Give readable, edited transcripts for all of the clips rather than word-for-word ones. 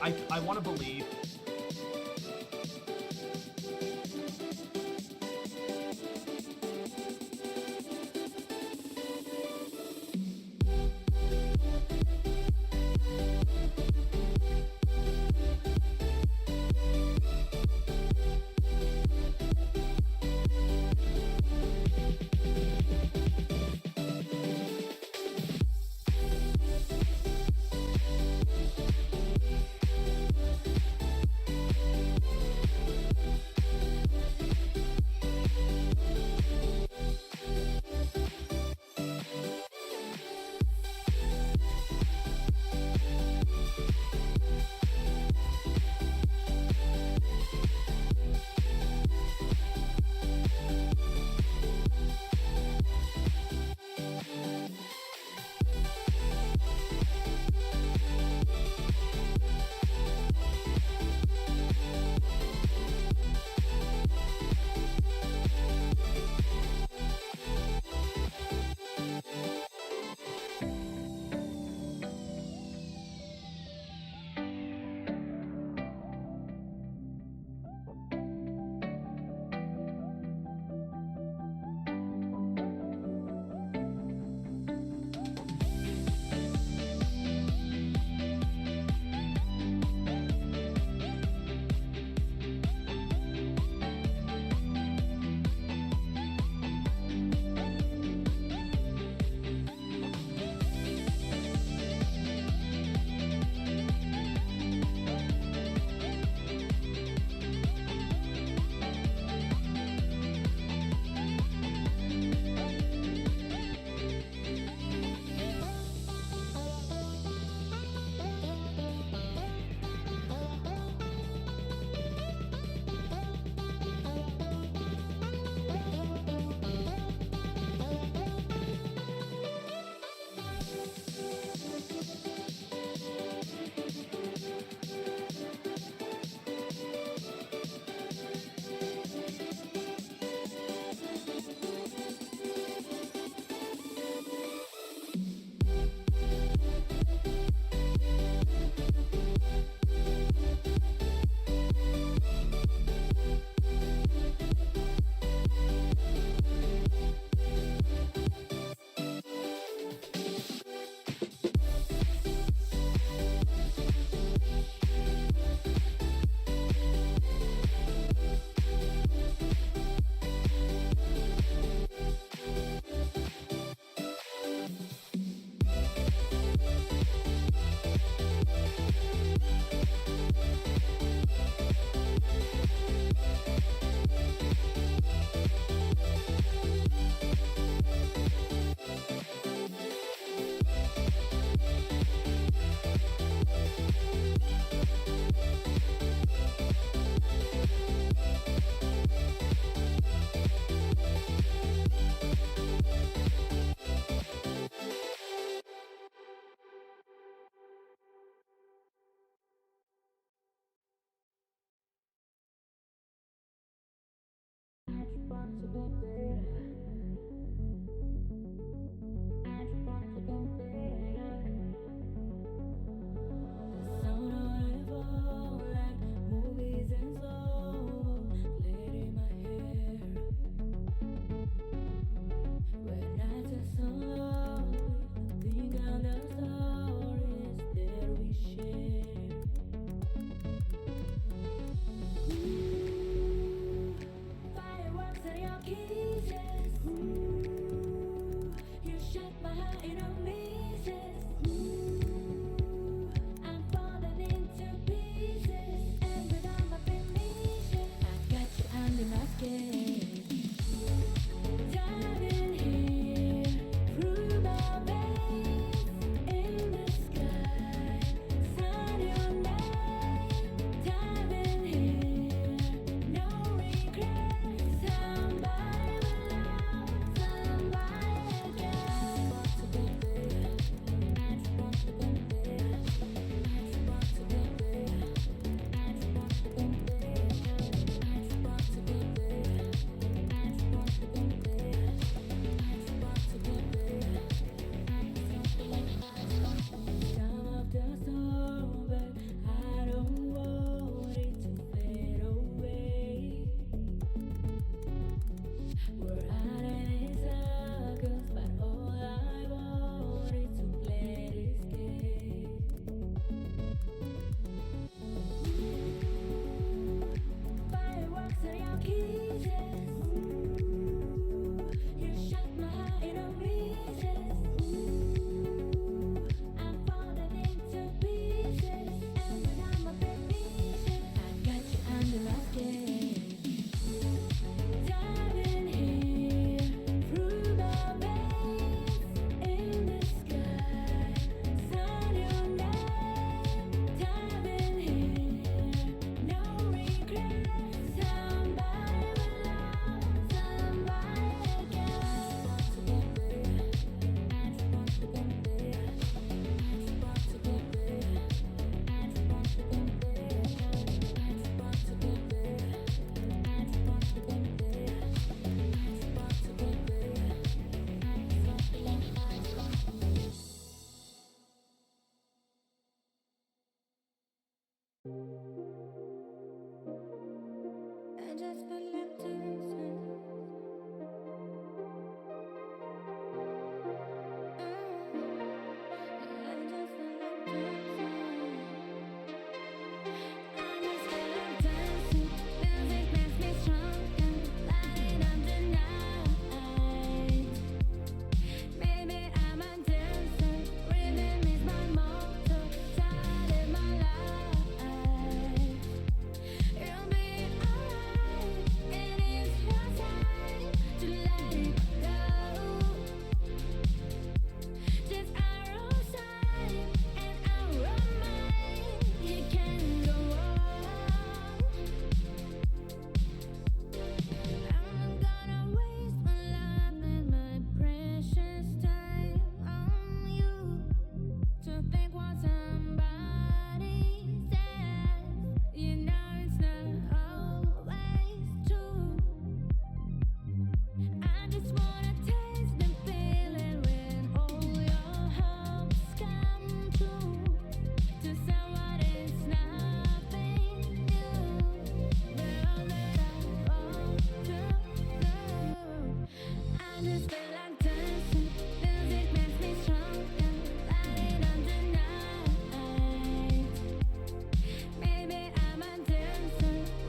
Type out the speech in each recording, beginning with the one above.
I want to believe. Fireworks in your key.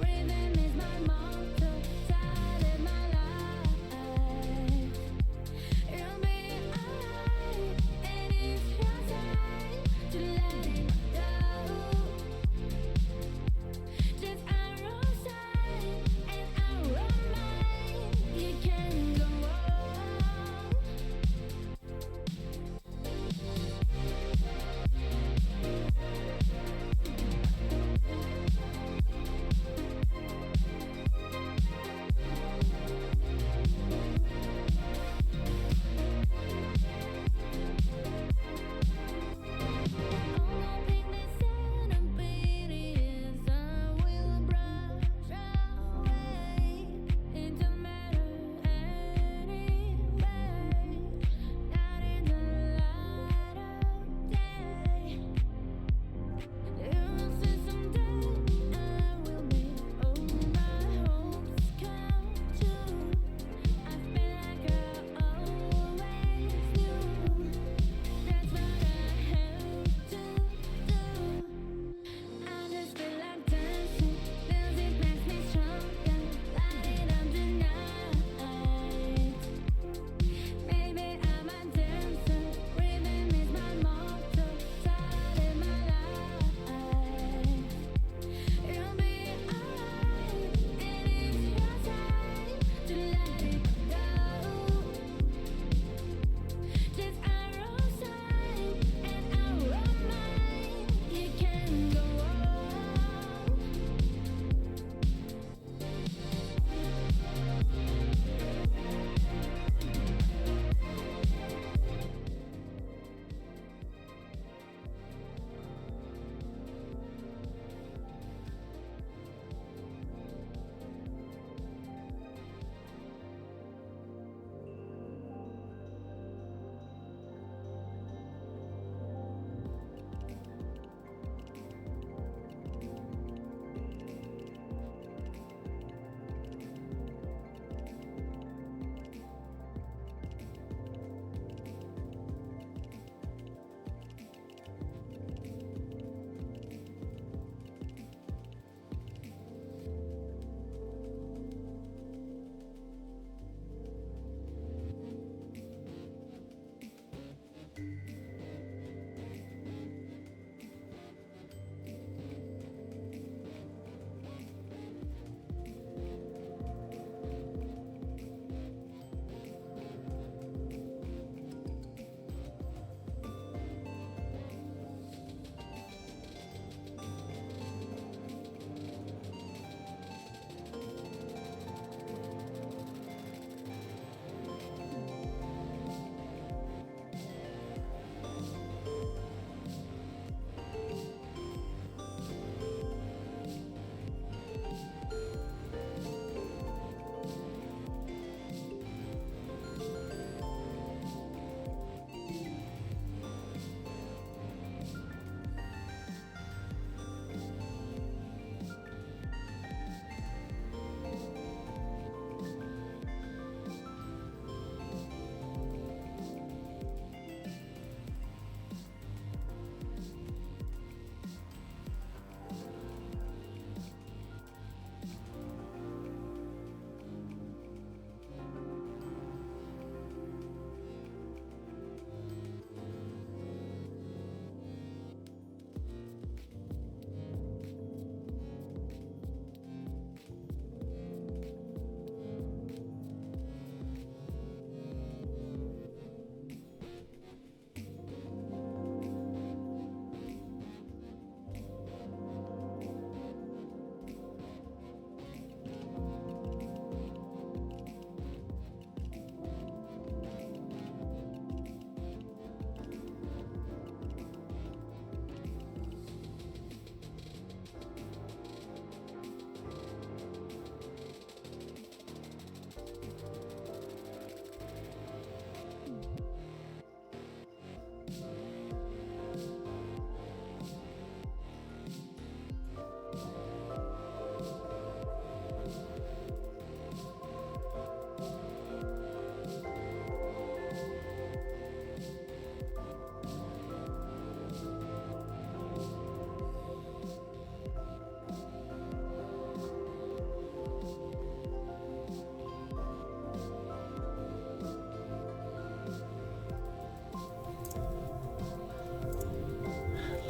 Rhythm is my motto, started my life.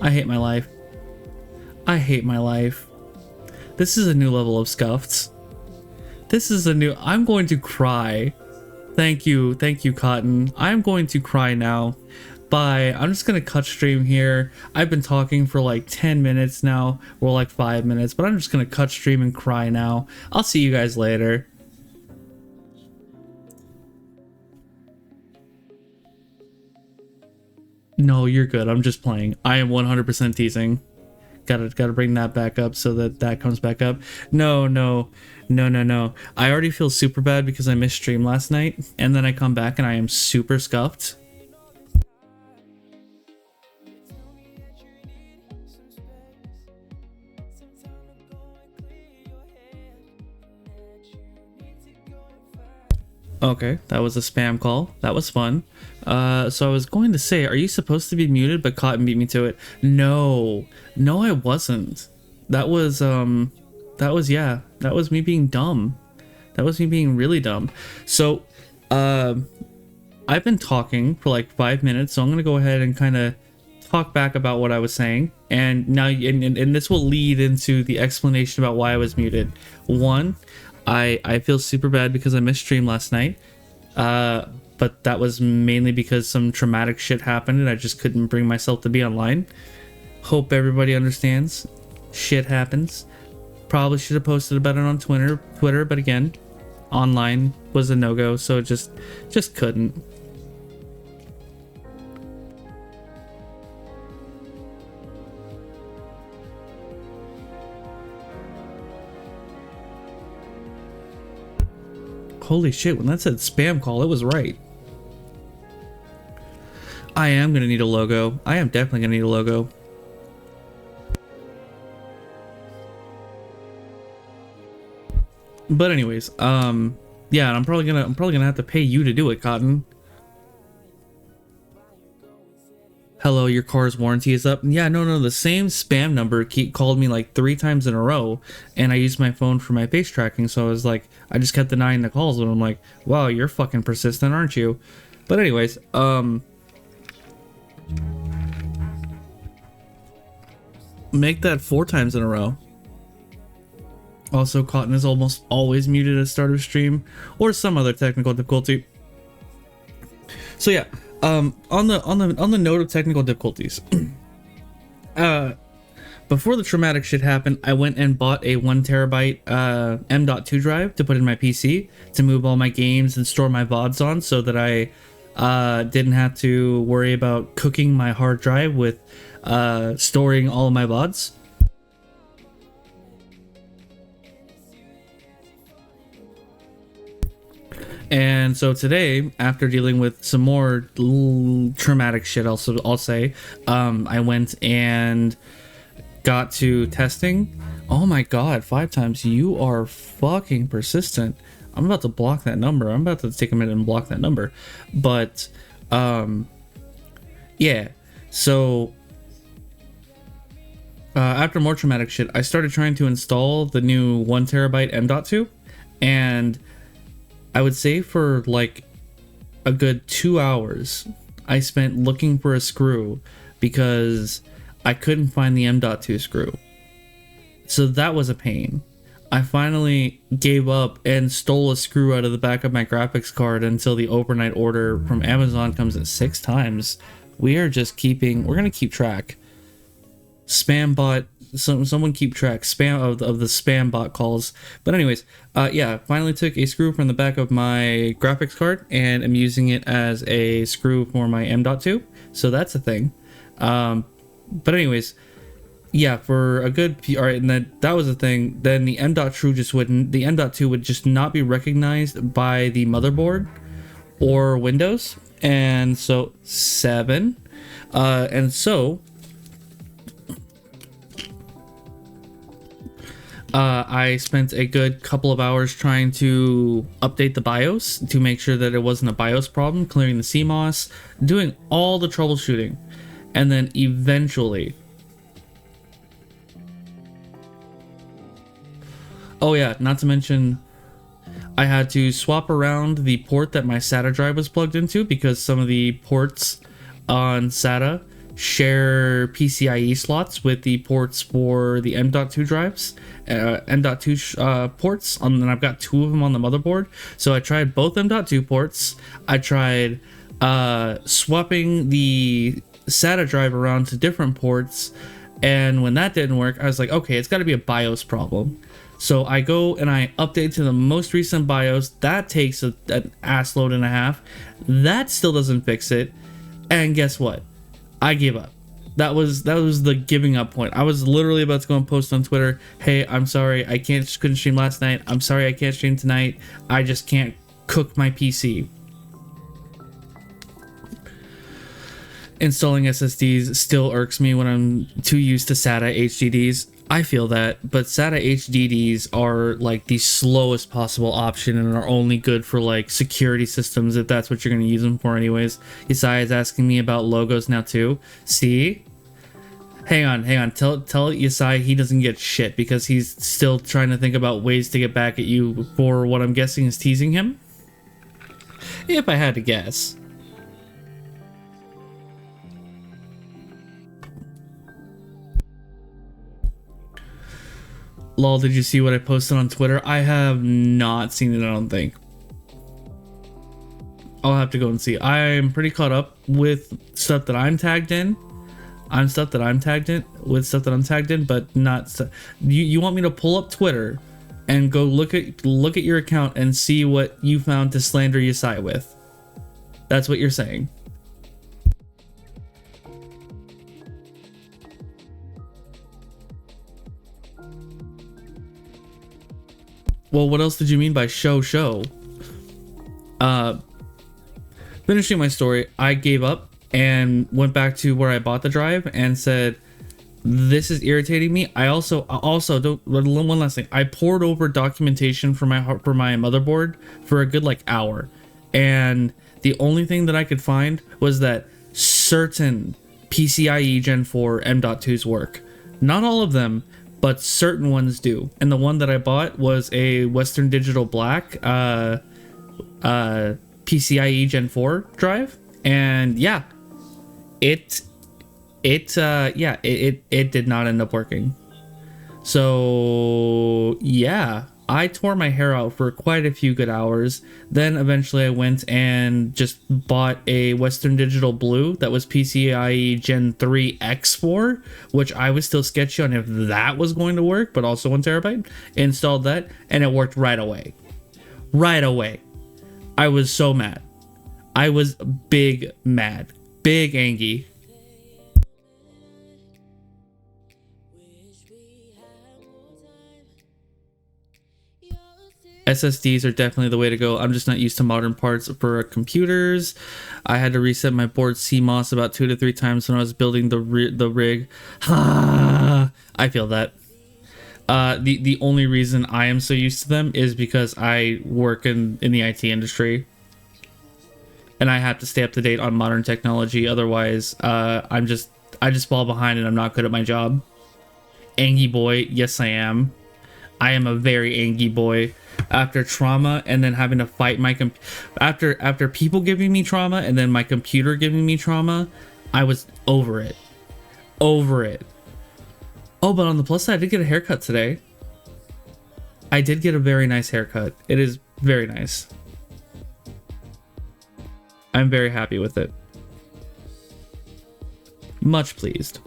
I hate my life. I hate my life. This is a new level of scuffed. This is a new... I'm going to cry. Thank you, Cotton. I'm going to cry now. Bye. I'm just gonna cut stream here. I've been talking for like 10 minutes now, or like 5 minutes, but I'm just gonna cut stream and cry now. I'll see you guys later. No, you're good. I'm just playing. I am 100% teasing. Gotta bring that back up so that comes back up. No. I already feel super bad because I missed stream last night, and then I come back and I am super scuffed. Okay, that was a spam call. That was fun. So I was going to say, are you supposed to be muted? But Cotton beat me to it. No, I wasn't. That was me being dumb. That was me being really dumb. So, I've been talking for like 5 minutes, so I'm gonna go ahead and kind of talk back about what I was saying, and now, and this will lead into the explanation about why I was muted. One, I feel super bad because I missed stream last night, but that was mainly because some traumatic shit happened and I just couldn't bring myself to be online. Hope everybody understands. Shit happens. Probably should have posted about it on Twitter, but again, online was a no-go, so just couldn't. Holy shit, when that said spam call, it was right. I am gonna need a logo. I am definitely gonna need a logo. But anyways, yeah, I'm probably gonna have to pay you to do it, Cotton. Hello, your car's warranty is up. Yeah, no, the same spam number called me like 3 times in a row, and I used my phone for my face tracking, so I was like, I just kept denying the calls, and I'm like, wow, you're fucking persistent, aren't you? But anyways, make that 4 times in a row. Also, Cotton is almost always muted at start of stream, or some other technical difficulty. So yeah. On the note of technical difficulties, before the traumatic shit happened, I went and bought a 1TB M.2 drive to put in my PC to move all my games and store my VODs on, so that I didn't have to worry about cooking my hard drive with storing all of my VODs. And so today, after dealing with some more traumatic shit, I'll say, I went and got to testing. Oh my god, 5 times. You are fucking persistent. I'm about to block that number. I'm about to take a minute and block that number. But, yeah. So, after more traumatic shit, I started trying to install the new 1TB M.2, and I would say for like a good 2 hours, I spent looking for a screw because I couldn't find the M.2 screw. So that was a pain. I finally gave up and stole a screw out of the back of my graphics card until the overnight order from Amazon comes at 6 times. We're going to keep track. Spam bot, someone keep track of the spam bot calls. But anyways, yeah, finally took a screw from the back of my graphics card and am using it as a screw for my M.2, so that's a thing. But anyways, yeah, for a good alright, and that was a thing. Then the M.2 would just not be recognized by the motherboard or Windows, and so 7, and so I spent a good couple of hours trying to update the BIOS to make sure that it wasn't a BIOS problem, clearing the CMOS, doing all the troubleshooting, and then eventually... Oh yeah, not to mention, I had to swap around the port that my SATA drive was plugged into because some of the ports on SATA share PCIe slots with the ports for the M.2 drives, M.2 ports, and then I've got 2 of them on the motherboard. So I tried both M.2 ports. I tried swapping the SATA drive around to different ports, and when that didn't work, I was like, okay, it's got to be a BIOS problem. So I go and I update to the most recent BIOS. That takes an ass load and a half. That still doesn't fix it. And guess what? I gave up. That was the giving up point. I was literally about to go and post on Twitter, hey, I'm sorry, I couldn't stream last night. I'm sorry I can't stream tonight. I just can't cook my PC. Installing SSDs still irks me when I'm too used to SATA HDDs. I feel that, but SATA HDDs are like the slowest possible option and are only good for like security systems if that's what you're going to use them for anyways. Yesai is asking me about logos now too. See? Hang on. Tell Yesai he doesn't get shit because he's still trying to think about ways to get back at you for what I'm guessing is teasing him. If I had to guess. Lol, did you see what I posted on Twitter? I have not seen it, I don't think. I'll have to go and see. I'm pretty caught up with stuff that I'm tagged in. But not you want me to pull up Twitter and go look at your account and see what you found to slander Yesai with. That's what you're saying. Well, what else did you mean by show? Finishing my story, I gave up and went back to where I bought the drive and said, this is irritating me. I also don't, one last thing. I poured over documentation for my motherboard for a good like hour. And the only thing that I could find was that certain PCIe Gen 4 M.2s work. Not all of them, but certain ones do. And the one that I bought was a Western Digital Black PCIe Gen 4 drive. And yeah, it did not end up working. So yeah, I tore my hair out for quite a few good hours. Then eventually I went and just bought a Western Digital Blue that was PCIe Gen 3 X4, which I was still sketchy on if that was going to work, but also 1 terabyte. Installed that and it worked right away. Right away. I was so mad. I was big mad. Big angry. SSDs are definitely the way to go. I'm just not used to modern parts for computers. I had to reset my board CMOS about 2 to 3 times when I was building the rig. I feel that. The only reason I am so used to them is because I work in the IT industry. And I have to stay up to date on modern technology. Otherwise, I just fall behind and I'm not good at my job. Angy boy, yes I am. I am a very angry boy. After trauma and then having to fight my after people giving me trauma and then my computer giving me trauma, I was over it. Over it. Oh, but on the plus side, I did get a haircut today. I did get a very nice haircut. It is very nice. I'm very happy with it. Much pleased.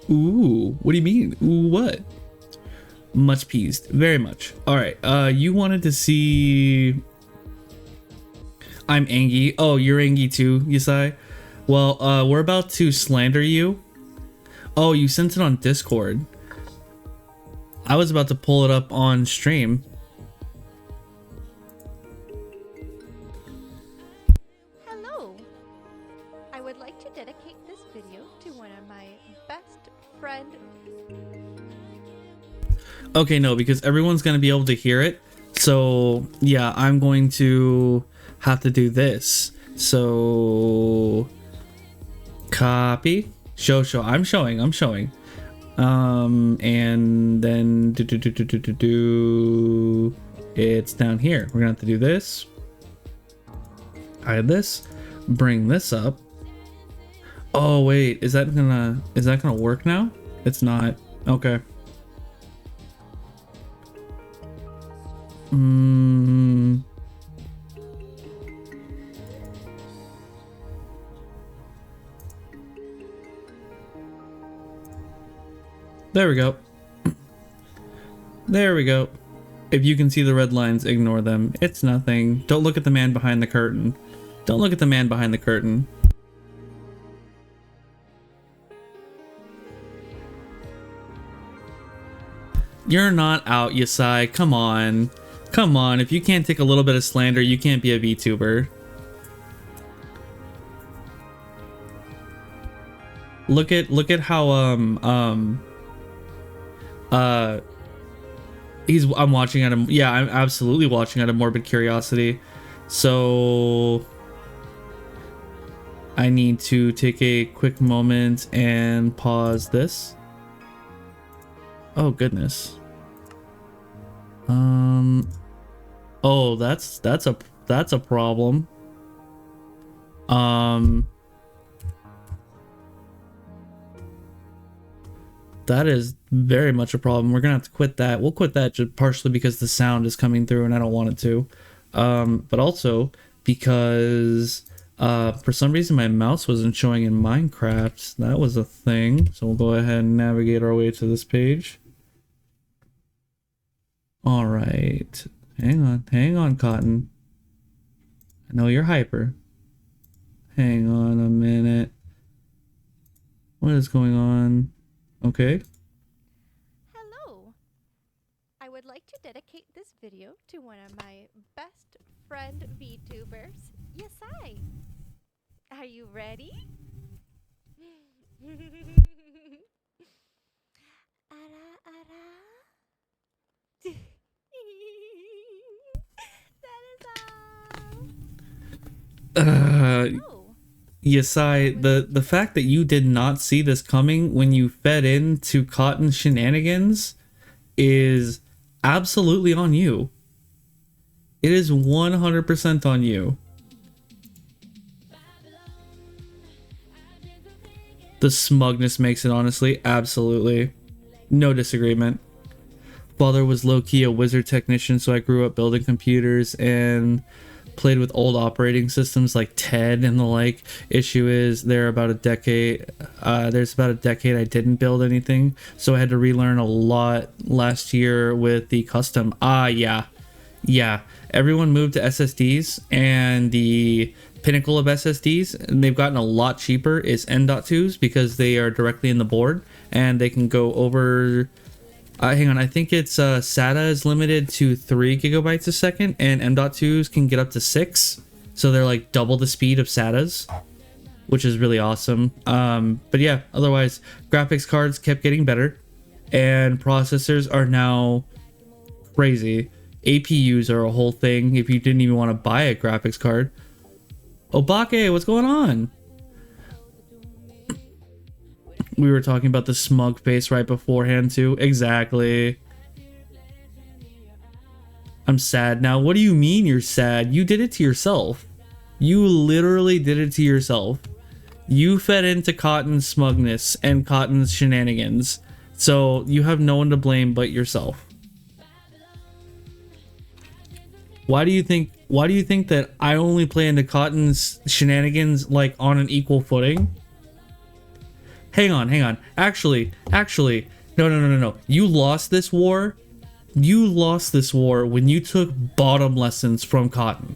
Ooh, what do you mean? Ooh, what? Much pleased. Very much. Alright, you wanted to see... I'm angry. Oh, you're angry too, Yesai? Well, we're about to slander you. Oh, you sent it on Discord. I was about to pull it up on stream. Hello. I would like to dedicate this video to one of my best friend. Okay, no, because everyone's going to be able to hear it. So, yeah, I'm going to have to do this. So, copy. Show. I'm showing. And then it's down here. We're going to have to do this. Hide this. Bring this up. Oh wait, is that gonna work now? It's not. Okay. There we go. There we go. If you can see the red lines, ignore them. It's nothing. Don't look at the man behind the curtain. Don't look at the man behind the curtain. You're not out, Yasai. Come on. Come on. If you can't take a little bit of slander, you can't be a VTuber. Look at how I'm watching out of, yeah, I'm absolutely watching out of morbid curiosity. So I need to take a quick moment and pause this. Oh goodness. Oh, that's a problem. That is very much a problem. We're gonna have to quit that. We'll quit that just partially because the sound is coming through and I don't want it to. But also because for some reason my mouse wasn't showing in Minecraft. That was a thing. So we'll go ahead and navigate our way to this page. All right. Hang on, Cotton. I know you're hyper. Hang on a minute. What is going on? Okay. Hello. I would like to dedicate this video to one of my best friend VTubers, Yasai. Are you ready? Ara ara. That is all. Yasai, the fact that you did not see this coming when you fed into Cotton shenanigans is absolutely on you. It is 100% on you. The smugness makes it, honestly. Absolutely. No disagreement. Father was low-key a wizard technician, so I grew up building computers and played with old operating systems like TED and the like. Issue is there's about a decade I didn't build anything, so I had to relearn a lot last year with the custom. Yeah, everyone moved to SSDs, and the pinnacle of SSDs, and they've gotten a lot cheaper, is M.2s because they are directly in the board and they can go over hang on, I think it's SATA is limited to 3 gigabytes a second, and M.2s can get up to 6, so they're like double the speed of SATAs, which is really awesome. But yeah, otherwise graphics cards kept getting better, and processors are now crazy. APUs are a whole thing if you didn't even want to buy a graphics card. Obake, what's going on? We were talking about the smug face right beforehand too. Exactly. I'm sad now. What do you mean you're sad? You did it to yourself. You literally did it to yourself. You fed into Cotton's smugness and Cotton's shenanigans. So you have no one to blame but yourself. Why do you think that I only play into Cotton's shenanigans like on an equal footing? Hang on. Actually, no. You lost this war. You lost this war when you took bottom lessons from Cotton.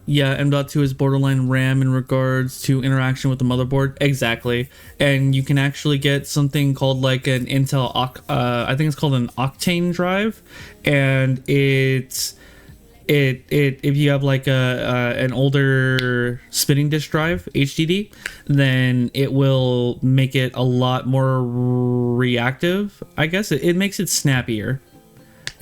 Yeah, M.2 is borderline RAM in regards to interaction with the motherboard. Exactly. And you can actually get something called like an Intel, I think it's called an Octane drive. And if you have like an older spinning disk drive, HDD, then it will make it a lot more reactive. I guess it makes it snappier.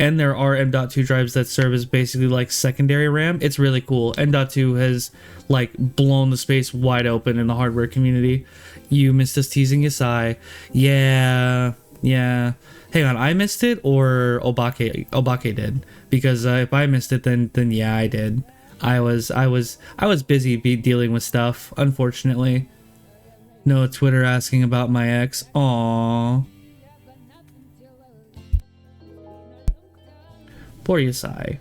And there are M.2 drives that serve as basically like secondary RAM. It's really cool. M.2 has like blown the space wide open in the hardware community. You missed us teasing Yasai. Yeah. Hang on, I missed it or Obake did? Because if I missed it, then yeah, I did. I was busy dealing with stuff, unfortunately. No Twitter asking about my ex. Aww. Poor Yasai.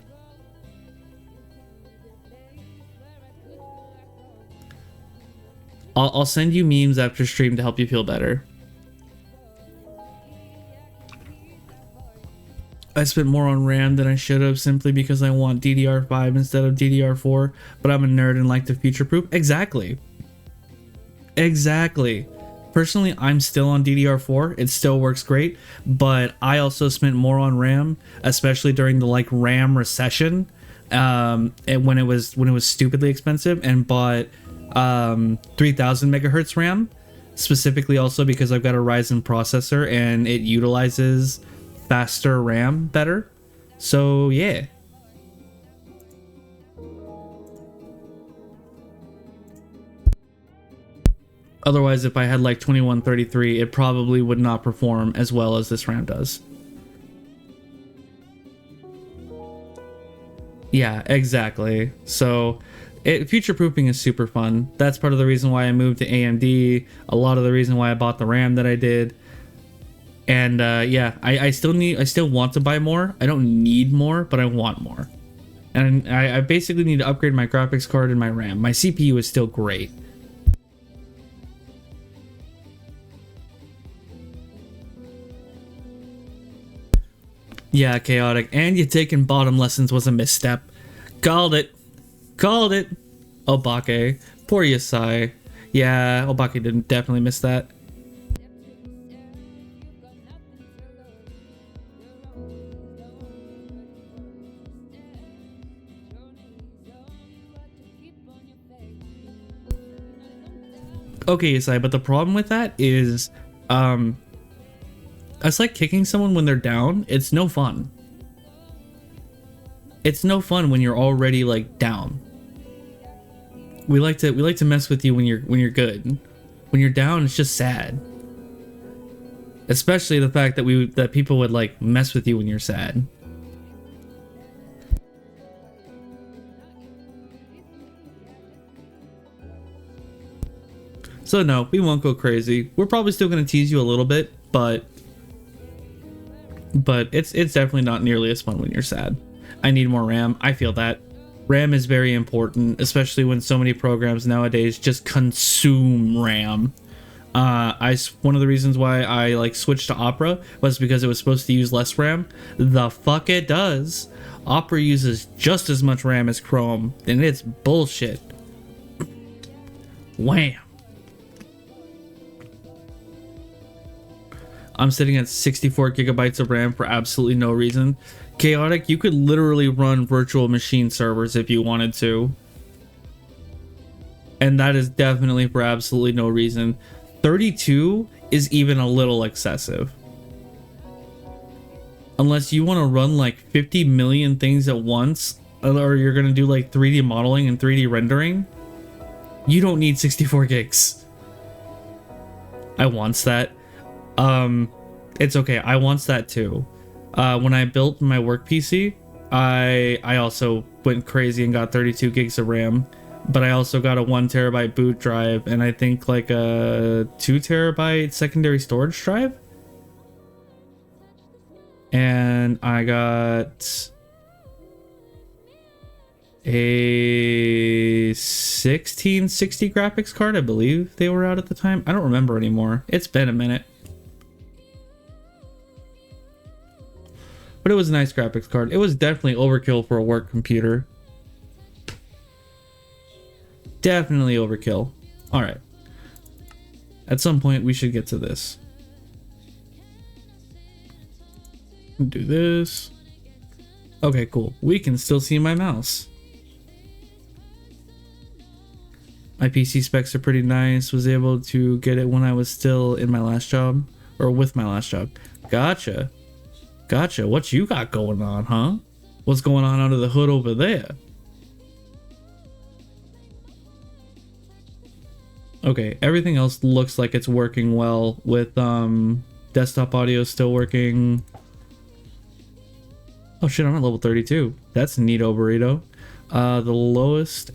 I'll send you memes after stream to help you feel better. I spent more on RAM than I should have simply because I want DDR5 instead of DDR4, but I'm a nerd and like to future-proof. Exactly. Personally, I'm still on DDR4. It still works great, but I also spent more on RAM, especially during the like RAM recession, and when it was stupidly expensive, and bought 3000 megahertz RAM, specifically also because I've got a Ryzen processor and it utilizes faster RAM better. So yeah. Otherwise, if I had like 2133, it probably would not perform as well as this RAM does. Yeah, exactly. So future-proofing is super fun. That's part of the reason why I moved to AMD, a lot of the reason why I bought the RAM that I did. And yeah, I still want to buy more. I don't need more, but I want more. And I basically need to upgrade my graphics card and my RAM. My CPU is still great. Yeah, chaotic. And you taking bottom lessons was a misstep. Called it. Obake. Poor Yasai. Yeah, Obake didn't definitely miss that. Okay, Yasai, but the problem with that is, it's like kicking someone when they're down. It's no fun. It's no fun when you're already like down. We like to mess with you when you're good. When you're down, it's just sad. Especially the fact that people would like mess with you when you're sad. So no, we won't go crazy. We're probably still gonna tease you a little bit, but it's definitely not nearly as fun when you're sad. I need more RAM. I feel that. RAM is very important, especially when so many programs nowadays just consume RAM. One of the reasons why I like switched to Opera was because it was supposed to use less RAM. The fuck it does. Opera uses just as much RAM as Chrome, and it's bullshit. Wham. I'm sitting at 64 gigabytes of RAM for absolutely no reason. Chaotic, you could literally run virtual machine servers if you wanted to. And that is definitely for absolutely no reason. 32 is even a little excessive. Unless you want to run like 50 million things at once, or you're going to do like 3D modeling and 3D rendering, you don't need 64 gigs. I wants that. It's okay. I wants that too. When I built my work PC, I also went crazy and got 32 gigs of RAM, but I also got a 1 terabyte boot drive and I think like a 2 terabyte secondary storage drive. And I got a 1660 graphics card. I believe they were out at the time. I don't remember anymore. It's been a minute. But it was a nice graphics card. It was definitely overkill for a work computer. Definitely overkill. Alright. At some point, we should get to this. Do this. Okay, cool. We can still see my mouse. My PC specs are pretty nice. Was able to get it when I was still in my last job. Or with my last job. Gotcha. Gotcha. What you got going on, huh? What's going on under the hood over there? Okay, everything else looks like it's working well with desktop audio still working. Oh shit, I'm at level 32. That's neato burrito. The lowest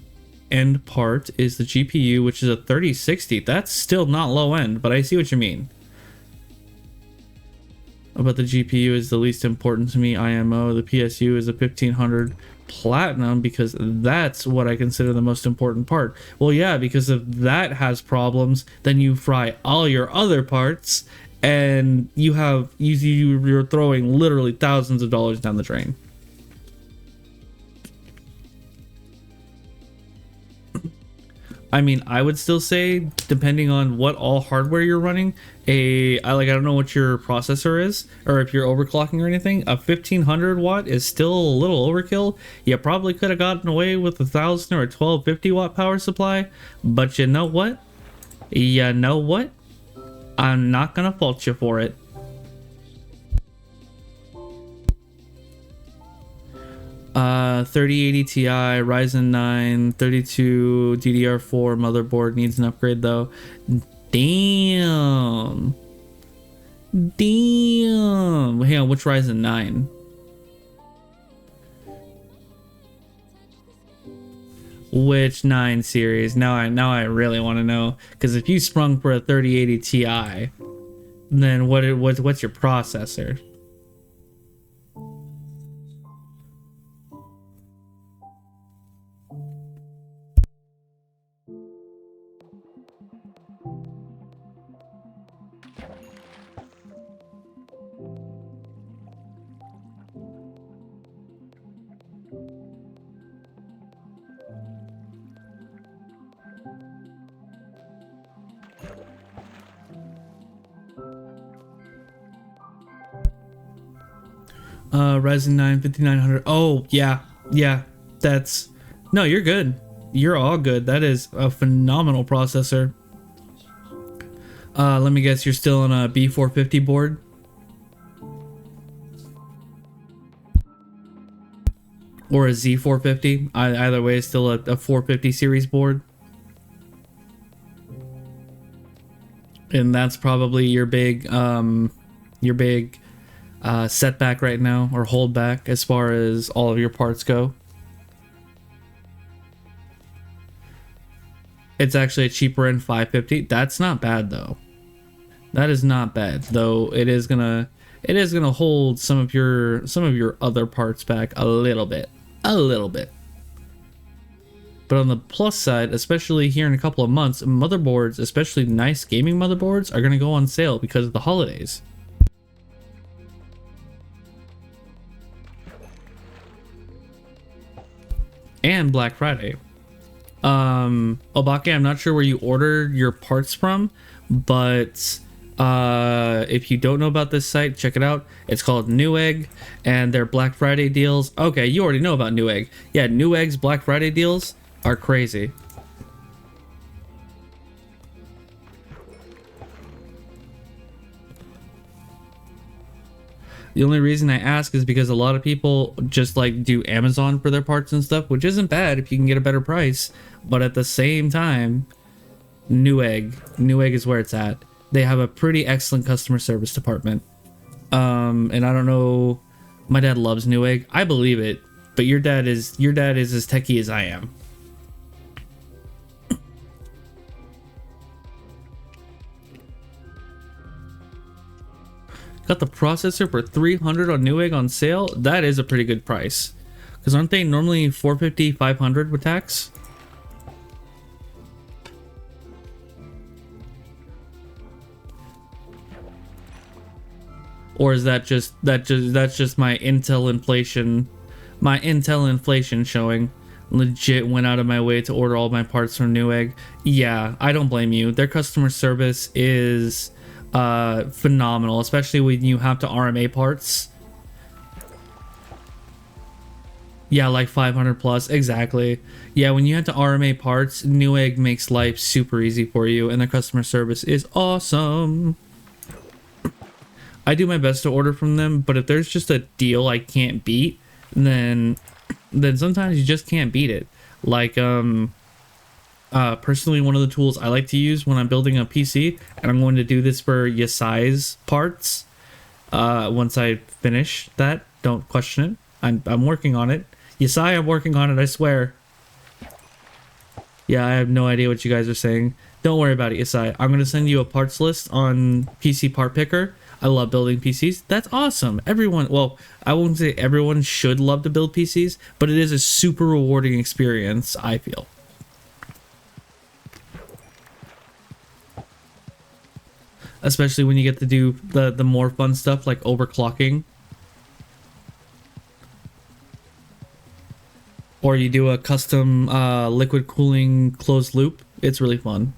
end part is the GPU, which is a 3060. That's still not low end, but I see what you mean. But the GPU is the least important to me. IMO, the PSU is a 1500 platinum because that's what I consider the most important part. Well, yeah, because if that has problems, then you fry all your other parts and you're throwing literally thousands of dollars down the drain. I mean, I would still say, depending on what all hardware you're running, I don't know what your processor is, or if you're overclocking or anything, a 1500 watt is still a little overkill. You probably could have gotten away with 1000 or a 1250 watt power supply, but you know what? I'm not gonna fault you for it. 3080 Ti, Ryzen 9, 32 DDR4 motherboard needs an upgrade though. Damn. Hang on, which Ryzen 9? Which 9 series? Now I really want to know, because if you sprung for a 3080 Ti, then what's your processor? Ryzen 9 5900. Oh, yeah. That's... No, you're good. You're all good. That is a phenomenal processor. Let me guess, you're still on a B450 board? Or a Z450? Either way, it's still a 450 series board. And that's probably your big setback right now, or holdback, as far as all of your parts go. It's actually a cheaper end 550. That's not bad though. That is not bad, though. It is gonna hold some of your other parts back a little bit. But on the plus side, especially here in a couple of months, motherboards, especially nice gaming motherboards, are gonna go on sale because of the holidays. And Black Friday. Obake, I'm not sure where you order your parts from, but if you don't know about this site, check it out. It's called Newegg, and their Black Friday deals. Okay, you already know about Newegg. Yeah, Newegg's Black Friday deals are crazy. The only reason I ask is because a lot of people just like do Amazon for their parts and stuff, which isn't bad if you can get a better price. But at the same time, Newegg is where it's at. They have a pretty excellent customer service department. And I don't know, my dad loves Newegg. I believe it, but your dad is as techie as I am. Got the processor for 300 on Newegg on sale. That is a pretty good price. Because aren't they normally 450, 500 with tax? Or is that's just my Intel inflation? My Intel inflation showing. Legit went out of my way to order all my parts from Newegg. Yeah, I don't blame you. Their customer service is phenomenal, especially when you have to RMA parts. Yeah, like 500 plus, exactly. Yeah, when you have to RMA parts, Newegg makes life super easy for you, and their customer service is awesome. I do my best to order from them, but if there's just a deal I can't beat, then sometimes you just can't beat it. Like personally, one of the tools I like to use when I'm building a PC, and I'm going to do this for Yesai's parts. Once I finish that, don't question it. I'm working on it. Yesai, I'm working on it, I swear. Yeah, I have no idea what you guys are saying. Don't worry about it, Yesai. I'm going to send you a parts list on PC Part Picker. I love building PCs. That's awesome. Everyone, well, I won't say everyone should love to build PCs, but it is a super rewarding experience, I feel. Especially when you get to do the more fun stuff like overclocking. Or you do a custom liquid cooling closed loop. It's really fun.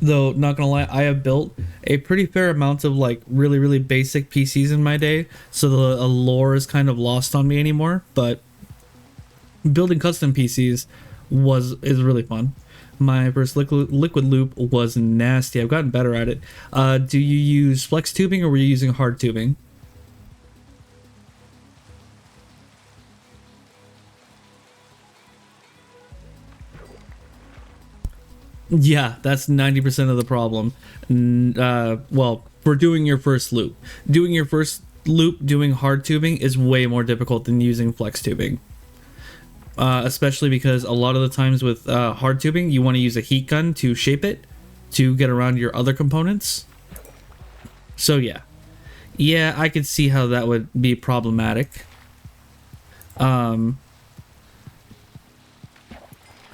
Though, not gonna lie, I have built a pretty fair amount of like really basic PCs in my day, so the lore is kind of lost on me anymore, but building custom PCs is really fun. My first liquid loop was nasty. I've gotten better at it. Do you use flex tubing or were you using hard tubing? Yeah, that's 90% of the problem. Well, for doing your first loop. Doing hard tubing is way more difficult than using flex tubing. Especially because a lot of the times with hard tubing, you want to use a heat gun to shape it to get around your other components. So yeah, I could see how that would be problematic.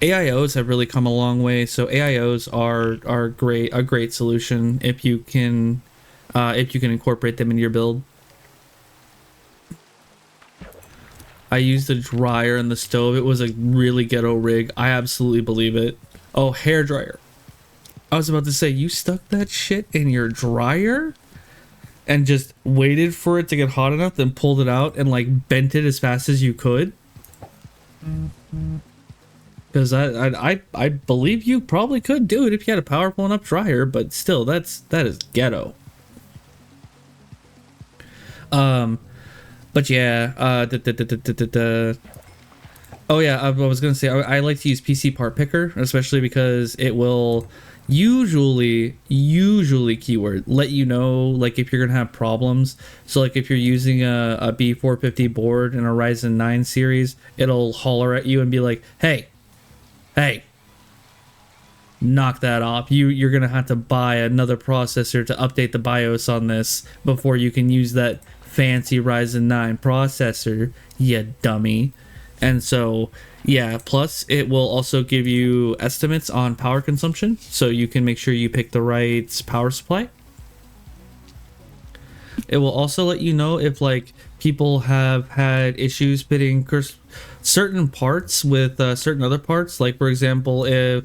AIOs have really come a long way. So AIOs are a great solution if you can incorporate them into your build. I used the dryer in the stove. It was a really ghetto rig. I absolutely believe it. Oh, hair dryer. I was about to say, you stuck that shit in your dryer and just waited for it to get hot enough, then pulled it out and like bent it as fast as you could. Because I believe you probably could do it if you had a powerful enough dryer, but still, that is ghetto. But yeah, oh yeah, I was gonna say I like to use PC Part Picker, especially because it will usually keyword let you know like if you're gonna have problems. So like if you're using a B450 board in a Ryzen 9 series, it'll holler at you and be like, hey, knock that off. You're gonna have to buy another processor to update the BIOS on this before you can use that fancy Ryzen 9 processor, you dummy. And so yeah, plus it will also give you estimates on power consumption, so you can make sure you pick the right power supply. It will also let you know if like people have had issues fitting certain parts with certain other parts. Like for example, if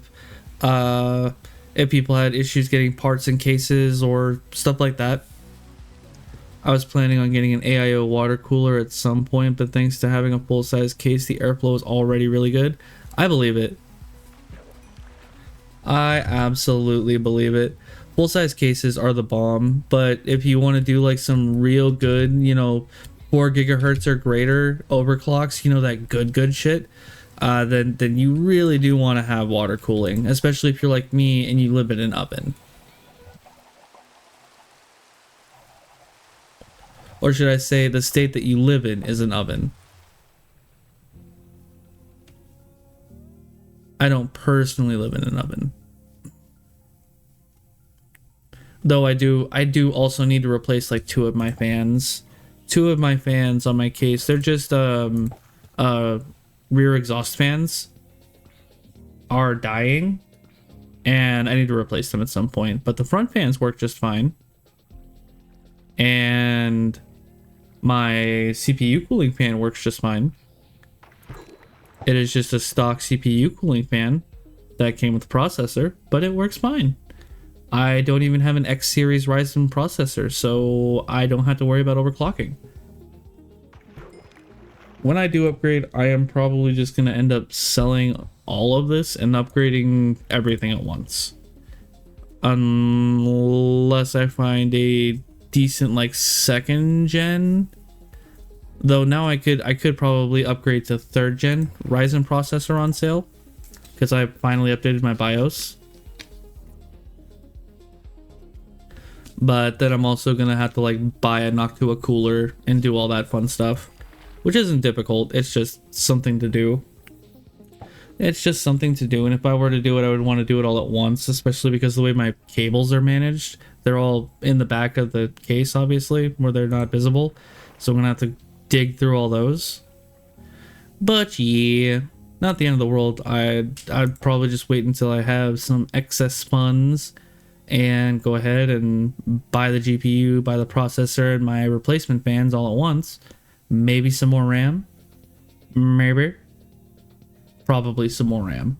people had issues getting parts in cases or stuff like that. I was planning on getting an AIO water cooler at some point, but thanks to having a full-size case, the airflow is already really good. I believe it. I absolutely believe it. Full-size cases are the bomb, but if you want to do like some real good, 4 gigahertz or greater overclocks, that good shit, then you really do want to have water cooling, especially if you're like me and you live in an oven. Or should I say the state that you live in is an oven. I don't personally live in an oven. Though I do also need to replace like 2 of my fans. 2 of my fans on my case, they're just rear exhaust fans are dying and I need to replace them at some point, but the front fans work just fine. And my CPU cooling fan works just fine. It is just a stock CPU cooling fan that came with the processor, but it works fine. I don't even have an X series Ryzen processor, so I don't have to worry about overclocking. When I do upgrade, I am probably just going to end up selling all of this and upgrading everything at once. Unless I find a decent like second gen. Though now I could probably upgrade to third gen Ryzen processor on sale because I finally updated my BIOS. But then I'm also gonna have to like buy a Noctua cooler and do all that fun stuff, which isn't difficult. It's just something to do. It's just something to do, and if I were to do it, I would want to do it all at once, especially because the way my cables are managed, they're all in the back of the case, obviously, where they're not visible. So I'm gonna have to dig through all those. But yeah, not the end of the world. I'd probably just wait until I have some excess funds and go ahead and buy the GPU, buy the processor, and my replacement fans all at once. Maybe some more RAM. Maybe. Probably some more RAM.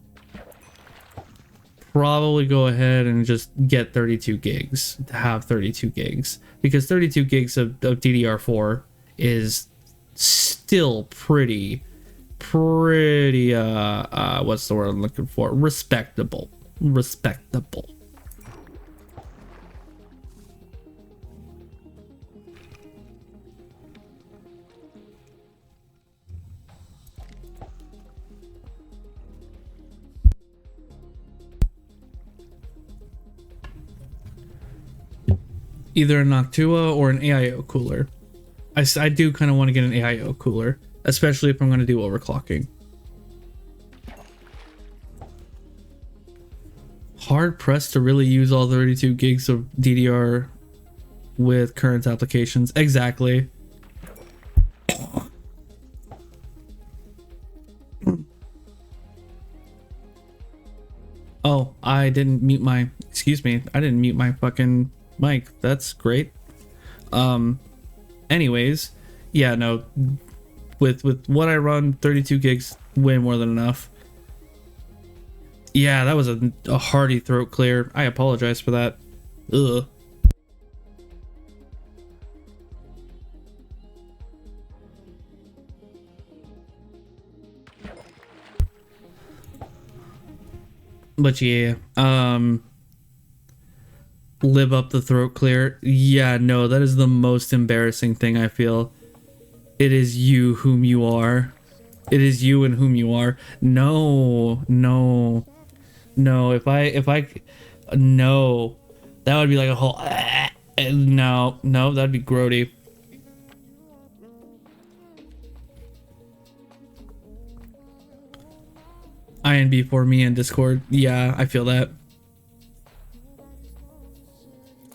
Probably go ahead and just get 32 gigs to have 32 gigs because 32 gigs of DDR4 is still pretty what's the word I'm looking for? Respectable. Either a Noctua or an AIO cooler. I do kind of want to get an AIO cooler, especially if I'm going to do overclocking. Hard pressed to really use all 32 gigs of DDR with current applications. Exactly. Oh, I didn't mute my, excuse me, I didn't mute my fucking mic. That's great. Anyways, yeah, no, with what I run, 32 gigs, way more than enough. Yeah, that was a hearty throat clear. I apologize for that. Ugh. But yeah, live up the throat clear. Yeah, no, that is the most embarrassing thing I feel. It is you whom you are. It is you and whom you are. No, no, no. If I, no, that would be like a whole. No, no, that'd be grody. INB for me in Discord. Yeah, I feel that.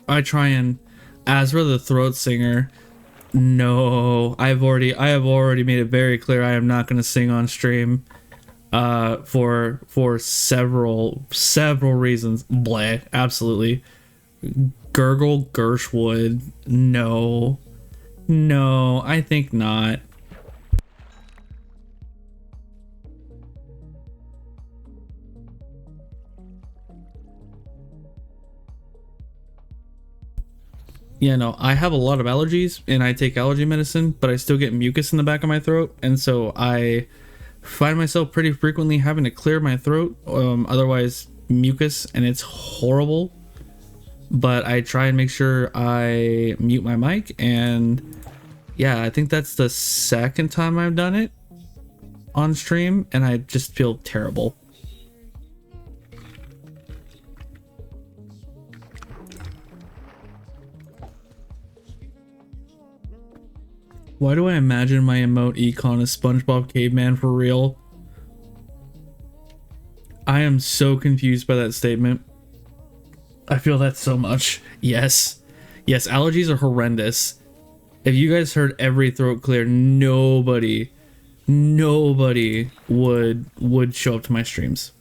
I try and, as for the throat singer, no, I have already made it very clear I am not going to sing on stream, for several reasons. Bleh, absolutely. Gurgle Gershwood, no, I think not. Yeah, no, I have a lot of allergies and I take allergy medicine, but I still get mucus in the back of my throat. And so I find myself pretty frequently having to clear my throat, otherwise mucus, and it's horrible. But I try and make sure I mute my mic, and yeah, I think that's the second time I've done it on stream, and I just feel terrible. Why do I imagine my emote econ as SpongeBob Caveman for real? I am so confused by that statement. I feel that so much. Yes. Yes, allergies are horrendous. If you guys heard every throat clear, nobody would show up to my streams.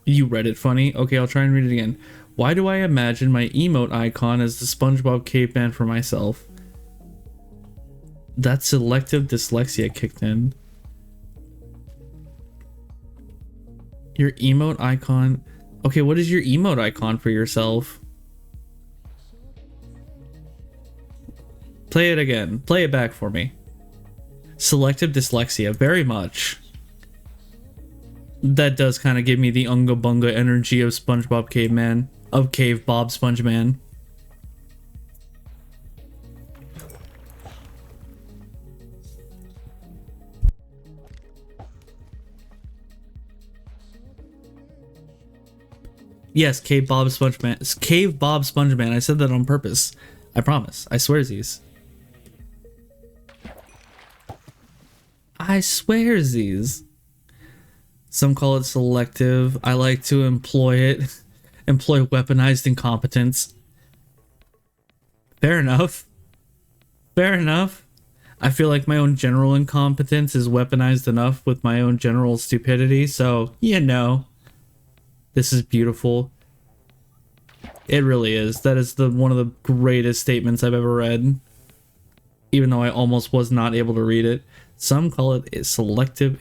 You read it funny? Okay, I'll try and read it again. Why do I imagine my emote icon as the SpongeBob Caveman for myself? That selective dyslexia kicked in. Your emote icon. Okay, what is your emote icon for yourself? Play it again. Play it back for me. Selective dyslexia. Very much. That does kind of give me the Unga Bunga energy of SpongeBob Caveman. Of Cave Bob SpongeMan. Yes, Cave Bob SpongeMan. Cave Bob SpongeMan. I said that on purpose. I promise. I swearsies. I swearsies. Some call it selective. I like to employ it. Employ weaponized incompetence. Fair enough. Fair enough. I feel like my own general incompetence is weaponized enough with my own general stupidity, so, you know. This is beautiful. It really is. That is one of the greatest statements I've ever read. Even though I almost was not able to read it. Some call it selective.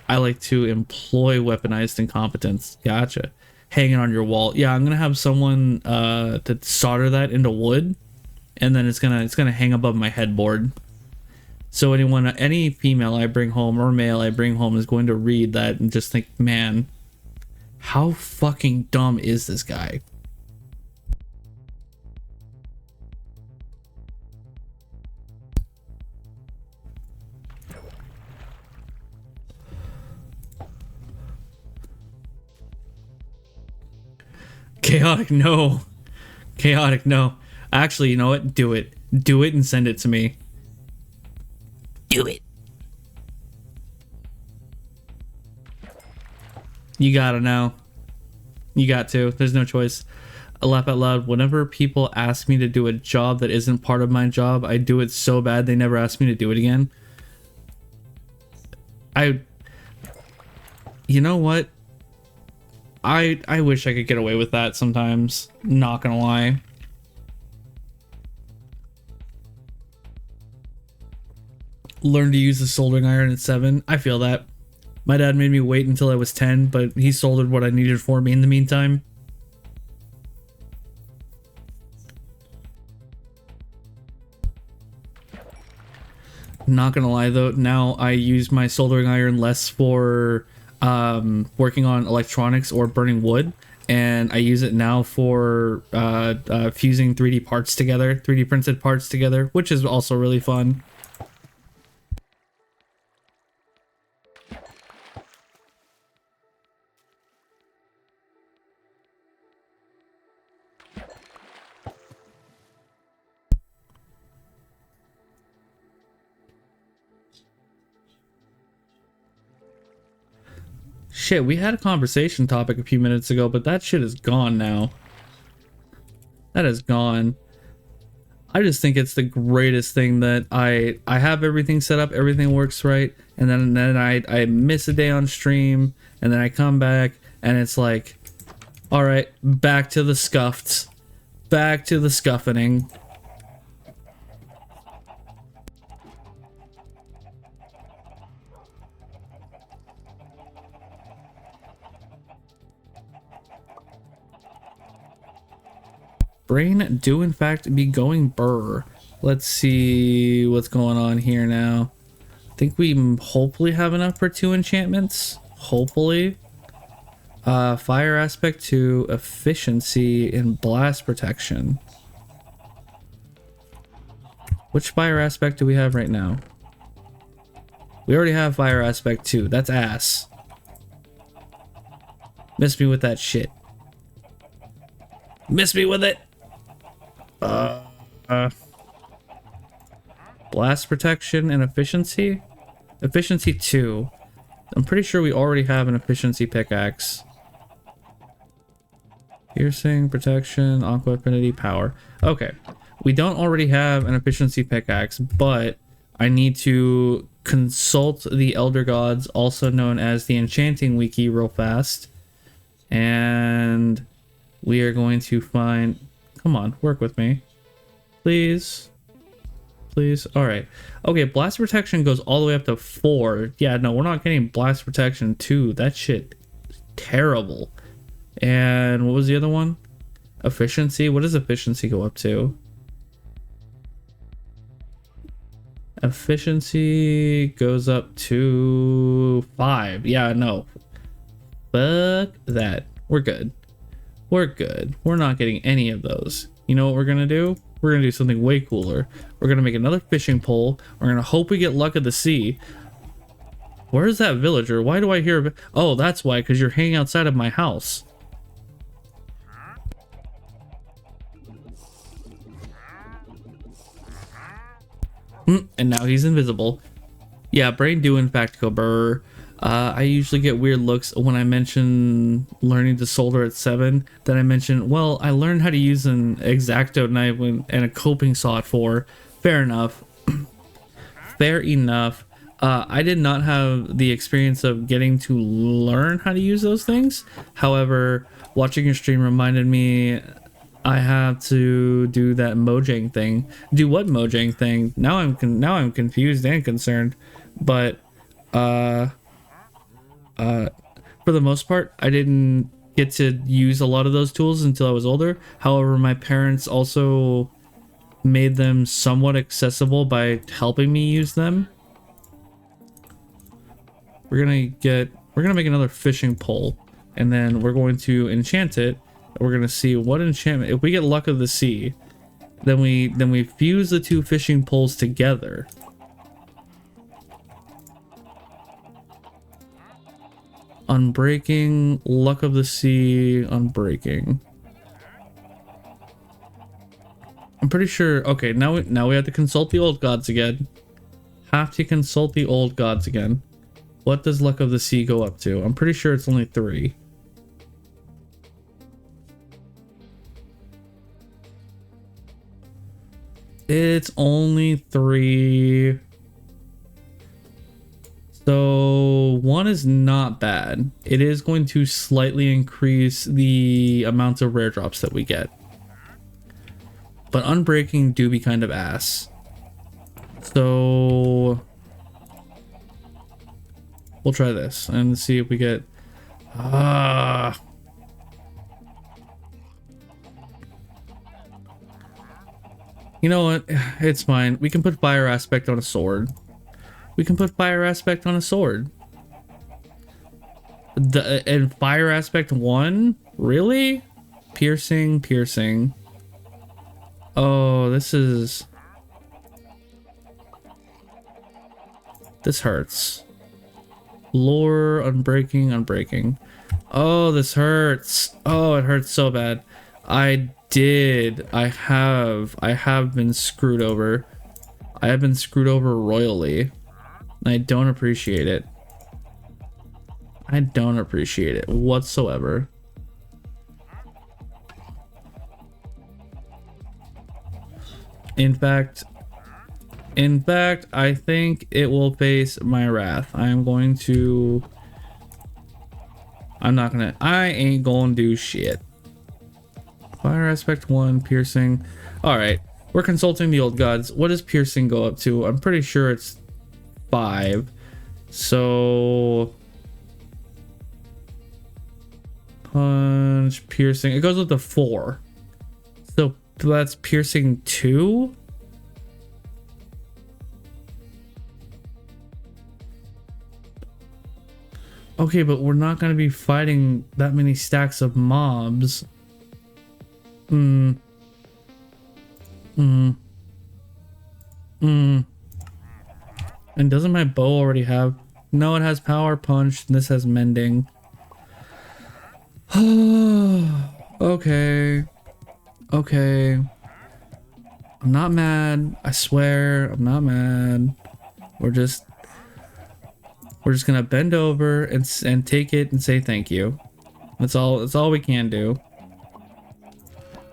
I like to employ weaponized incompetence. Gotcha. Hanging on your wall. Yeah, I'm gonna have someone to solder that into wood, and then it's gonna hang above my headboard. So any female I bring home or male I bring home is going to read that and just think, man, how fucking dumb is this guy? Chaotic, no. Chaotic, no. Actually, you know what? Do it. Do it and send it to me. Do it. You gotta know. You got to. There's no choice. I laugh out loud. Whenever people ask me to do a job that isn't part of my job, I do it so bad they never ask me to do it again. You know what? I wish I could get away with that sometimes. Not gonna lie. Learn to use the soldering iron at 7. I feel that. My dad made me wait until I was 10, but he soldered what I needed for me in the meantime. Not gonna lie though, now I use my soldering iron less for working on electronics or burning wood, and I use it now for fusing 3D parts together, 3D printed parts together, which is also really fun. Shit, we had a conversation topic a few minutes ago, but that shit is gone now. That is gone. I just think it's the greatest thing that I have everything set up, everything works right, and then I miss a day on stream, and then I come back, and it's like, all right, back to the scuffed, back to the scuffening. Brain do in fact be going burr. Let's see what's going on here now. I think we hopefully have enough for 2 enchantments. Hopefully. Fire aspect to efficiency and blast protection. Which fire aspect do we have right now? We already have fire aspect 2. That's ass. Miss me with that shit. Miss me with it. Blast protection and efficiency? Efficiency 2. I'm pretty sure we already have an efficiency pickaxe. Piercing, protection, aqua affinity, power. Okay. We don't already have an efficiency pickaxe, but I need to consult the Elder Gods, also known as the Enchanting Wiki, real fast. And we are going to find... Come on, work with me. Please. Please. Alright. Okay, blast protection goes all the way up to 4. Yeah, no, we're not getting blast protection 2. That shit is terrible. And what was the other one? Efficiency? What does efficiency go up to? Efficiency goes up to 5. Yeah, no. Fuck that. We're good. We're good. We're not getting any of those. You know what we're gonna do? We're gonna do something way cooler. We're gonna make another fishing pole. We're gonna hope we get luck of the sea. Where's that villager? Why do I hear? Oh, that's why, because you're hanging outside of my house. And now he's invisible. Yeah, brain do in fact go burr. I usually get weird looks when I mention learning to solder at 7. Then I mention, well, I learned how to use an X-Acto knife and a coping saw at 4. Fair enough. Fair enough. I did not have the experience of getting to learn how to use those things. However, watching your stream reminded me I have to do that Mojang thing. Do what Mojang thing? Now I'm confused and concerned. But for the most part, I didn't get to use a lot of those tools until I was older. However, my parents also made them somewhat accessible by helping me use them. We're gonna make another fishing pole, and then we're going to enchant it. We're gonna see what enchantment. If we get luck of the sea, then we fuse the 2 fishing poles together. Unbreaking, luck of the sea, unbreaking. I'm pretty sure. Okay, now we have to consult the old gods again. Have to consult the old gods again. What does luck of the sea go up to? I'm pretty sure it's only 3. It's only 3. So 1 is not bad. It is going to slightly increase the amount of rare drops that we get. But unbreaking do be kind of ass. So we'll try this and see if we get you know what? It's fine. We can put fire aspect on a sword. We can put fire aspect on a sword. And fire aspect 1? Really? Piercing, piercing. Oh, this hurts. Lure, unbreaking, unbreaking. Oh, this hurts. Oh, it hurts so bad. I have been screwed over. I have been screwed over royally. And I don't appreciate it. I don't appreciate it whatsoever. In fact, I think it will face my wrath. I ain't gonna do shit. Fire aspect 1, piercing. Alright, we're consulting the old gods. What does piercing go up to? I'm pretty sure it's 5. So punch, piercing. It goes up to 4. So that's piercing 2. Okay, but we're not going to be fighting that many stacks of mobs. And doesn't my bow already have? No, it has power punch. And this has mending. Okay. Okay. I'm not mad. I swear, I'm not mad. We're just gonna bend over and take it and say thank you. That's all we can do.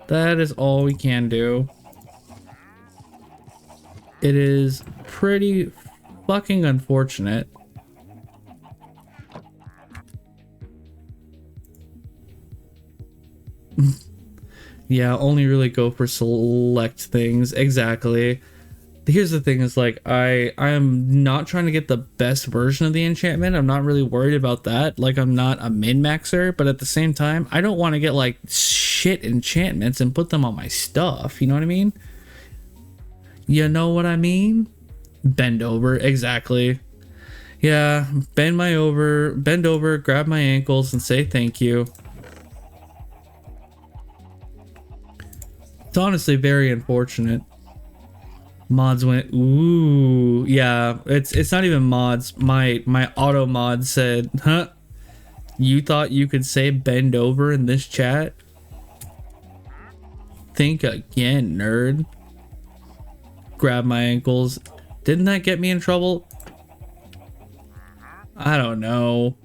That is all we can do. It is pretty fucking unfortunate. Yeah, only really go for select things. Exactly. Here's the thing is like I am not trying to get the best version of the enchantment. I'm not really worried about that. Like I'm not a min-maxer, but at the same time, I don't want to get like shit enchantments and put them on my stuff. You know what I mean? You know what I mean? Bend over. Exactly. Yeah, bend over, grab my ankles and say thank you. It's honestly very unfortunate. Mods went, ooh, yeah, it's not even mods. My auto mod said, huh? You thought you could say bend over in this chat? Think again, nerd. Grab my ankles. Didn't that get me in trouble? I don't know.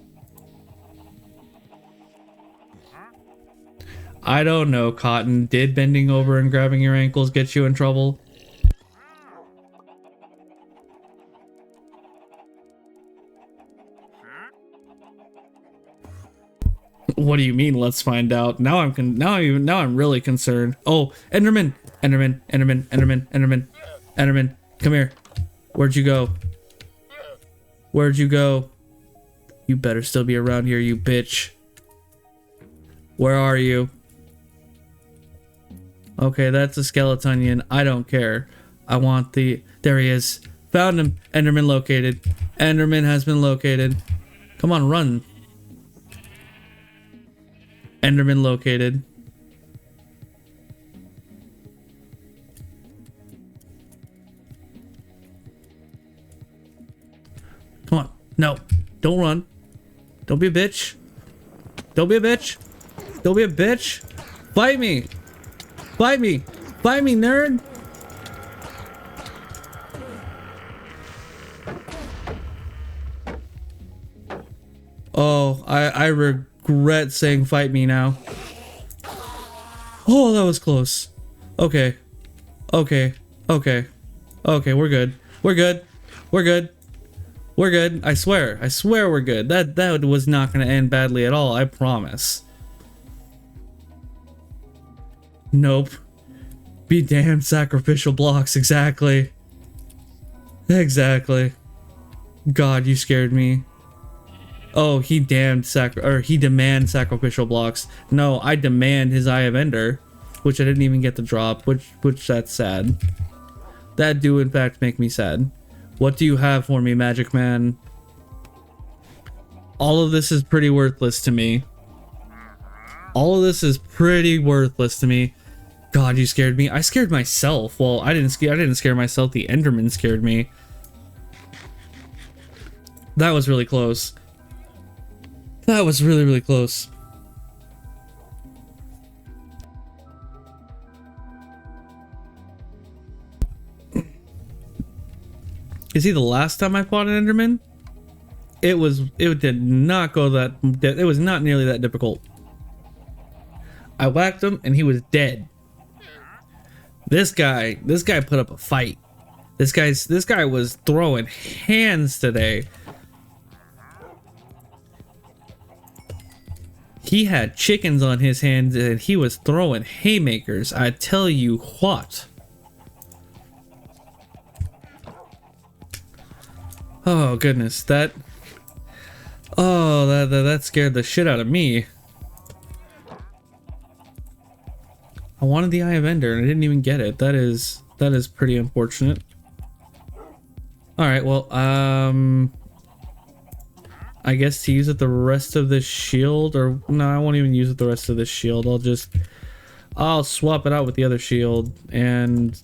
I don't know, Cotton. Did bending over and grabbing your ankles get you in trouble? What do you mean? Let's find out. Now I'm really concerned. Oh, Enderman, Enderman, Enderman, Enderman, Enderman, Enderman. Come here. Where'd you go? Where'd you go? You better still be around here, you bitch. Where are you? Okay, that's a skeletonian. I don't care. I want the... There he is. Found him. Enderman located. Enderman has been located. Come on, run. Enderman located. Come on. No. Don't run. Don't be a bitch. Don't be a bitch. Don't be a bitch. Fight me. Fight me. Fight me, nerd. Oh, I regret saying fight me now. Oh, that was close. Okay. Okay. Okay. Okay, we're good. We're good. We're good. We're good. I swear. I swear we're good. That was not going to end badly at all. I promise. Nope. Be damned, sacrificial blocks. Exactly. Exactly. God, you scared me. Oh, he demands sacrificial blocks. No, I demand his Eye of Ender, which I didn't even get to drop, which that's sad. That do in fact make me sad. What do you have for me, Magic Man? All of this is pretty worthless to me. All of this is pretty worthless to me. God, you scared me. I scared myself. Well, I didn't scare myself. The Enderman scared me. That was really close. That was really, really close. You see, the last time I fought an Enderman, it did not go that, it was not nearly that difficult. I whacked him and he was dead. This guy put up a fight. This guy was throwing hands today. He had chickens on his hands and he was throwing haymakers. I tell you what. Oh goodness, that scared the shit out of me. I wanted the Eye of Ender and I didn't even get it. That is pretty unfortunate. All right, well, I guess to use it the rest of this shield, or no, I won't even use it the rest of this shield. I'll swap it out with the other shield, and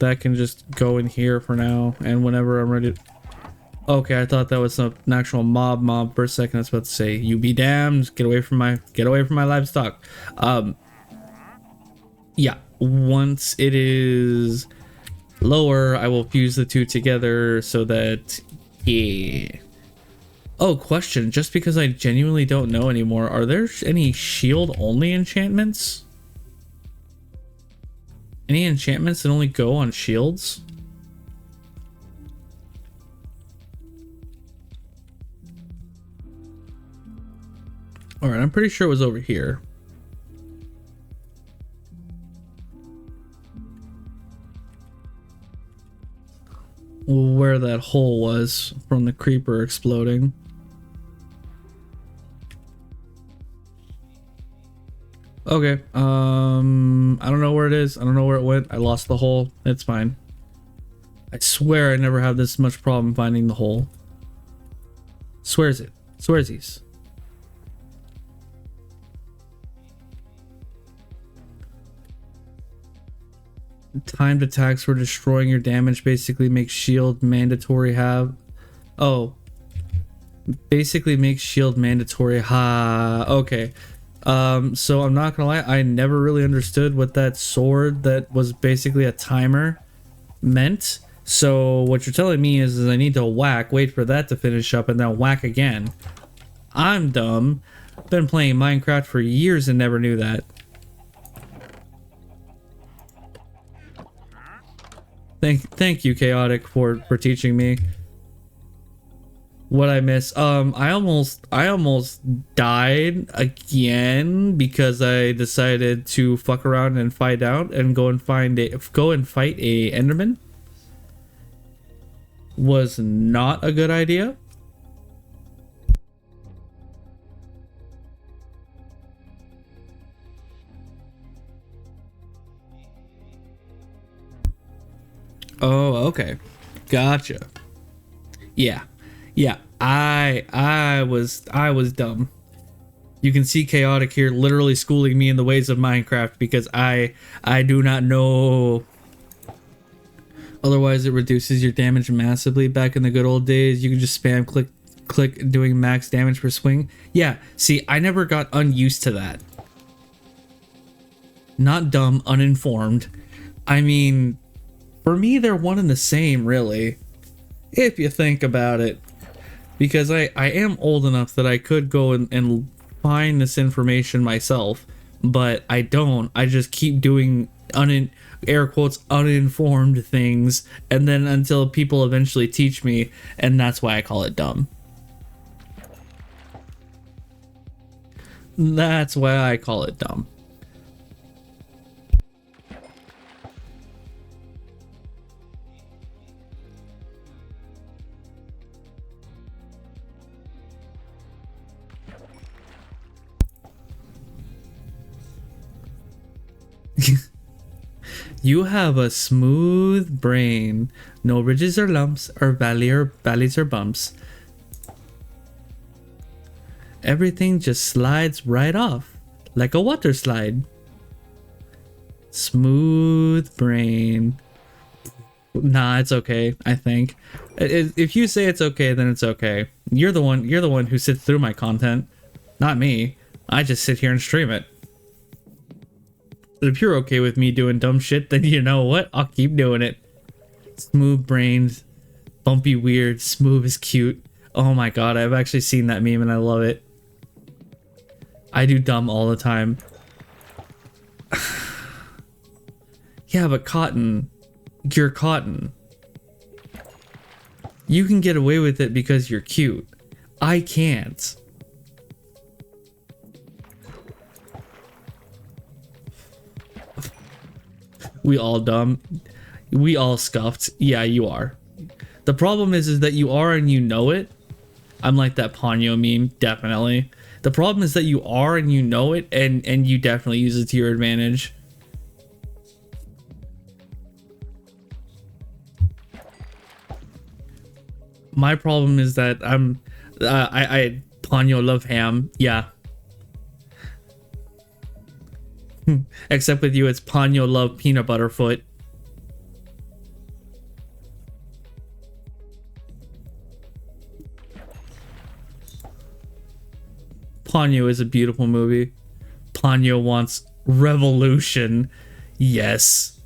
that can just go in here for now. And whenever I'm ready. Okay, I thought that was an actual mob for a second. I was about to say, you be damned. Get away from my livestock. Yeah, once it is lower, I will fuse the two together so that, yeah. Oh, question. Just because I genuinely don't know anymore, are there any shield-only enchantments? Any enchantments that only go on shields? Alright, I'm pretty sure it was over here. Where that hole was from the creeper exploding. Okay, I don't know where it is. I don't know where it went. I lost the hole. It's fine. I swear I never had this much problem finding the hole. Swears it. Swearsies. Timed attacks for destroying your damage basically makes shield mandatory have. Oh. Basically makes shield mandatory. Ha. Okay. So I'm not gonna lie, I never really understood what that sword that was basically a timer meant. So what you're telling me is I need to whack, wait for that to finish up, and then whack again. I'm dumb. Been playing Minecraft for years and never knew that. Thank you, Chaotic, for teaching me. What I miss? I almost died again because I decided to fuck around and fight out and go and fight a Enderman. Was not a good idea. Oh, okay. Gotcha. Yeah. Yeah, I was dumb. You can see Chaotic here literally schooling me in the ways of Minecraft because I do not know. Otherwise it reduces your damage massively. Back in the good old days, you could just spam click doing max damage per swing. Yeah, see, I never got unused to that. Not dumb, uninformed. I mean, for me they're one and the same, really. If you think about it. Because I am old enough that I could go and find this information myself, but I don't. I just keep doing air quotes uninformed things, and then until people eventually teach me, and that's why I call it dumb. That's why I call it dumb. You have a smooth brain. No ridges or lumps or valleys or bumps. Everything just slides right off like a water slide. Smooth brain. Nah, it's okay, I think. If you say it's okay, then it's okay. You're the one who sits through my content, not me. I just sit here and stream it. If you're okay with me doing dumb shit, then you know what? I'll keep doing it. Smooth brains, bumpy weird, smooth is cute. Oh my god, I've actually seen that meme and I love it. I do dumb all the time. Yeah, but Cotton, you're Cotton. You can get away with it because you're cute. I can't. We all dumb. We all scuffed. Yeah, you are. The problem is that you are and you know it. I'm like that Ponyo meme, definitely. The problem is that you are and you know it, and you definitely use it to your advantage. My problem is that I Ponyo love ham. Yeah. Except with you, it's Ponyo love peanut butter foot. Ponyo is a beautiful movie. Ponyo wants revolution. Yes.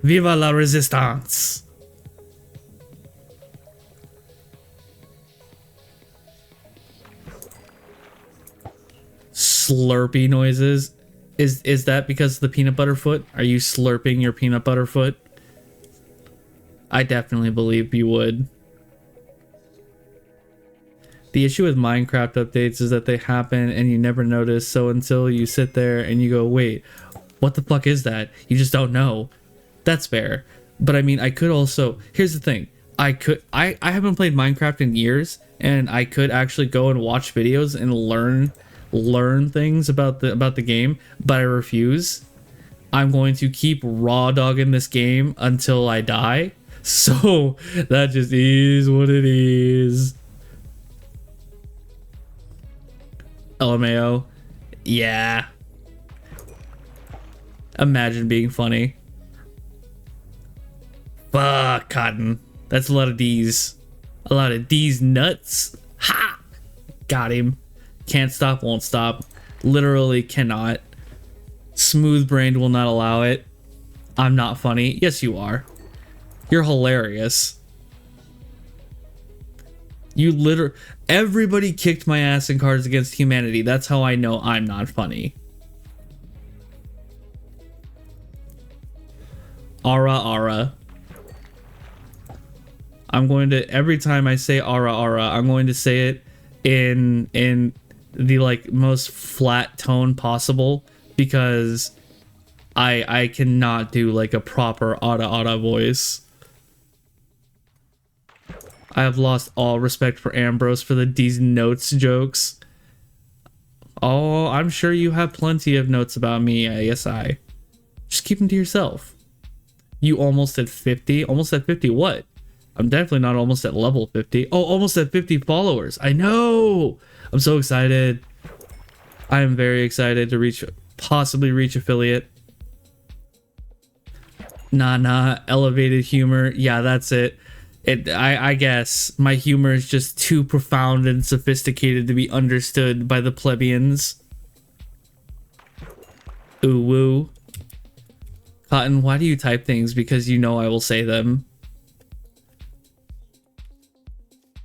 Viva la resistance. Slurpy noises. Is that because of the peanut butter foot? Are you slurping your peanut butter foot? I definitely believe you would. The issue with Minecraft updates is that they happen and you never notice, so until you sit there and you go, wait, what the fuck is that? You just don't know. That's fair. But I mean, I could also, here's the thing. I haven't played Minecraft in years, and I could actually go and watch videos and learn things about the game, but I refuse I'm going to keep raw dogging this game until I die. So that just is what it is. LMAO. Yeah. Imagine being funny. Fuck, Cotton. That's a lot of D's. A lot of D's nuts. Ha! Got him. Can't stop, won't stop. Literally cannot. Smooth brained will not allow it. I'm not funny. Yes, you are. You're hilarious. You literally... Everybody kicked my ass in Cards Against Humanity. That's how I know I'm not funny. Ara ara. I'm going to... Every time I say ara ara, I'm going to say it in the like most flat tone possible, because I cannot do like a proper ara voice. I have lost all respect for Ambrose for these notes jokes. Oh, I'm sure you have plenty of notes about me, ASI. Just keep them to yourself. You almost at 50? Almost at 50 what? I'm definitely not almost at level 50. Oh, almost at 50 followers. I know! I'm so excited. I am very excited to possibly reach affiliate. Nah, elevated humor. Yeah, that's it. I guess my humor is just too profound and sophisticated to be understood by the plebeians. Ooh woo. Cotton, why do you type things? Because you know I will say them.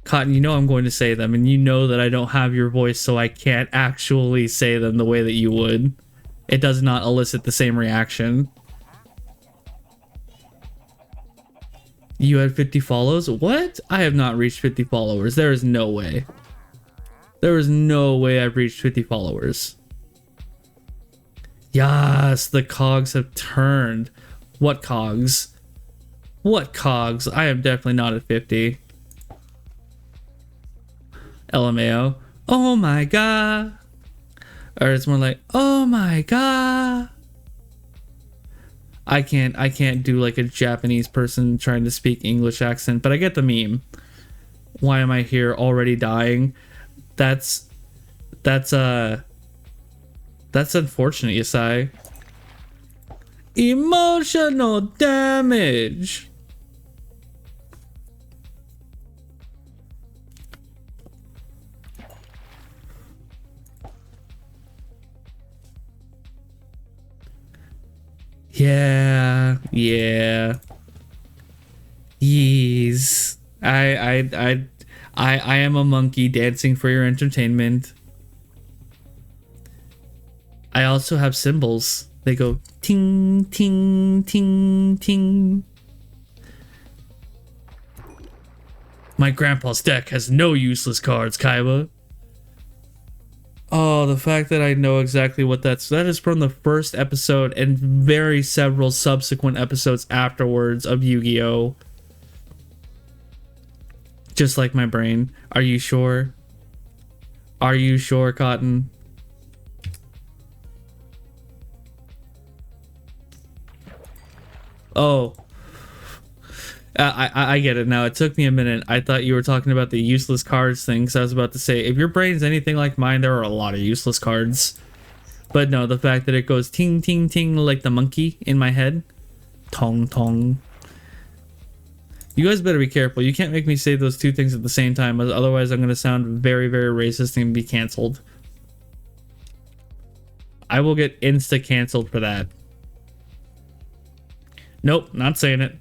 Cotton, you know I'm going to say them, and you know that I don't have your voice, so I can't actually say them the way that you would. It does not elicit the same reaction. You had 50 follows? What? I have not reached 50 followers. There is no way. There is no way I've reached 50 followers. Yes, the cogs have turned. What cogs? What cogs? I am definitely not at 50. LMAO. Oh my god. Or it's more like, oh my god. I can't do like a Japanese person trying to speak English accent, but I get the meme. Why am I here already dying? That's unfortunate, Yasai. Emotional damage. Yeah. Yeez. I am a monkey dancing for your entertainment. I also have symbols. They go ting ting ting ting. My grandpa's deck has no useless cards, Kaiba. Oh, the fact that I know exactly what that is from the first episode and very several subsequent episodes afterwards of Yu-Gi-Oh! Just like my brain. Are you sure? Are you sure, Cotton? Oh. I get it now. It took me a minute. I thought you were talking about the useless cards thing, so I was about to say, if your brain's anything like mine, there are a lot of useless cards. But no, the fact that it goes ting ting ting like the monkey in my head. Tong tong. You guys better be careful. You can't make me say those two things at the same time, otherwise I'm going to sound very, very racist and be canceled. I will get insta-canceled for that. Nope, not saying it.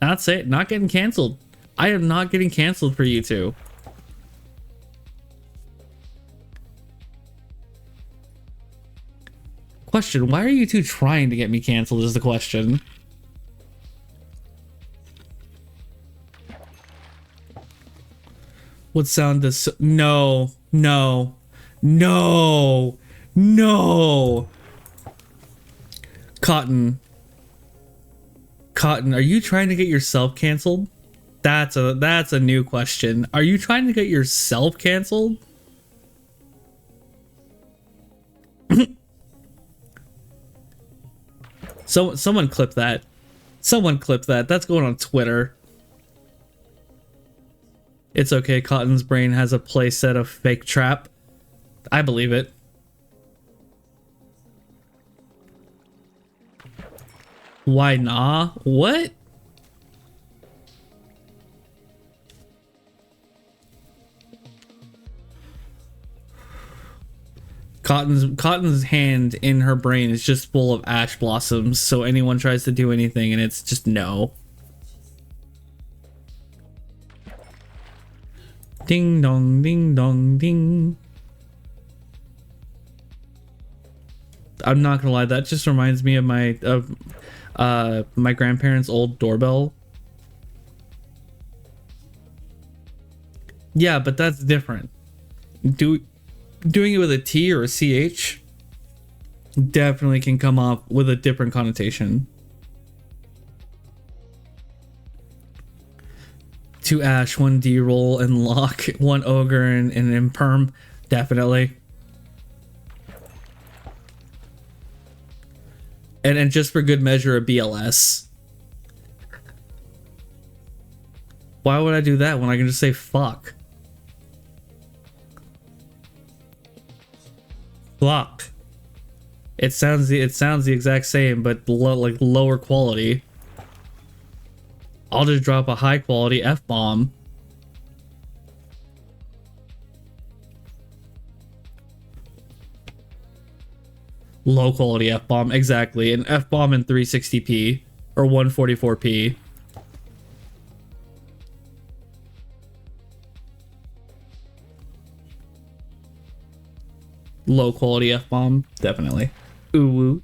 Not getting canceled. I am not getting canceled for you two. Question, why are you two trying to get me canceled is the question. What sound does... No. Cotton, are you trying to get yourself canceled? That's a new question. Are you trying to get yourself canceled? Someone clip that. Someone clip that. That's going on Twitter. It's okay. Cotton's brain has a playset of fake trap. I believe it. Why nah? What? Cotton's hand in her brain is just full of ash blossoms, so anyone tries to do anything and it's just no. Ding dong, ding dong, ding. I'm not gonna lie, that just reminds me of my grandparents' old doorbell. Yeah, but that's different. Doing it with a T or a CH definitely can come off with a different connotation. Two Ash, one D-roll, and Lock, one Ogre, and an Imperm. Definitely. And just for good measure, a BLS. Why would I do that when I can just say fuck? Fuck. It sounds the exact same, but like lower quality. I'll just drop a high quality F-bomb. Low quality F-bomb, exactly. An F-bomb in 360p or 144p. Low quality F-bomb, definitely. Ooh woo.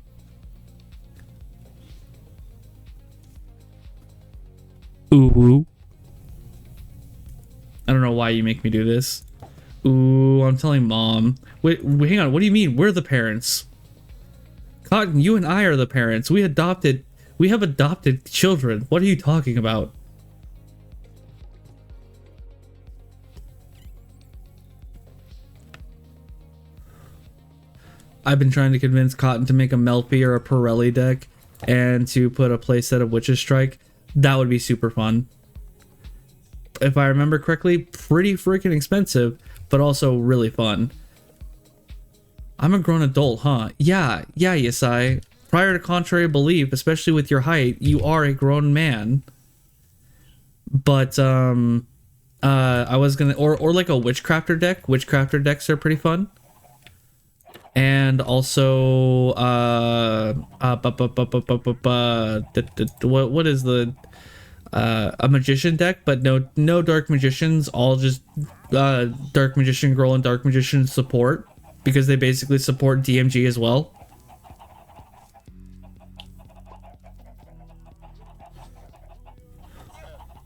Ooh woo. I don't know why you make me do this. Ooh, I'm telling mom. Wait, hang on. What do you mean? We're the parents. Cotton, you and I are the parents. We have adopted children. What are you talking about? I've been trying to convince Cotton to make a Melpy or a Pirelli deck and to put a playset of Witch's Strike. That would be super fun. If I remember correctly, pretty freaking expensive, but also really fun. I'm a grown adult, huh? Yeah, Yesai. Prior to contrary belief, especially with your height, you are a grown man. But, I was gonna, or like a Witchcrafter deck. Witchcrafter decks are pretty fun. And also, what is the, a magician deck, but no dark magicians, all just, dark magician girl and dark magician support, because they basically support DMG as well.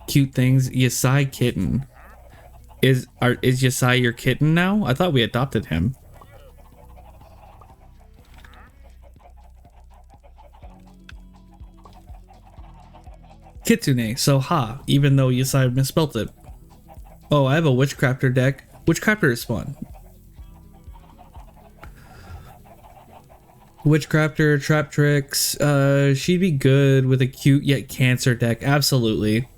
Cute things. Yesai kitten. Is Yesai your kitten now? I thought we adopted him. Kitsune, so ha, even though Yesai misspelt it. Oh, I have a Witchcrafter deck. Witchcrafter is fun. Witchcrafter, Trap Tricks, she'd be good with a cute yet cancer deck, absolutely.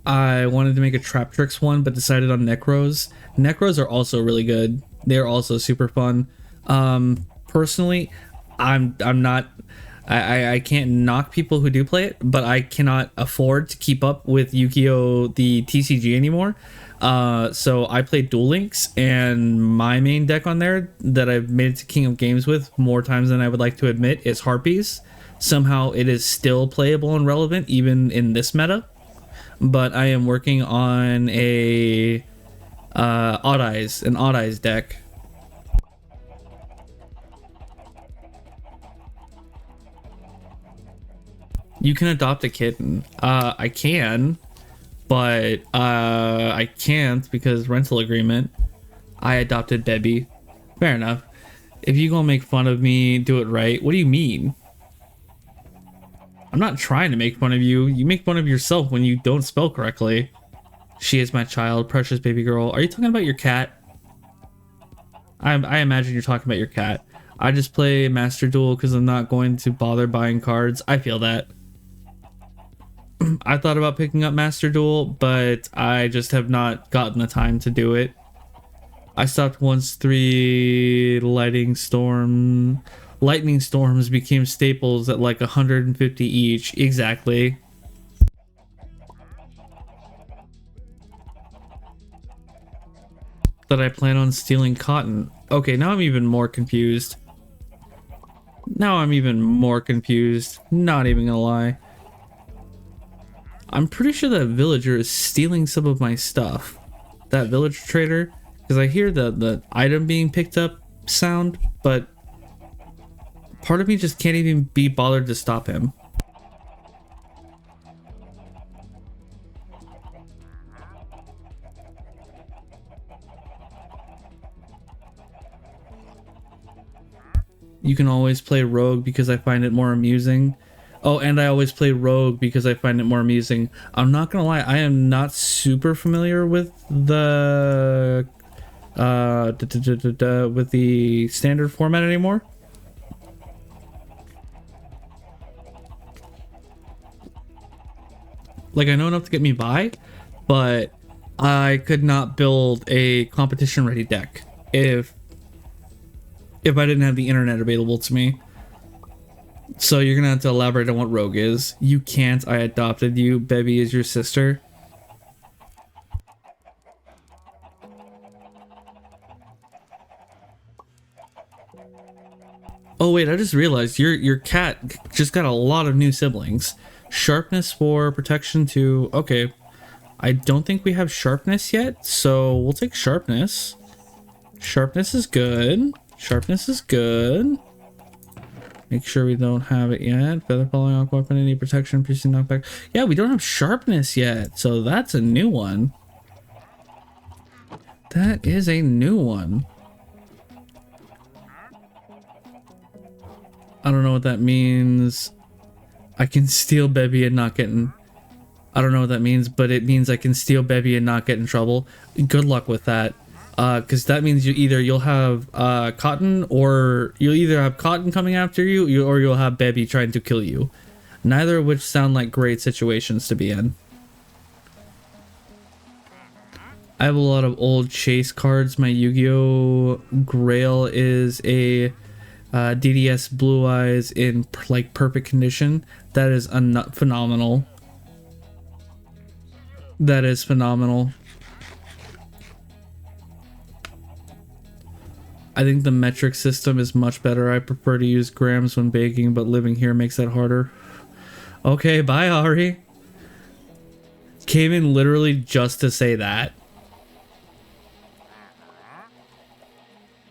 I wanted to make a Trap Tricks one, but decided on Necros. Necros are also really good. They're also super fun. Personally, I'm not... I can't knock people who do play it, but I cannot afford to keep up with Yu-Gi-Oh! The TCG anymore. So I play Duel Links, and my main deck on there that I've made it to King of Games with more times than I would like to admit is Harpies. Somehow it is still playable and relevant even in this meta. But I am working on a Odd Eyes deck. You can adopt a kitten. I can, but I can't because rental agreement. I adopted Debbie. Fair enough. If you gonna make fun of me, do it right. What do you mean? I'm not trying to make fun of you. You make fun of yourself when you don't spell correctly. She is my child, precious baby girl. Are you talking about your cat? I imagine you're talking about your cat. I just play Master Duel because I'm not going to bother buying cards. I feel that. I thought about picking up Master Duel, but I just have not gotten the time to do it. I stopped once 3 lightning storms became staples at like 150 each. Exactly. That I plan on stealing cotton. Okay, now I'm even more confused. Not even gonna lie. I'm pretty sure that villager is stealing some of my stuff. That villager trader. Because I hear the item being picked up sound, but part of me just can't even be bothered to stop him. You can always play rogue because I find it more amusing. Oh, and I always play rogue because I find it more amusing. I'm not gonna lie, I am not super familiar with the with the standard format anymore. Like, I know enough to get me by, but I could not build a competition ready deck if I didn't have the internet available to me. So you're gonna have to elaborate on what rogue is. You can't. I adopted you. Bebby is your sister. Oh wait, I just realized your cat just got a lot of new siblings. Sharpness 4, protection 2. Okay. I don't think we have sharpness yet, so we'll take sharpness. Sharpness is good. Sharpness is good. Make sure we don't have it yet. Feather falling off weapon, any protection, piercing knockback. Yeah, we don't have sharpness yet, so that's a new one. That is a new one. I don't know what that means. I can steal Bebby and not get in... I don't know what that means, but it means I can steal Bebby and not get in trouble. Good luck with that. Because that means you'll have Cotton, or you'll either have Cotton coming after you, or you'll have Bebby trying to kill you. Neither of which sound like great situations to be in. I have a lot of old chase cards. My Yu-Gi-Oh! Grail is a DDS Blue Eyes in like perfect condition. That is phenomenal. That is phenomenal. I think the metric system is much better. I prefer to use grams when baking, but living here makes that harder. Okay, bye, Ari. Came in literally just to say that.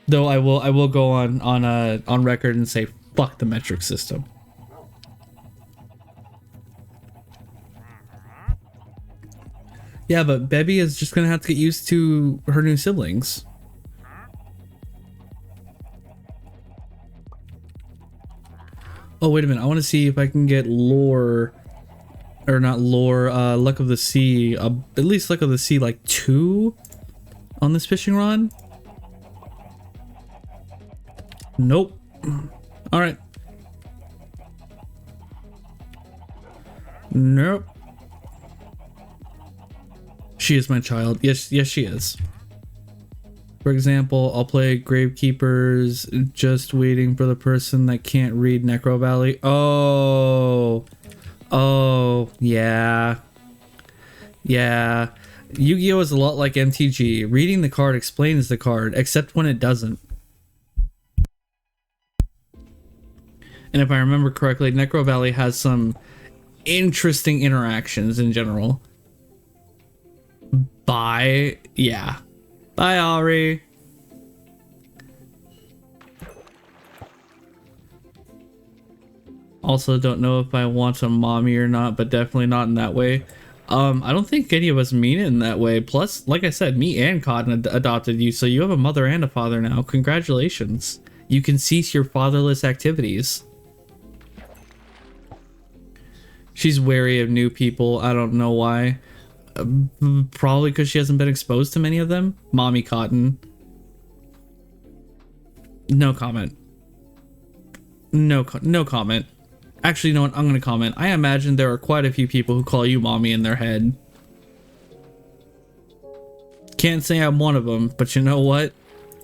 Though I will go on record and say fuck the metric system. Yeah, but Bebby is just gonna have to get used to her new siblings. Oh, wait a minute. I want to see if I can get lore, or not lore, Luck of the Sea, at least Luck of the Sea like 2 on this fishing rod. Nope. All right. Nope. She is my child. Yes, she is. For example, I'll play Gravekeepers, just waiting for the person that can't read Necro Valley. Oh, yeah. Yeah. Yu-Gi-Oh! Is a lot like MTG. Reading the card explains the card, except when it doesn't. And if I remember correctly, Necro Valley has some interesting interactions in general. Bye. Yeah. Bye, Ari. Also, don't know if I want a mommy or not, but definitely not in that way. I don't think any of us mean it in that way. Plus, like I said, me and Cotton adopted you, so you have a mother and a father now. Congratulations. You can cease your fatherless activities. She's wary of new people. I don't know why. Probably because she hasn't been exposed to many of them. Mommy Cotton. No comment. No comment. Actually, you know what? I'm gonna comment. I imagine there are quite a few people who call you mommy in their head. Can't say I'm one of them, but you know what?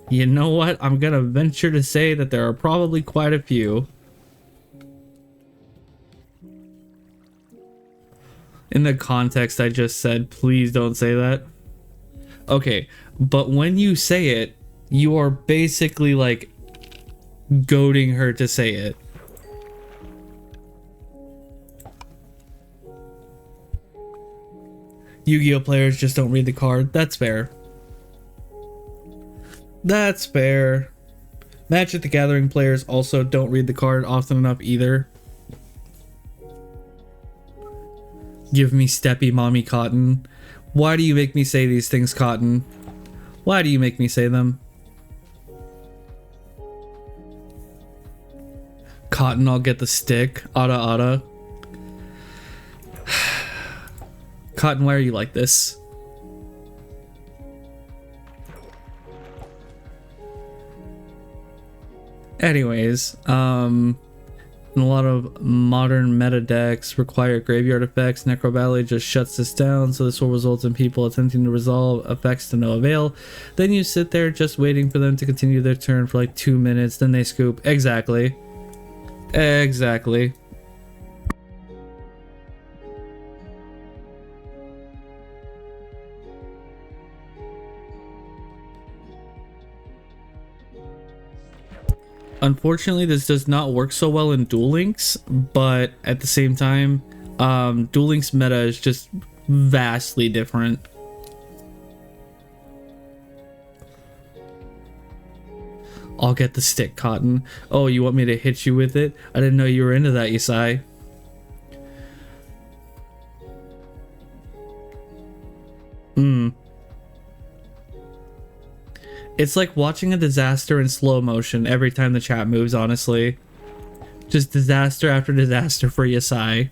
You know what? I'm gonna venture to say that there are probably quite a few. In the context I just said, please don't say that. Okay, but when you say it, you are basically like goading her to say it. Yu-Gi-Oh players just don't read the card. That's fair. That's fair. Magic the Gathering players also don't read the card often enough either. Give me Steppy Mommy Cotton. Why do you make me say these things, Cotton? Why do you make me say them? Cotton, I'll get the stick. Ada. Cotton, why are you like this? Anyways, a lot of modern meta decks require graveyard effects. Necro Valley just shuts this down, so this will result in people attempting to resolve effects to no avail. Then you sit there just waiting for them to continue their turn for like 2 minutes, then they scoop. Exactly. Exactly. Unfortunately, this does not work so well in Duel Links, but at the same time, Duel Links meta is just vastly different. I'll get the stick, Cotton. Oh, you want me to hit you with it? I didn't know you were into that, Yesai. It's like watching a disaster in slow motion every time the chat moves, honestly. Just disaster after disaster for Yesai.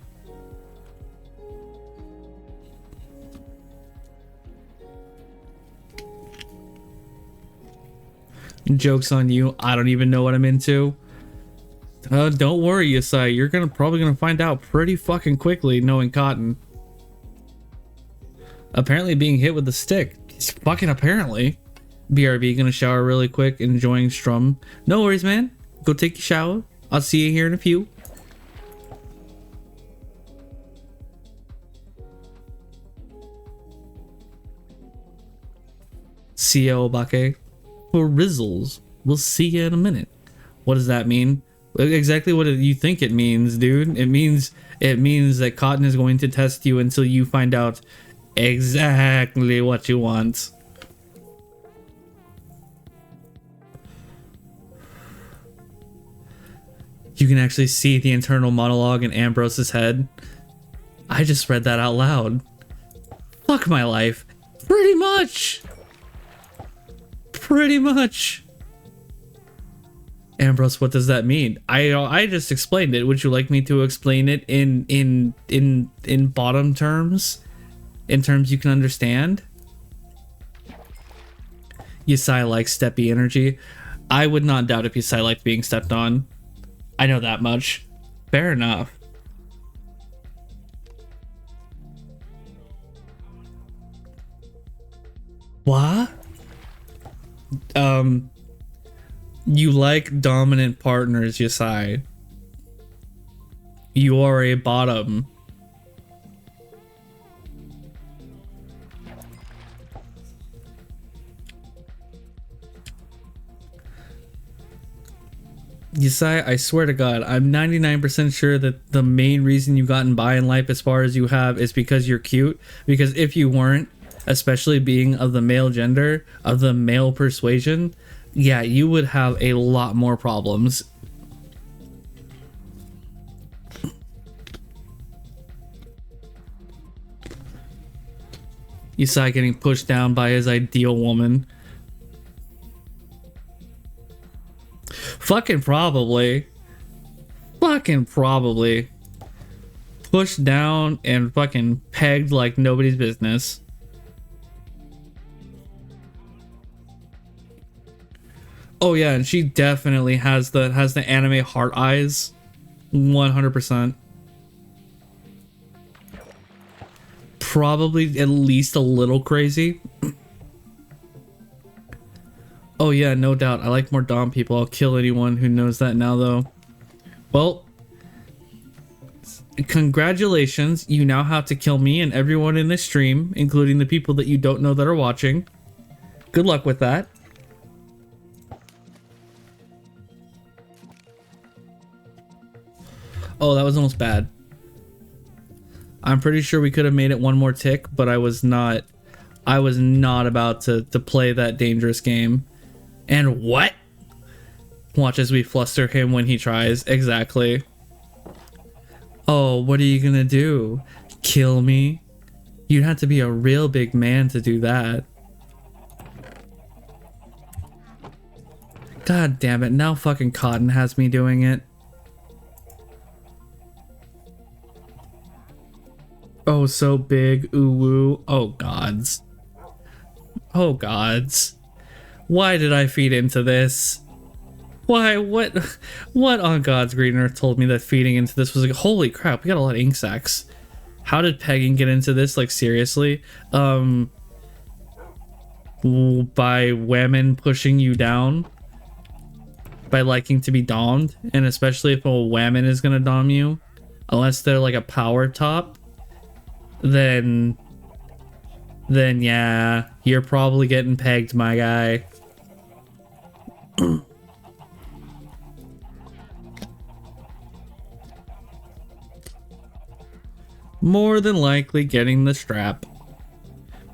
Joke's on you. I don't even know what I'm into. Don't worry, Yesai. You're probably gonna find out pretty fucking quickly, knowing Cotton. Apparently being hit with the stick. It's fucking apparently. BRB, gonna shower really quick, enjoying Strum. No worries, man. Go take your shower. I'll see you here in a few. CEO Obake. For Rizzles. We'll see you in a minute. What does that mean? Exactly what you think it means, dude. It means that Cotton is going to test you until you find out exactly what you want. You can actually see the internal monologue in Ambrose's head. I just read that out loud. Fuck my life. Pretty much. Pretty much. Ambrose, what does that mean? I just explained it. Would you like me to explain it in bottom terms? In terms you can understand? Yesai likes steppy energy. I would not doubt if Yesai liked being stepped on. I know that much. Fair enough. What? You like dominant partners, Yesai. You are a bottom. Yesai, I swear to God, I'm 99% sure that the main reason you've gotten by in life as far as you have is because you're cute. Because if you weren't, especially being of the male gender, of the male persuasion, yeah, you would have a lot more problems. Yesai getting pushed down by his ideal woman. Fucking probably. Fucking probably. Pushed down and fucking pegged like nobody's business. Oh yeah, and she definitely has the anime heart eyes. 100%. Probably at least a little crazy. Oh yeah, no doubt. I like more Dom people. I'll kill anyone who knows that now though. Well, congratulations. You now have to kill me and everyone in this stream, including the people that you don't know that are watching. Good luck with that. Oh, that was almost bad. I'm pretty sure we could have made it one more tick, but I was not about to play that dangerous game. And what? Watch as we fluster him when he tries. Exactly. Oh, what are you gonna do? Kill me? You'd have to be a real big man to do that. God damn it, now fucking Cotton has me doing it. Oh, so big. Ooh woo. Oh gods. Oh gods. Why did I feed into this? Why? What on God's green earth told me that feeding into this was like, holy crap, we got a lot of ink sacs. How did pegging get into this? Like, seriously? By women pushing you down? By liking to be domed? And especially if a woman is gonna dom you? Unless they're like a power top? Then yeah, you're probably getting pegged, my guy. More than likely getting the strap.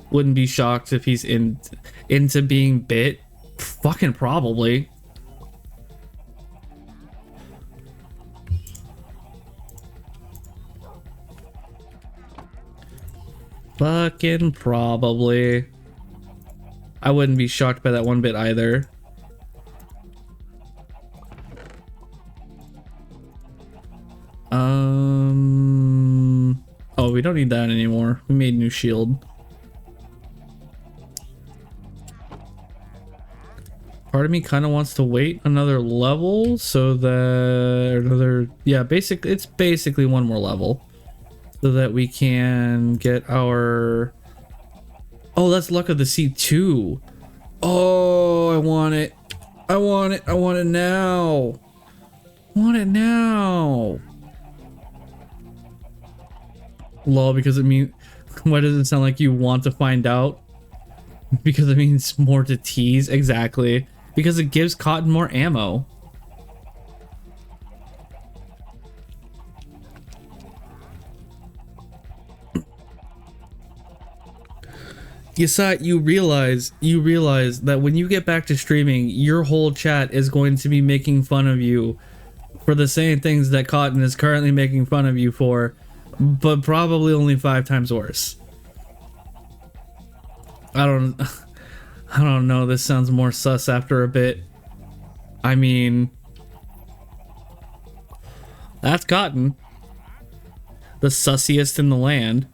Wouldn't be shocked if he's into being bit. Fucking probably. Fucking probably. I wouldn't be shocked by that one bit either. Oh, we don't need that anymore. We made a new shield. Part of me kind of wants to wait another level so that it's basically one more level so that we can get our. Oh, that's Luck of the Sea 2. Oh, I want it. I want it. I want it now. I want it now. Lol, because it means. Why does it sound like you want to find out? Because it means more to tease. Exactly. Because it gives Cotton more ammo. Yasat, you realize that when you get back to streaming, your whole chat is going to be making fun of you for the same things that Cotton is currently making fun of you for, but probably only 5 times worse. I don't know, this sounds more sus after a bit. I mean, that's Cotton. The sussiest in the land.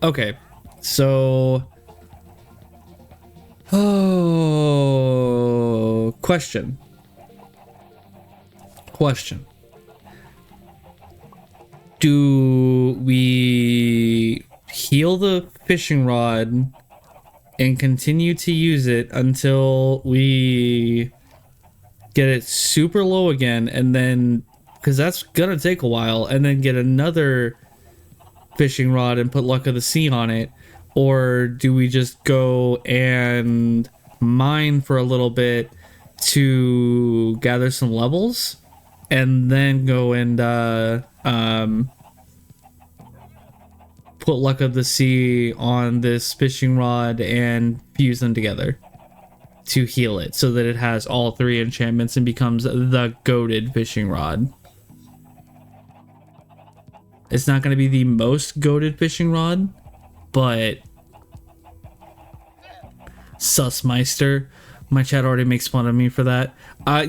Okay, so... Oh, question. Do we heal the fishing rod and continue to use it until we get it super low again, and then, because that's gonna take a while, and then get another fishing rod and put Luck of the Sea on it? Or do we just go and mine for a little bit to gather some levels and then go and put Luck of the Sea on this fishing rod and fuse them together to heal it so that it has all 3 enchantments and becomes the goated fishing rod? It's not going to be the most goated fishing rod, but Sussmeister, my chat already makes fun of me for that.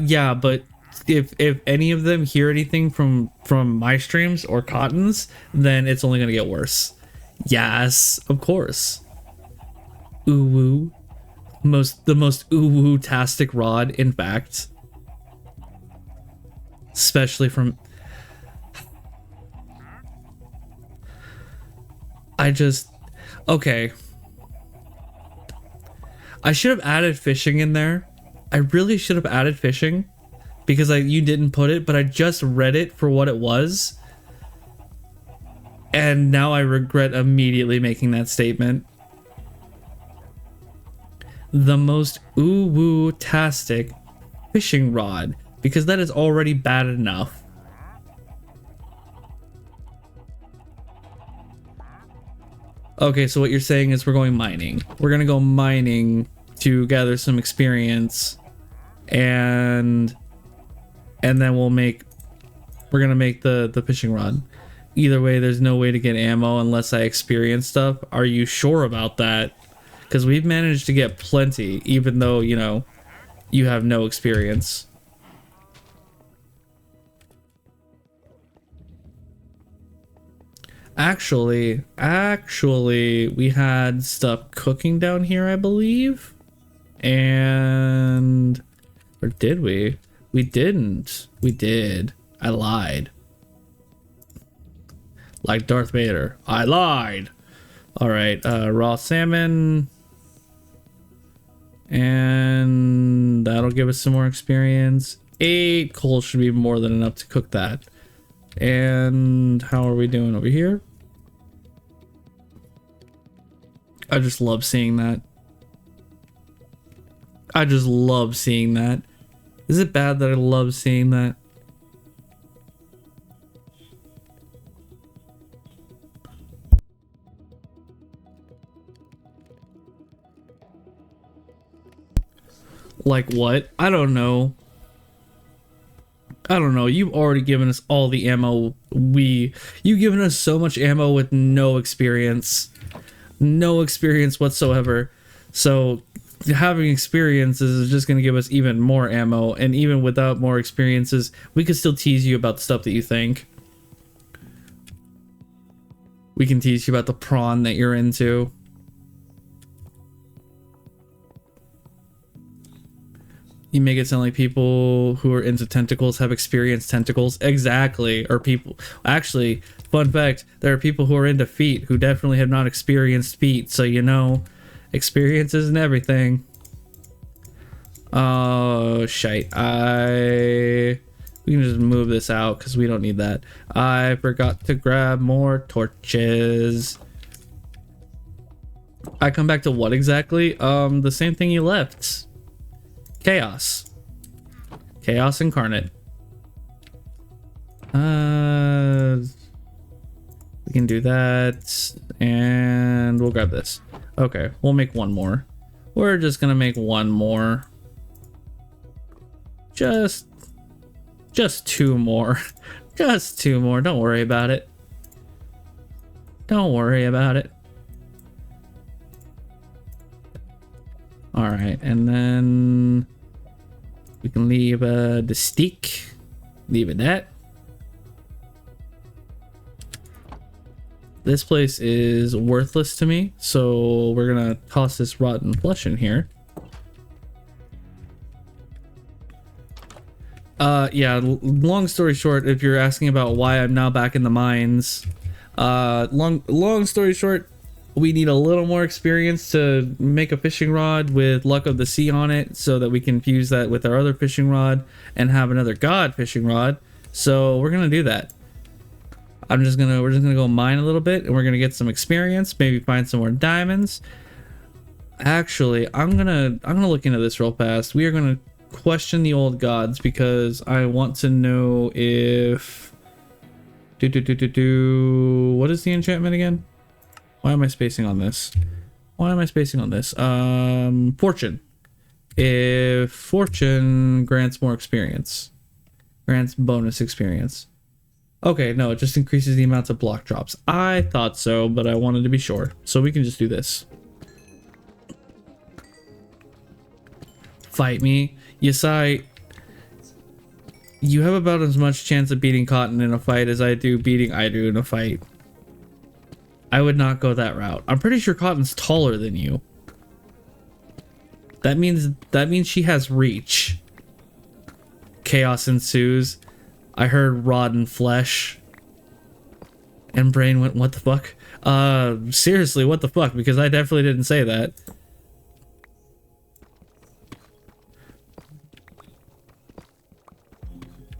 Yeah, but if any of them hear anything from my streams or Cotton's, then it's only going to get worse. Yes, of course. Ooh woo. The most ooh-tastic rod, in fact. Especially from... Okay. I should have added fishing in there. I really should have added fishing. Because you didn't put it, but I just read it for what it was. And now I regret immediately making that statement. The most ooh-woo-tastic fishing rod, because that is already bad enough. Okay, so what you're saying is we're going mining. We're gonna go mining to gather some experience, and then we're gonna make the fishing rod. Either way, there's no way to get ammo unless I experience stuff. Are you sure about that? Because we've managed to get plenty, even though, you know, you have no experience. Actually, we had stuff cooking down here, I believe. And... or did we? We didn't. We did. I lied. Like Darth Vader. I lied! Alright, raw salmon... and that'll give us some more experience. 8 coal should be more than enough to cook that. And how are we doing over here? I just love seeing that. I just love seeing that. Is it bad that I love seeing that? Like what? I don't know. I don't know. You've already given us all the ammo. You've given us so much ammo with no experience. No experience whatsoever. So having experiences is just going to give us even more ammo. And even without more experiences, we could still tease you about the stuff that you think. We can tease you about the prawn that you're into. You make it sound like people who are into tentacles have experienced tentacles. Exactly. Or people... actually, fun fact, there are people who are into feet who definitely have not experienced feet. So, you know, experience isn't everything. Oh, shite. We can just move this out because we don't need that. I forgot to grab more torches. I come back to what exactly? The same thing you left. Chaos. Chaos incarnate. We can do that. And we'll grab this. Okay, we'll make one more. We're just gonna make one more. Just 2 more. Just 2 more. Don't worry about it. Don't worry about it. Alright, and then we can leave the stick. Leave it that. This place is worthless to me, so we're gonna toss this rotten flesh in here. Yeah, long story short, if you're asking about why I'm now back in the mines, long story short, we need a little more experience to make a fishing rod with Luck of the Sea on it so that we can fuse that with our other fishing rod and have another god fishing rod. So we're gonna do that. We're just gonna go mine a little bit and we're gonna get some experience, maybe find some more diamonds. Actually, I'm gonna look into this real fast. We are gonna question the old gods because I want to know if what is the enchantment again? Why am I spacing on this? Why am I spacing on this? Fortune. If fortune grants more experience. Grants bonus experience. Okay, no, it just increases the amount of block drops. I thought so, but I wanted to be sure. So we can just do this. Fight me. Yesai, you have about as much chance of beating Cotton in a fight as I do beating Idu in a fight. I would not go that route. I'm pretty sure Cotton's taller than you. That means she has reach. Chaos ensues. I heard rotten flesh. And brain went, what the fuck? Seriously, what the fuck? Because I definitely didn't say that.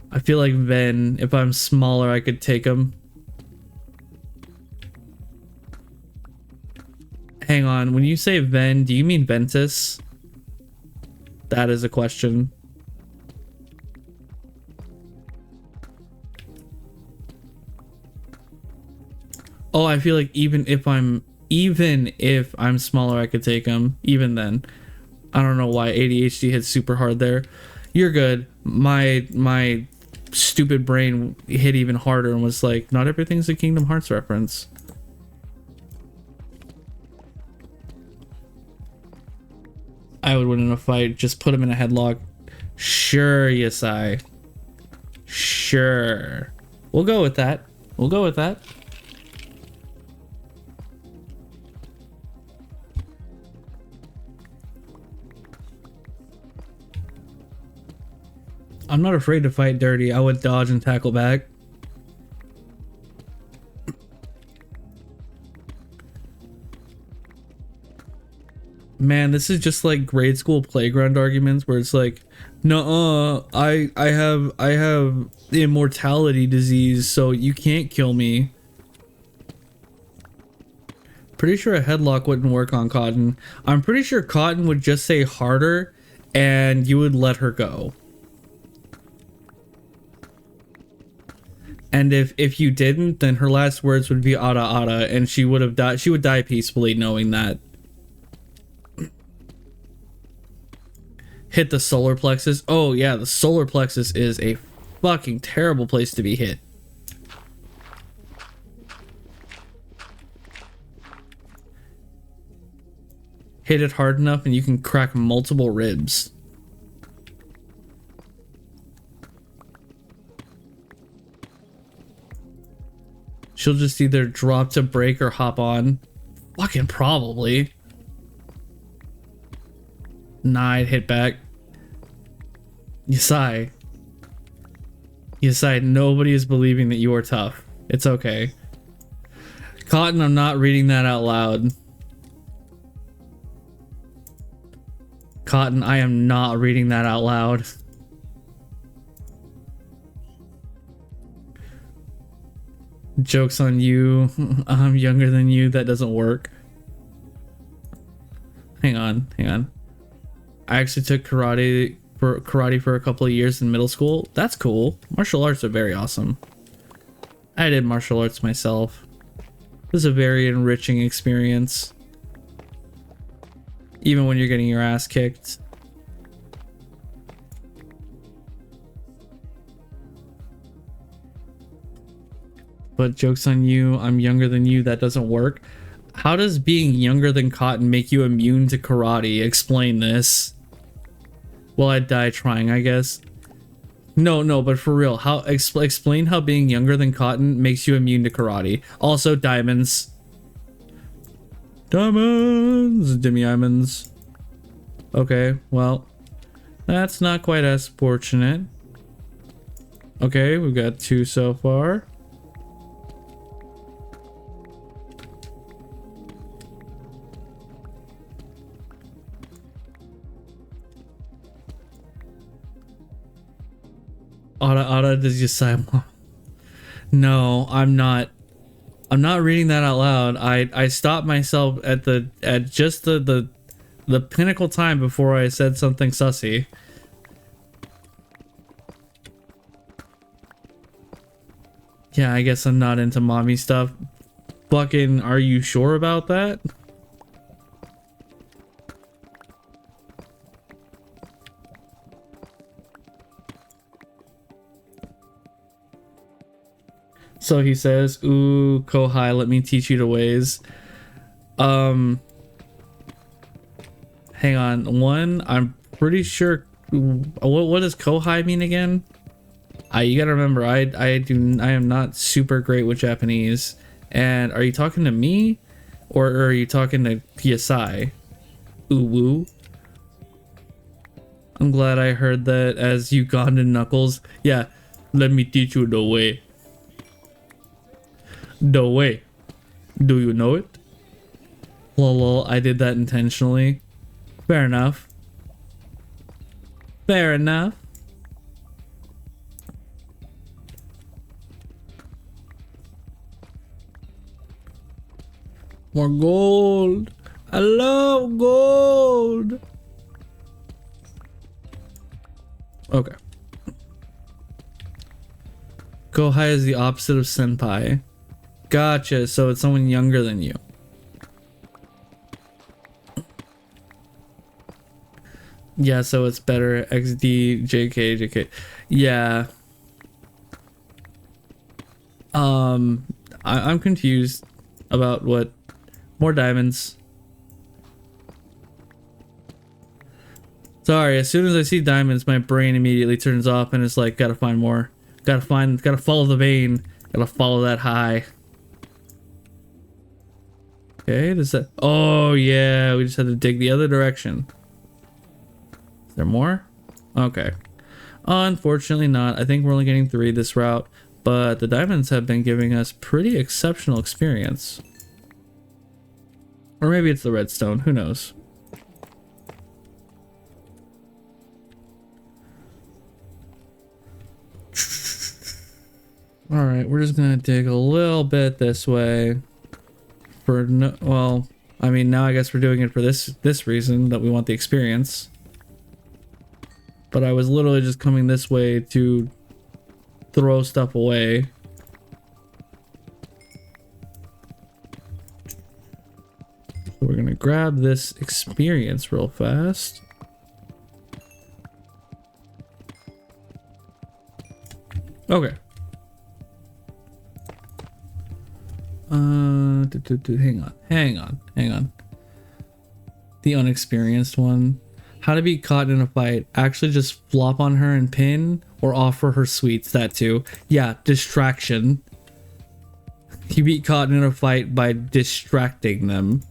I feel like Ven, if I'm smaller, I could take him. Hang on, when you say Ven, do you mean Ventus? That is a question. Oh, I feel like even if I'm smaller, I could take him. Even then. I don't know why ADHD hit super hard there. You're good. My stupid brain hit even harder and was like, not everything's a Kingdom Hearts reference. I would win in a fight. Just put him in a headlock. Sure, Yesai. Sure. We'll go with that. We'll go with that. I'm not afraid to fight dirty. I would dodge and tackle back. Man, this is just like grade school playground arguments where it's like, no, I have the immortality disease, so you can't kill me. Pretty sure a headlock wouldn't work on Cotton. I'm pretty sure Cotton would just say harder and you would let her go. And if you didn't, then her last words would be "Ada Ada," and she would have died. She would die peacefully, knowing that. Hit the solar plexus. Oh yeah, the solar plexus is a fucking terrible place to be hit. Hit it hard enough, and you can crack multiple ribs. She'll just either drop to break or hop on. Fucking probably. Nah, I'd hit back. Yesai. Yesai, nobody is believing that you are tough. It's okay. Cotton, I'm not reading that out loud. Cotton, I am not reading that out loud. Joke's on you. I'm younger than you. That doesn't work. Hang on. I actually took karate for a couple of years in middle school. That's cool. Martial arts are very awesome. I did martial arts myself. It was a very enriching experience. Even when you're getting your ass kicked. But joke's on you, I'm younger than you, that doesn't work. How does being younger than Cotton make you immune to karate? Explain this. Well, I'd die trying, I guess. No, but for real, how explain how being younger than Cotton makes you immune to karate. Also, diamonds. Demi-diamonds. Okay, well, that's not quite as fortunate. Okay, we've got 2 so far. Ada, does you say? No, I'm not reading that out loud. I stopped myself at just the pinnacle time before I said something sussy. Yeah, I guess I'm not into mommy stuff. Fucking, are you sure about that? So he says, ooh, Kohai, let me teach you the ways. Hang on. One, I'm pretty sure. What does Kohai mean again? You gotta remember, I am not super great with Japanese. And are you talking to me, or are you talking to Yesai? Ooh woo. I'm glad I heard that as Ugandan Knuckles. Yeah, let me teach you the way. The way. Do you know it? Lol, I did that intentionally. Fair enough. Fair enough. More gold. I love gold. Okay. Kohai is the opposite of senpai. Gotcha, so it's someone younger than you. Yeah, so it's better. XD, JK, JK. Yeah. I'm confused about what. More diamonds. Sorry, as soon as I see diamonds, my brain immediately turns off and it's like, gotta find more. Gotta follow the vein. Gotta follow that high. Okay, does that... Oh, yeah, we just had to dig the other direction. Is there more? Okay. Unfortunately not. I think we're only getting 3 this route, but the diamonds have been giving us pretty exceptional experience. Or maybe it's the redstone, who knows? Alright, we're just gonna dig a little bit this way. For no, well, I mean, now I guess we're doing it for this reason, that we want the experience. But I was literally just coming this way to throw stuff away. So we're gonna grab this experience real fast. Okay. Hang on. The unexperienced one. How to be caught in a fight. Actually just flop on her and pin, or offer her sweets, that too. Yeah, distraction. You be caught in a fight by distracting them.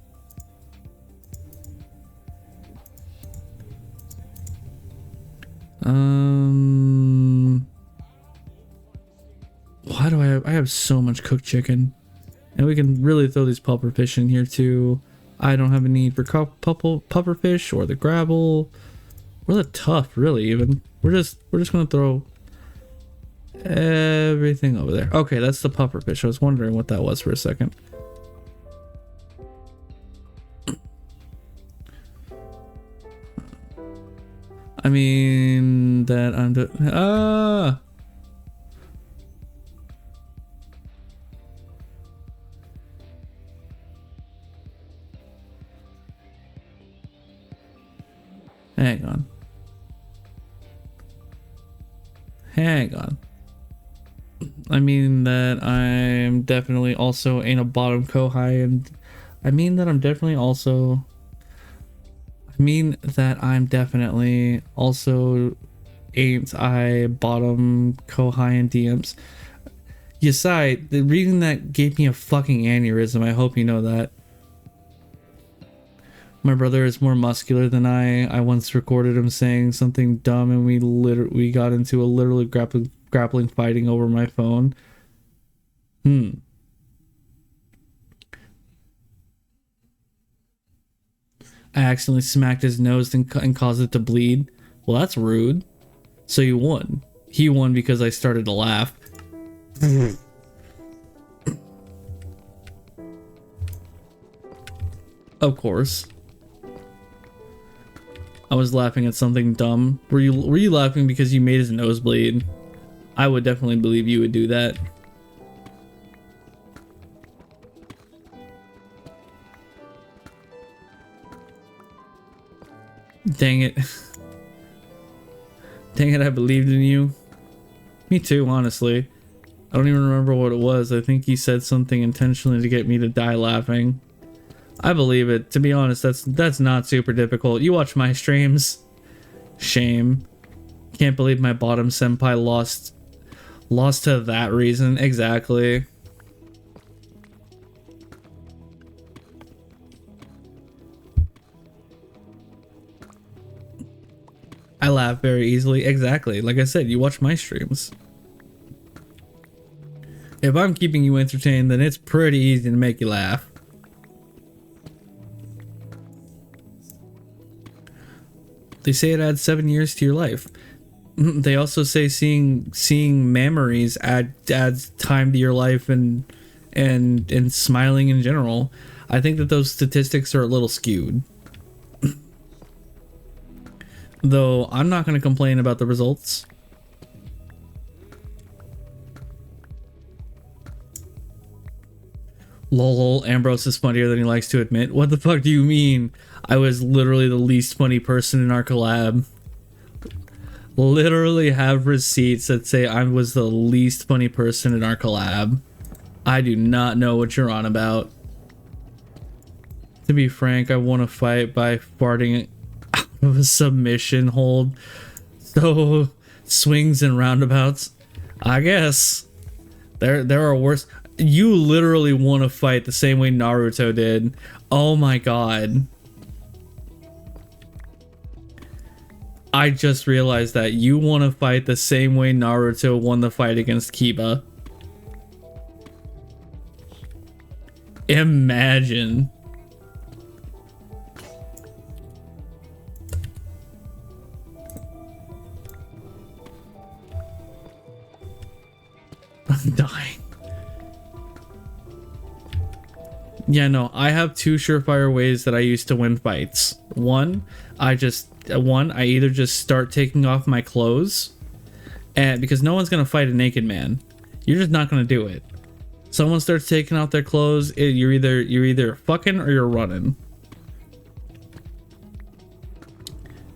Why do I have so much cooked chicken? And we can really throw these puffer fish in here too. I don't have a need for puffer fish or the gravel or the tuff, really. Even we're just gonna throw everything over there. Okay, that's the puffer fish. I was wondering what that was for a second. I mean that I'm Hang on. I mean that I'm definitely also ain't a bottom Kohai, and I mean that I'm definitely also ain't I bottom Kohai and DMs. Yasai, the reading that gave me a fucking aneurysm. I hope you know that. My brother is more muscular than I once recorded him saying something dumb, and we got into a literally grappling fighting over my phone. I accidentally smacked his nose and caused it to bleed. Well, that's rude. So you won. He won because I started to laugh. Of course. I was laughing at something dumb. Were you laughing because you made his nose bleed? I would definitely believe you would do that. Dang it. Dang it, I believed in you. Me too, honestly. I don't even remember what it was. I think he said something intentionally to get me to die laughing. I believe it. To be honest, that's not super difficult. You watch my streams. Shame. Can't believe my bottom senpai lost to that reason. Exactly. I laugh very easily. Exactly. Like I said, you watch my streams. If I'm keeping you entertained, then it's pretty easy to make you laugh. They say it adds 7 years to your life. They also say seeing memories adds time to your life and smiling in general. I think that those statistics are a little skewed. Though I'm not going to complain about the results. Lol, Ambrose is funnier than he likes to admit. What the fuck do you mean? I was literally the least funny person in our collab. Literally have receipts that say I was the least funny person in our collab. I do not know what you're on about. To be frank, I won a fight by farting out of a submission hold. So, swings and roundabouts. I guess. There are worse. You literally won a fight the same way Naruto did. Oh my god. I just realized that you won a fight the same way Naruto won the fight against Kiba. Imagine. I'm dying. Yeah, no, I have two surefire ways that I used to win fights. One, I either just start taking off my clothes, and because no one's gonna fight a naked man, you're just not gonna do it. Someone starts taking off their clothes, you're either fucking or you're running.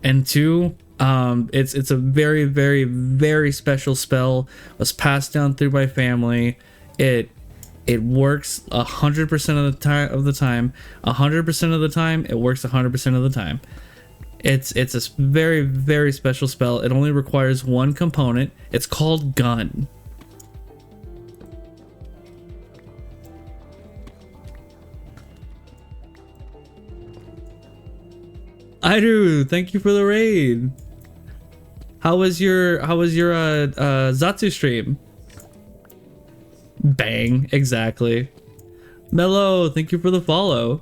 And two, it's a very, very, very special spell. It was passed down through my family. It works 100% of the time. 100% of the time, it works 100% of the time. It's a very, very special spell. It only requires one component. It's called Gun. Airu, thank you for the raid. How was your Zatsu stream? Bang, exactly. Mello, thank you for the follow.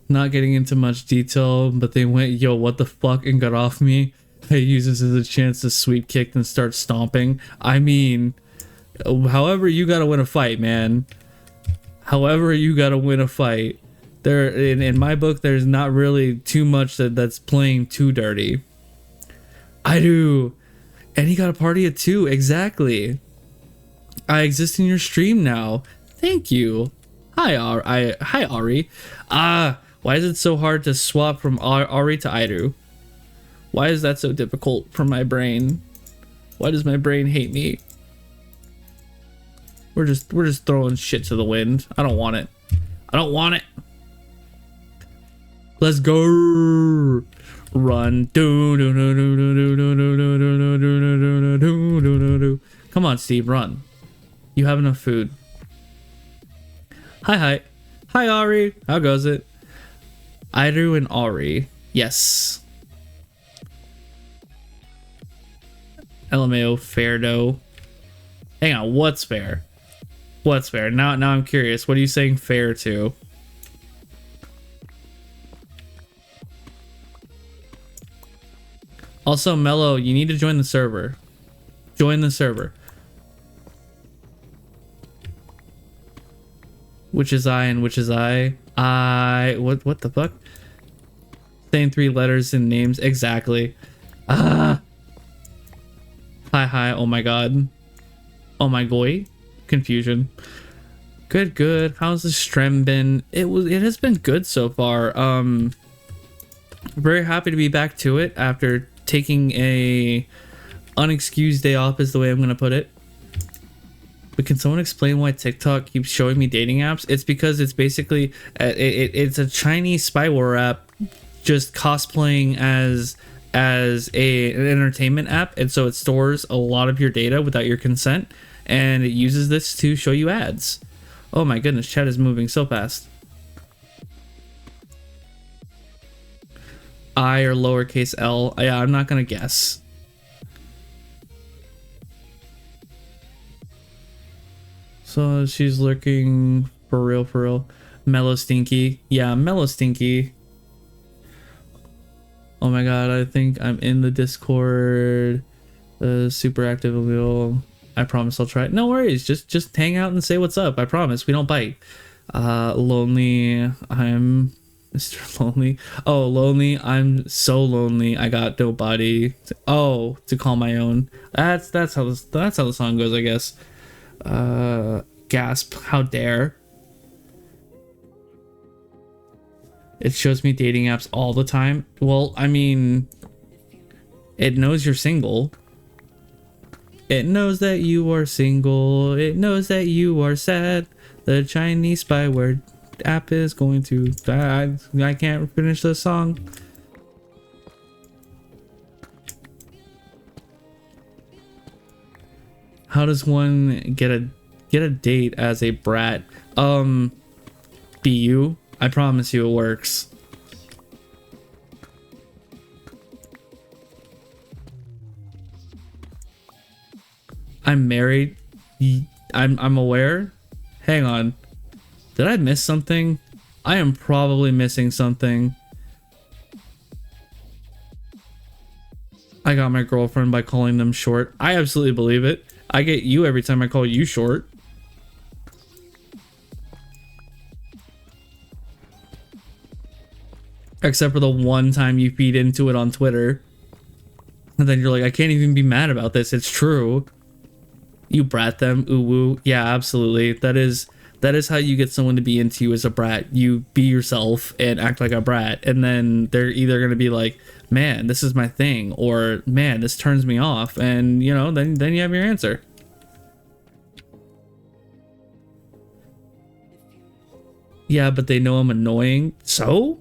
Not getting into much detail, but they went, yo, what the fuck, and got off me. I use this as a chance to sweep kick and start stomping. I mean, however you gotta win a fight, man. However you gotta win a fight. There, in my book, there's not really too much that's playing too dirty. I do. And he got a party at 2, exactly. I exist in your stream now. Thank you. Hi, Ari. Why is it so hard to swap from Ari to Airu? Why is that so difficult for my brain? Why does my brain hate me? We're just throwing shit to the wind. I don't want it. I don't want it. Let's go. Run. Come on, Steve, run. You have enough food. Hi, Ari. How goes it? Airu and Ari. Yes. LMAO, fair dough. Hang on, what's fair? What's fair? Now I'm curious. What are you saying fair to? Also, Mello, you need to join the server. Join the server. Which is I and which is I? What the fuck? Same 3 letters and names. Exactly. Hi, oh my god. Oh my goy. Confusion. Good. How's the stream been? It has been good so far. Very happy to be back to it after taking a unexcused day off is the way I'm gonna put it. But can someone explain why TikTok keeps showing me dating apps? It's because it's basically it's a Chinese spyware app just cosplaying as an entertainment app, and so it stores a lot of your data without your consent, and it uses this to show you ads. Oh my goodness, chat is moving so fast. I or lowercase l. Yeah, I'm not gonna guess. So she's lurking for real, for real. Mellow Stinky. Yeah, Mellow Stinky. Oh my god, I think I'm in the Discord. Super active wheel. I promise I'll try it. No worries, just hang out and say what's up. I promise, we don't bite. Lonely. I'm Mr. Lonely. Oh, lonely. I'm so lonely. I got nobody. To call my own. That's how the song goes, I guess. Gasp! How dare! It shows me dating apps all the time. Well, I mean, it knows you're single. It knows that you are single. It knows that you are sad. The Chinese spyware app is going to die. I can't finish the song. How does one get a date as a brat? BU. I promise you it works. I'm married. I'm aware. Hang on. Did I miss something? I am probably missing something. I got my girlfriend by calling them short. I absolutely believe it. I get you every time I call you short. Except for the one time you feed into it on Twitter. And then you're like, I can't even be mad about this. It's true. You brat them. Ooh woo. Yeah, absolutely. That is how you get someone to be into you as a brat. You be yourself and act like a brat. And then they're either going to be like, man, this is my thing. Or, man, this turns me off. And, you know, then you have your answer. Yeah, but they know I'm annoying. So?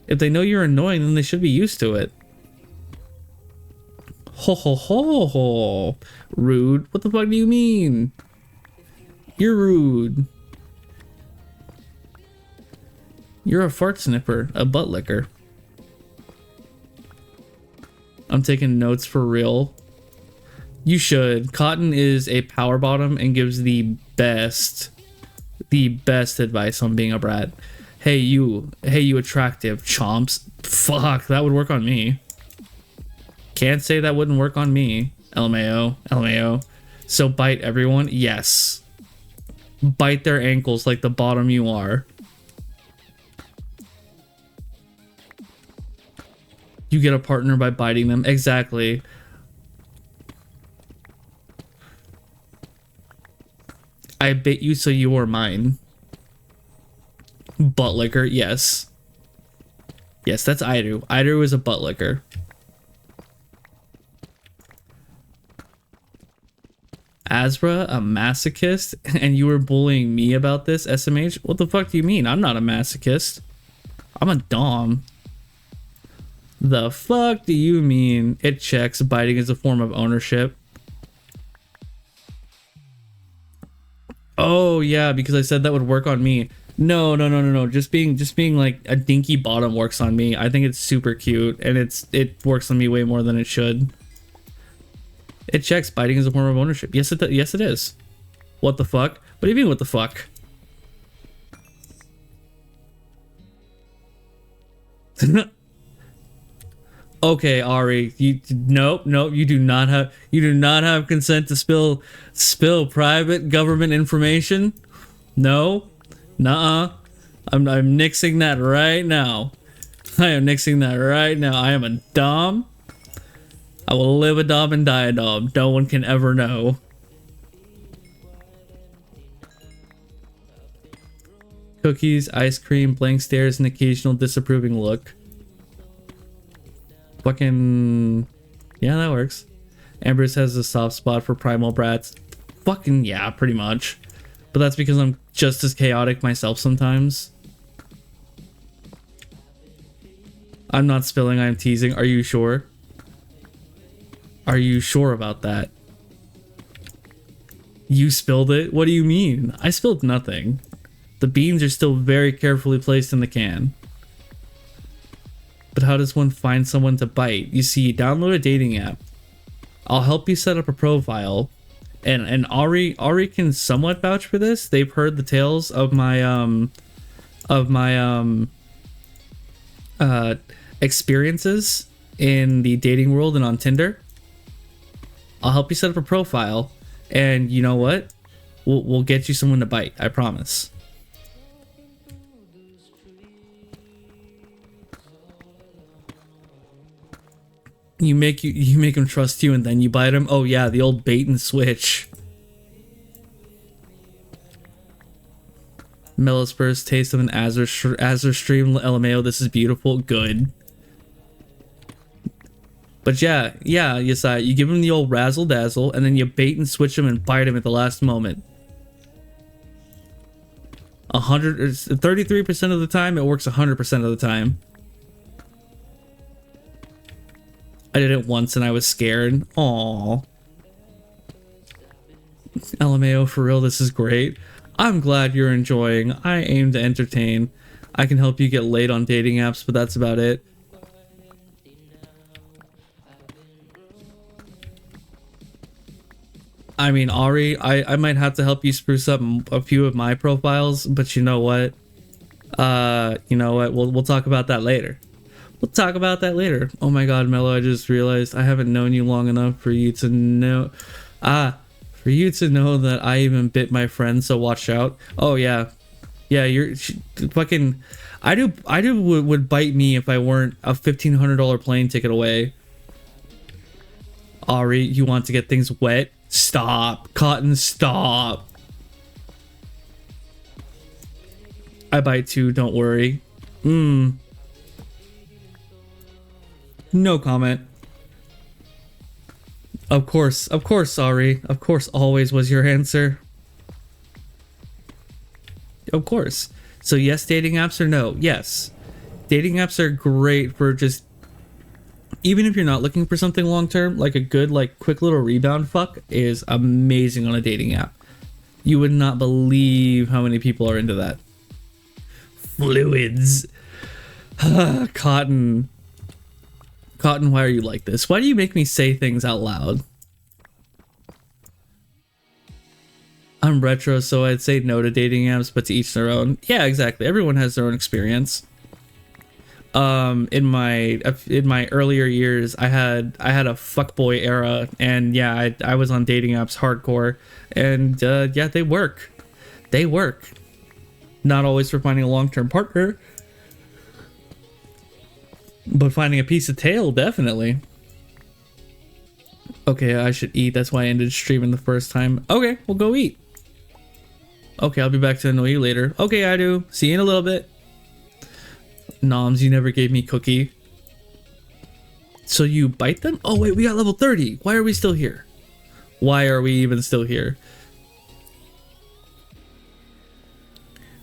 If they know you're annoying, then they should be used to it. Ho ho ho ho. Rude. What the fuck do you mean? You're rude. You're a fart sniffer, a butt licker. I'm taking notes for real. You should. Cotton is a power bottom and gives the best advice on being a brat. Hey you attractive chomps. Fuck, that would work on me. Can't say that wouldn't work on me. LMAO, LMAO. So bite everyone? Yes. Bite their ankles like the bottom you are. You get a partner by biting them. Exactly. I bit you so you were mine. Butt licker, yes. Yes, that's Iru. Iru is a butt licker. Azra, a masochist? And you were bullying me about this, SMH? What the fuck do you mean? I'm not a masochist. I'm a dom. The fuck do you mean? It checks. Biting is a form of ownership. Oh yeah, because I said that would work on me. No. Just being like a dinky bottom works on me. I think it's super cute, and it works on me way more than it should. It checks. Biting is a form of ownership. Yes, it is. What the fuck? What do you mean? What the fuck? Okay, Ari. Nope. You do not have consent to spill private government information. No. Nuh-uh. I'm nixing that right now. I am nixing that right now. I am a dom. I will live a dom and die a dom. No one can ever know. Cookies, ice cream, blank stares, and occasional disapproving look. Fucking... yeah, that works. Ambrose has a soft spot for primal brats. Fucking yeah, pretty much. But that's because I'm just as chaotic myself sometimes. I'm not spilling, I'm teasing. Are you sure? Are you sure about that? You spilled it? What do you mean? I spilled nothing. The beans are still very carefully placed in the can. but how does one find someone to bite? You see, download a dating app. I'll help you set up a profile. And Ari can somewhat vouch for this. They've heard the tales of my experiences in the dating world and on Tinder. I'll help you set up a profile, and you know what? We'll get you someone to bite. I promise. You make him trust you, and then you bite him. Oh yeah, the old bait and switch. Millisper's taste of an Azure stream. LMAO, this is beautiful. Good. But yeah, Yesai, you give him the old razzle dazzle, and then you bait and switch him and bite him at the last moment. 33% of the time, it works 100% of the time. I did it once and I was scared. Aww. LMAO, for real, this is great. I'm glad you're enjoying. I aim to entertain. I can help you get laid on dating apps, but that's about it. I mean, Ari, I might have to help you spruce up a few of my profiles, but you know what? We'll talk about that later. We'll talk about that later. Oh my god, Mello, I just realized I haven't known you long enough for you to know. For you to know that I even bit my friend, so watch out. Oh yeah. Yeah, fucking I would bite me if I weren't a $1,500 plane ticket away. Ari, you want to get things wet? Stop. Cotton, stop. I bite too, don't worry. No comment. Of course, sorry. Of course, always was your answer. Of course. So yes, dating apps, or no? Yes. Dating apps are great for just, even if you're not looking for something long term, like a good, like quick little rebound fuck is amazing on a dating app. You would not believe how many people are into that. Fluids. Cotton. Cotton, why are you like this? Why do you make me say things out loud? I'm retro, so I'd say no to dating apps, but to each their own. Yeah, exactly. Everyone has their own experience. In my earlier years, I had a fuckboy era, and yeah, I was on dating apps hardcore, and yeah, they work. They work. Not always for finding a long-term partner, but finding a piece of tail, definitely. Okay, I should eat. That's why I ended streaming the first time. Okay, we'll go eat. Okay, I'll be back to annoy you later. Okay, I do. See you in a little bit. Noms, you never gave me cookie. So you bite them? Oh wait, we got level 30. Why are we still here? Why are we even still here?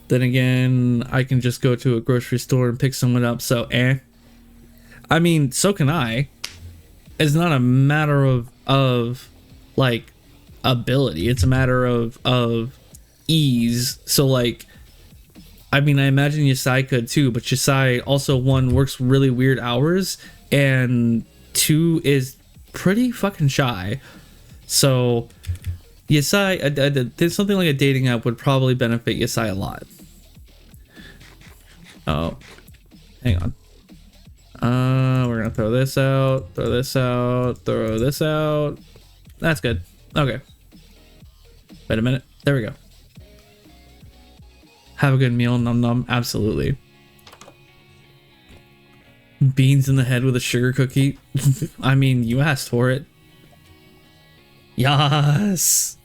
Then again, I can just go to a grocery store and pick someone up, so I mean, so can I. It's not a matter of like ability. It's a matter of ease. So like, I mean, I imagine Yesai could too, but Yesai also, one, works really weird hours, and two, is pretty fucking shy. So Yesai, something like a dating app would probably benefit Yesai a lot. Oh, hang on. We're gonna throw this out, throw this out, throw this out. That's good. Okay. Wait a minute. There we go. Have a good meal, num num. Absolutely. Beans in the head with a sugar cookie. I mean, you asked for it. Yes.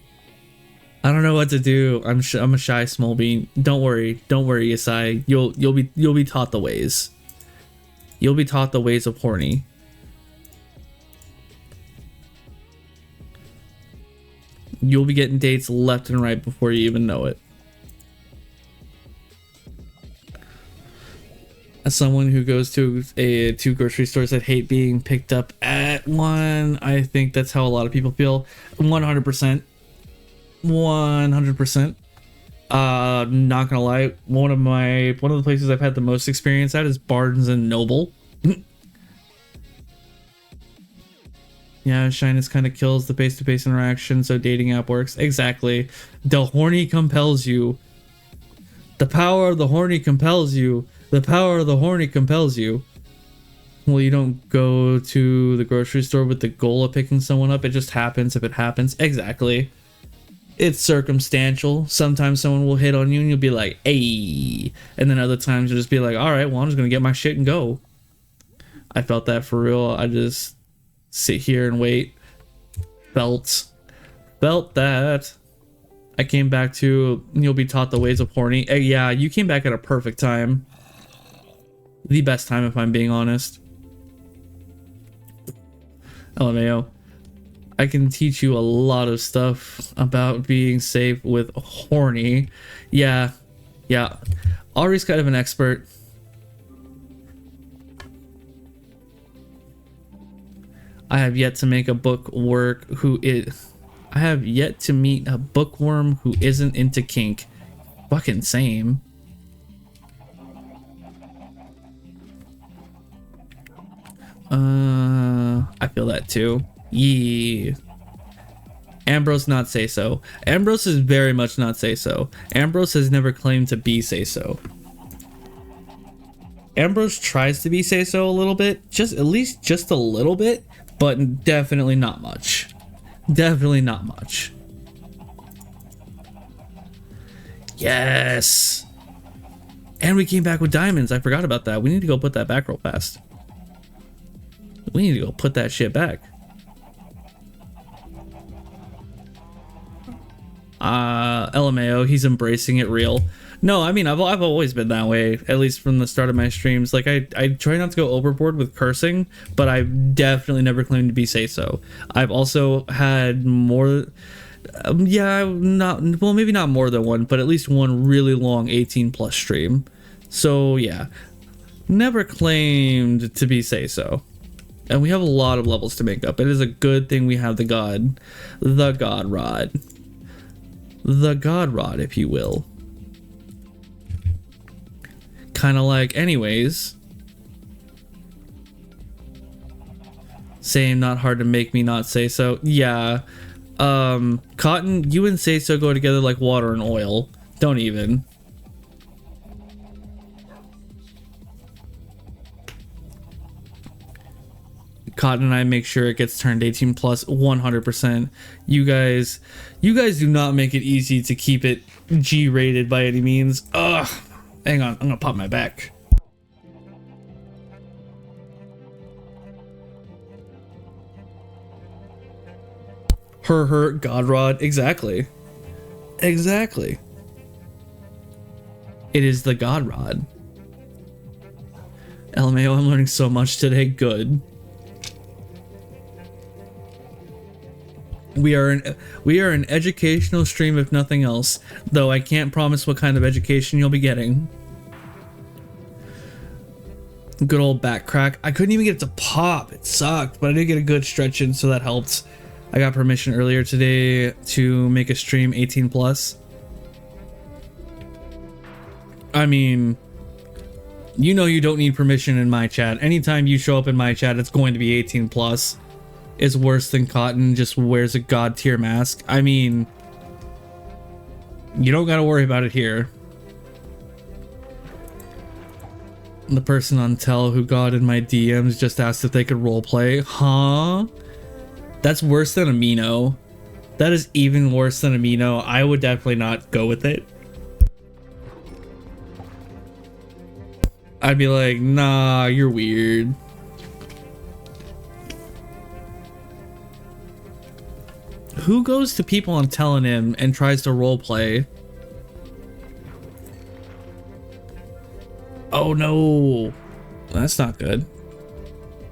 I don't know what to do. I'm a shy small bean. Don't worry, Yesai. You'll be taught the ways. You'll be taught the ways of horny. You'll be getting dates left and right before you even know it. As someone who goes to two grocery stores that hate being picked up at one, I think that's how a lot of people feel. 100%. 100%. Not gonna lie, one of the places I've had the most experience at is Barnes and Noble. Yeah, shyness kind of kills the face-to-face interaction, so dating app works. Exactly. The horny compels you. The power of the horny compels you. The power of the horny compels you. Well, you don't go to the grocery store with the goal of picking someone up. It just happens if it happens. Exactly. It's circumstantial. Sometimes someone will hit on you and you'll be like, hey. And then other times you'll just be like, all right, well, I'm just going to get my shit and go. I felt that for real. I just sit here and wait. Felt that. I came back to, you'll be taught the ways of horny. Yeah, you came back at a perfect time. The best time, if I'm being honest. LMAO. I can teach you a lot of stuff about being safe with horny. Yeah. Ari's kind of an expert. I have yet to make a bookwork who is... I have yet to meet a bookworm who isn't into kink. Fucking same. I feel that too. Yeah. Ambrose not say so. Ambrose is very much not say so. Ambrose has never claimed to be say so. Ambrose tries to be say so a little bit, just at least just a little bit, but definitely not much. Definitely not much. Yes. And we came back with diamonds. I forgot about that. We need to go put that back real fast. We need to go put that shit back. LMAO, he's embracing it real. No, I mean, I've always been that way, at least from the start of my streams. Like, I try not to go overboard with cursing, but I've definitely never claimed to be say-so. I've also had more... well, maybe not more than one, but at least one really long 18+ stream. So, yeah. Never claimed to be say-so. And we have a lot of levels to make up. It is a good thing we have the God Rod. The God Rod, if you will. Kind of like, anyways. Same, not hard to make me not say so. Yeah. Cotton, you and say so go together like water and oil. Don't even. Cotton and I make sure it gets turned 18 plus 100%. You guys do not make it easy to keep it G-rated by any means. Ugh. Hang on, I'm gonna pop my back. Her, God Rod, exactly. Exactly. It is the God Rod. LMAO, I'm learning so much today. Good. We are an educational stream if nothing else, though I can't promise what kind of education you'll be getting. Good old back crack. I couldn't even get it to pop. It sucked, but I did get a good stretch in, so that helped. I got permission earlier today to make a stream 18 plus. I mean, you know you don't need permission in my chat. Anytime you show up in my chat, it's going to be 18 plus. Is worse than Cotton just wears a god tier mask. I mean, you don't gotta worry about it here. The person on Tell who got in my DMs just asked if they could roleplay. Huh? That's worse than Amino. That is even worse than Amino. I would definitely not go with it. I'd be like, nah, you're weird. Who goes to people on telling him and tries to roleplay? Oh no, that's not good.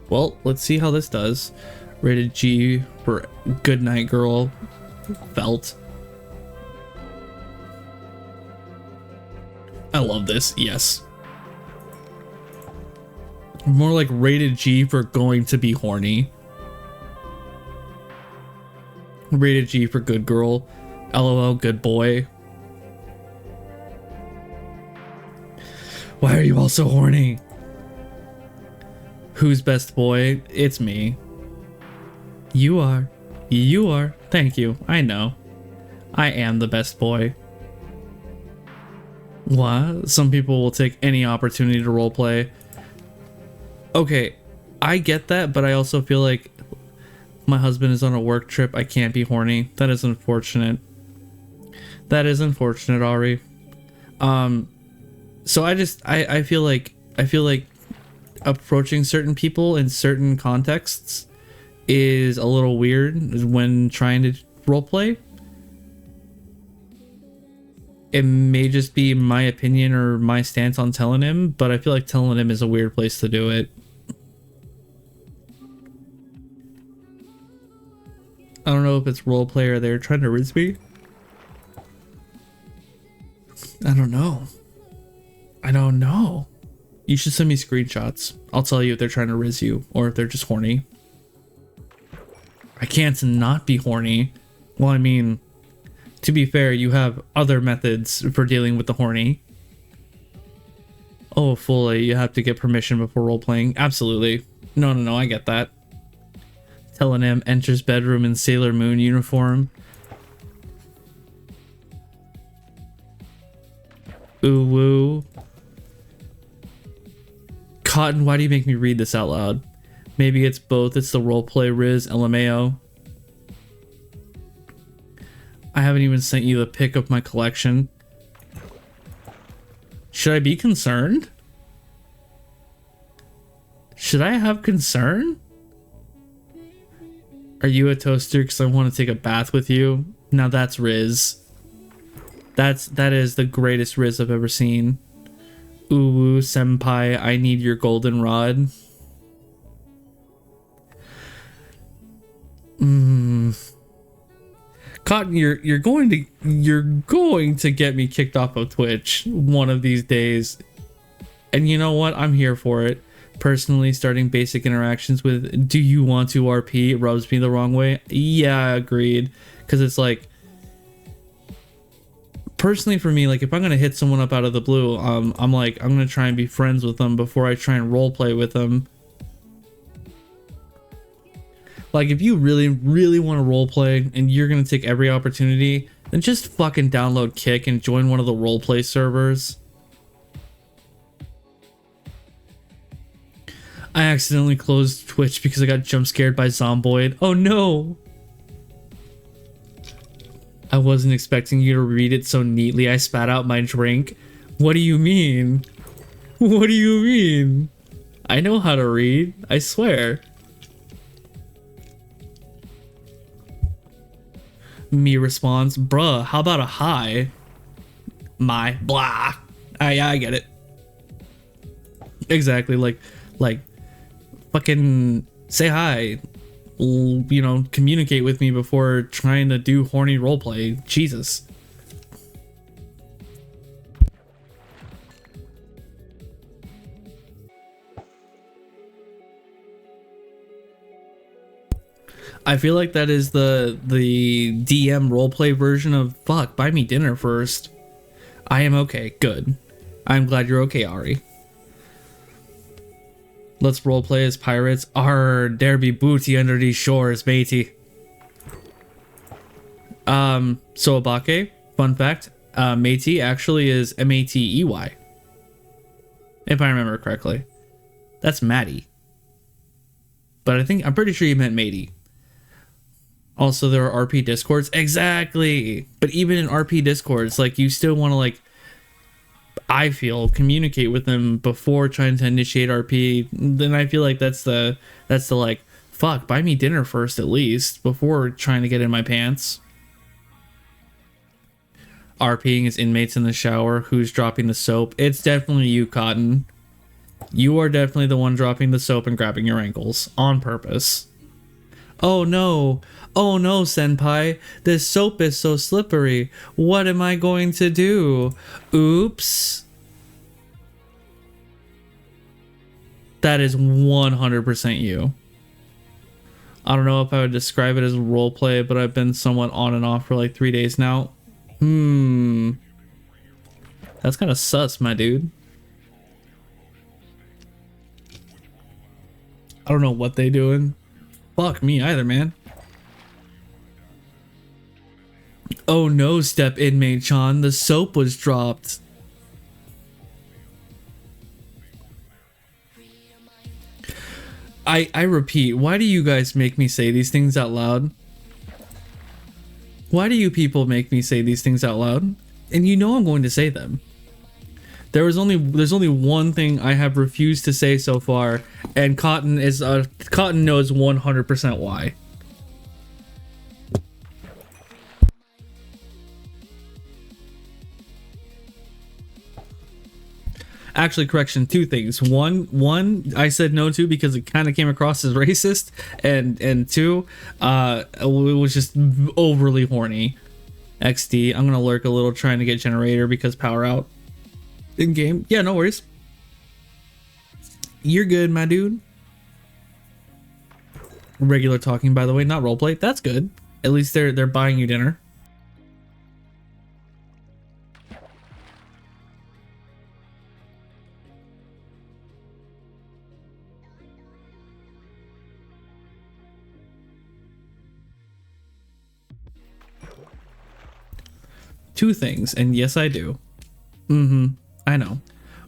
Well, let's see how this does. Rated G for Good Night Girl. Felt. I love this. Yes. More like rated G for going to be horny. Rated G for good girl. LOL, good boy. Why are you all so horny? Who's best boy? It's me. You are. You are. Thank you. I know. I am the best boy. What? Some people will take any opportunity to roleplay. Okay, I get that, but I also feel like my husband is on a work trip. I can't be horny. That is unfortunate. That is unfortunate, Ari. So I feel like approaching certain people in certain contexts is a little weird when trying to roleplay. It may just be my opinion or my stance on telling him, but I feel like telling him is a weird place to do it. I don't know if it's roleplay or they're trying to riz me. I don't know. I don't know. You should send me screenshots. I'll tell you if they're trying to riz you or if they're just horny. I can't not be horny. Well, I mean, to be fair, you have other methods for dealing with the horny. Oh, fully. You have to get permission before role-playing. Absolutely. No, I get that. Telenem enters bedroom in Sailor Moon uniform. Ooh woo. Cotton, why do you make me read this out loud? Maybe it's both. It's the roleplay Riz LMAO. I haven't even sent you the pic of my collection. Should I be concerned? Should I have concern? Are you a toaster because I want to take a bath with you? Now that's Riz. That is the greatest Riz I've ever seen. Ooh, senpai, I need your golden rod. Cotton, you're going to get me kicked off of Twitch one of these days. And you know what? I'm here for it. Personally, starting basic interactions with "Do you want to RP?" rubs me the wrong way. Yeah, agreed. Because it's like, personally for me, like if I'm gonna hit someone up out of the blue, I'm gonna try and be friends with them before I try and roleplay with them. Like if you really want to roleplay and you're gonna take every opportunity, then just fucking download Kick and join one of the roleplay servers. I accidentally closed Twitch because I got jump scared by Zomboid. Oh no! I wasn't expecting you to read it so neatly. I spat out my drink. What do you mean? What do you mean? I know how to read. I swear. Me responds, bruh, how about a hi? My blah. Yeah, I get it. Exactly, like fucking say hi. You know, communicate with me before trying to do horny roleplay. Jesus. I feel like that is the DM roleplay version of fuck, buy me dinner first. I am okay, good. I'm glad you're okay, Ari. Let's roleplay as pirates. Arr, there be booty under these shores, matey. So Abake, fun fact, matey actually is M-A-T-E-Y. If I remember correctly. That's Maddie. But I'm pretty sure you meant matey. Also, there are RP discords. Exactly. But even in RP discords, like you still want to like, I feel, communicate with them before trying to initiate RP. Then I feel like that's the like, fuck, buy me dinner first at least before trying to get in my pants. RPing is inmates in the shower. Who's dropping the soap? It's definitely you, Cotton. You are definitely the one dropping the soap and grabbing your ankles on purpose. Oh no, senpai, this soap is so slippery. What am I going to do? Oops. That is 100% you. I don't know if I would describe it as roleplay, but I've been somewhat on and off for like 3 days now. That's kind of sus, my dude. I don't know what they doing. Fuck me either, man. Oh no, step inmate Sean, the soap was dropped. I repeat, why do you guys make me say these things out loud? Why do you people make me say these things out loud? And you know I'm going to say them. There's only one thing I have refused to say so far, and Cotton knows 100% why. Actually, correction, two things. One, I said no to because it kind of came across as racist, and two, it was just overly horny. XD, I'm gonna lurk a little trying to get generator because power out in game. Yeah, no worries. You're good, my dude. Regular talking, by the way, not roleplay. That's good. At least they're buying you dinner. Two things, and yes, I do. I know.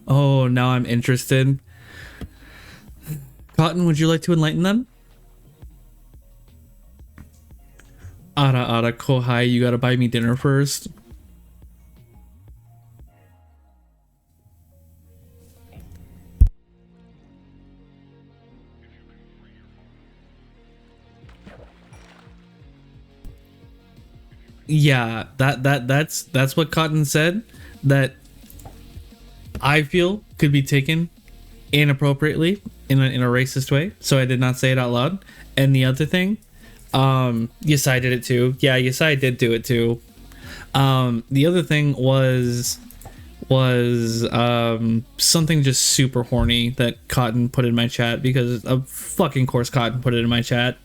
Oh, now I'm interested. Cotton, would you like to enlighten them? Ara kohai, you gotta buy me dinner first. Yeah, that's what Cotton said, that I feel could be taken inappropriately in a racist way, so I did not say it out loud. And the other thing, Yesai did it too. Yeah, Yesai did do it too. The other thing was something just super horny that Cotton put in my chat, because of fucking course Cotton put it in my chat.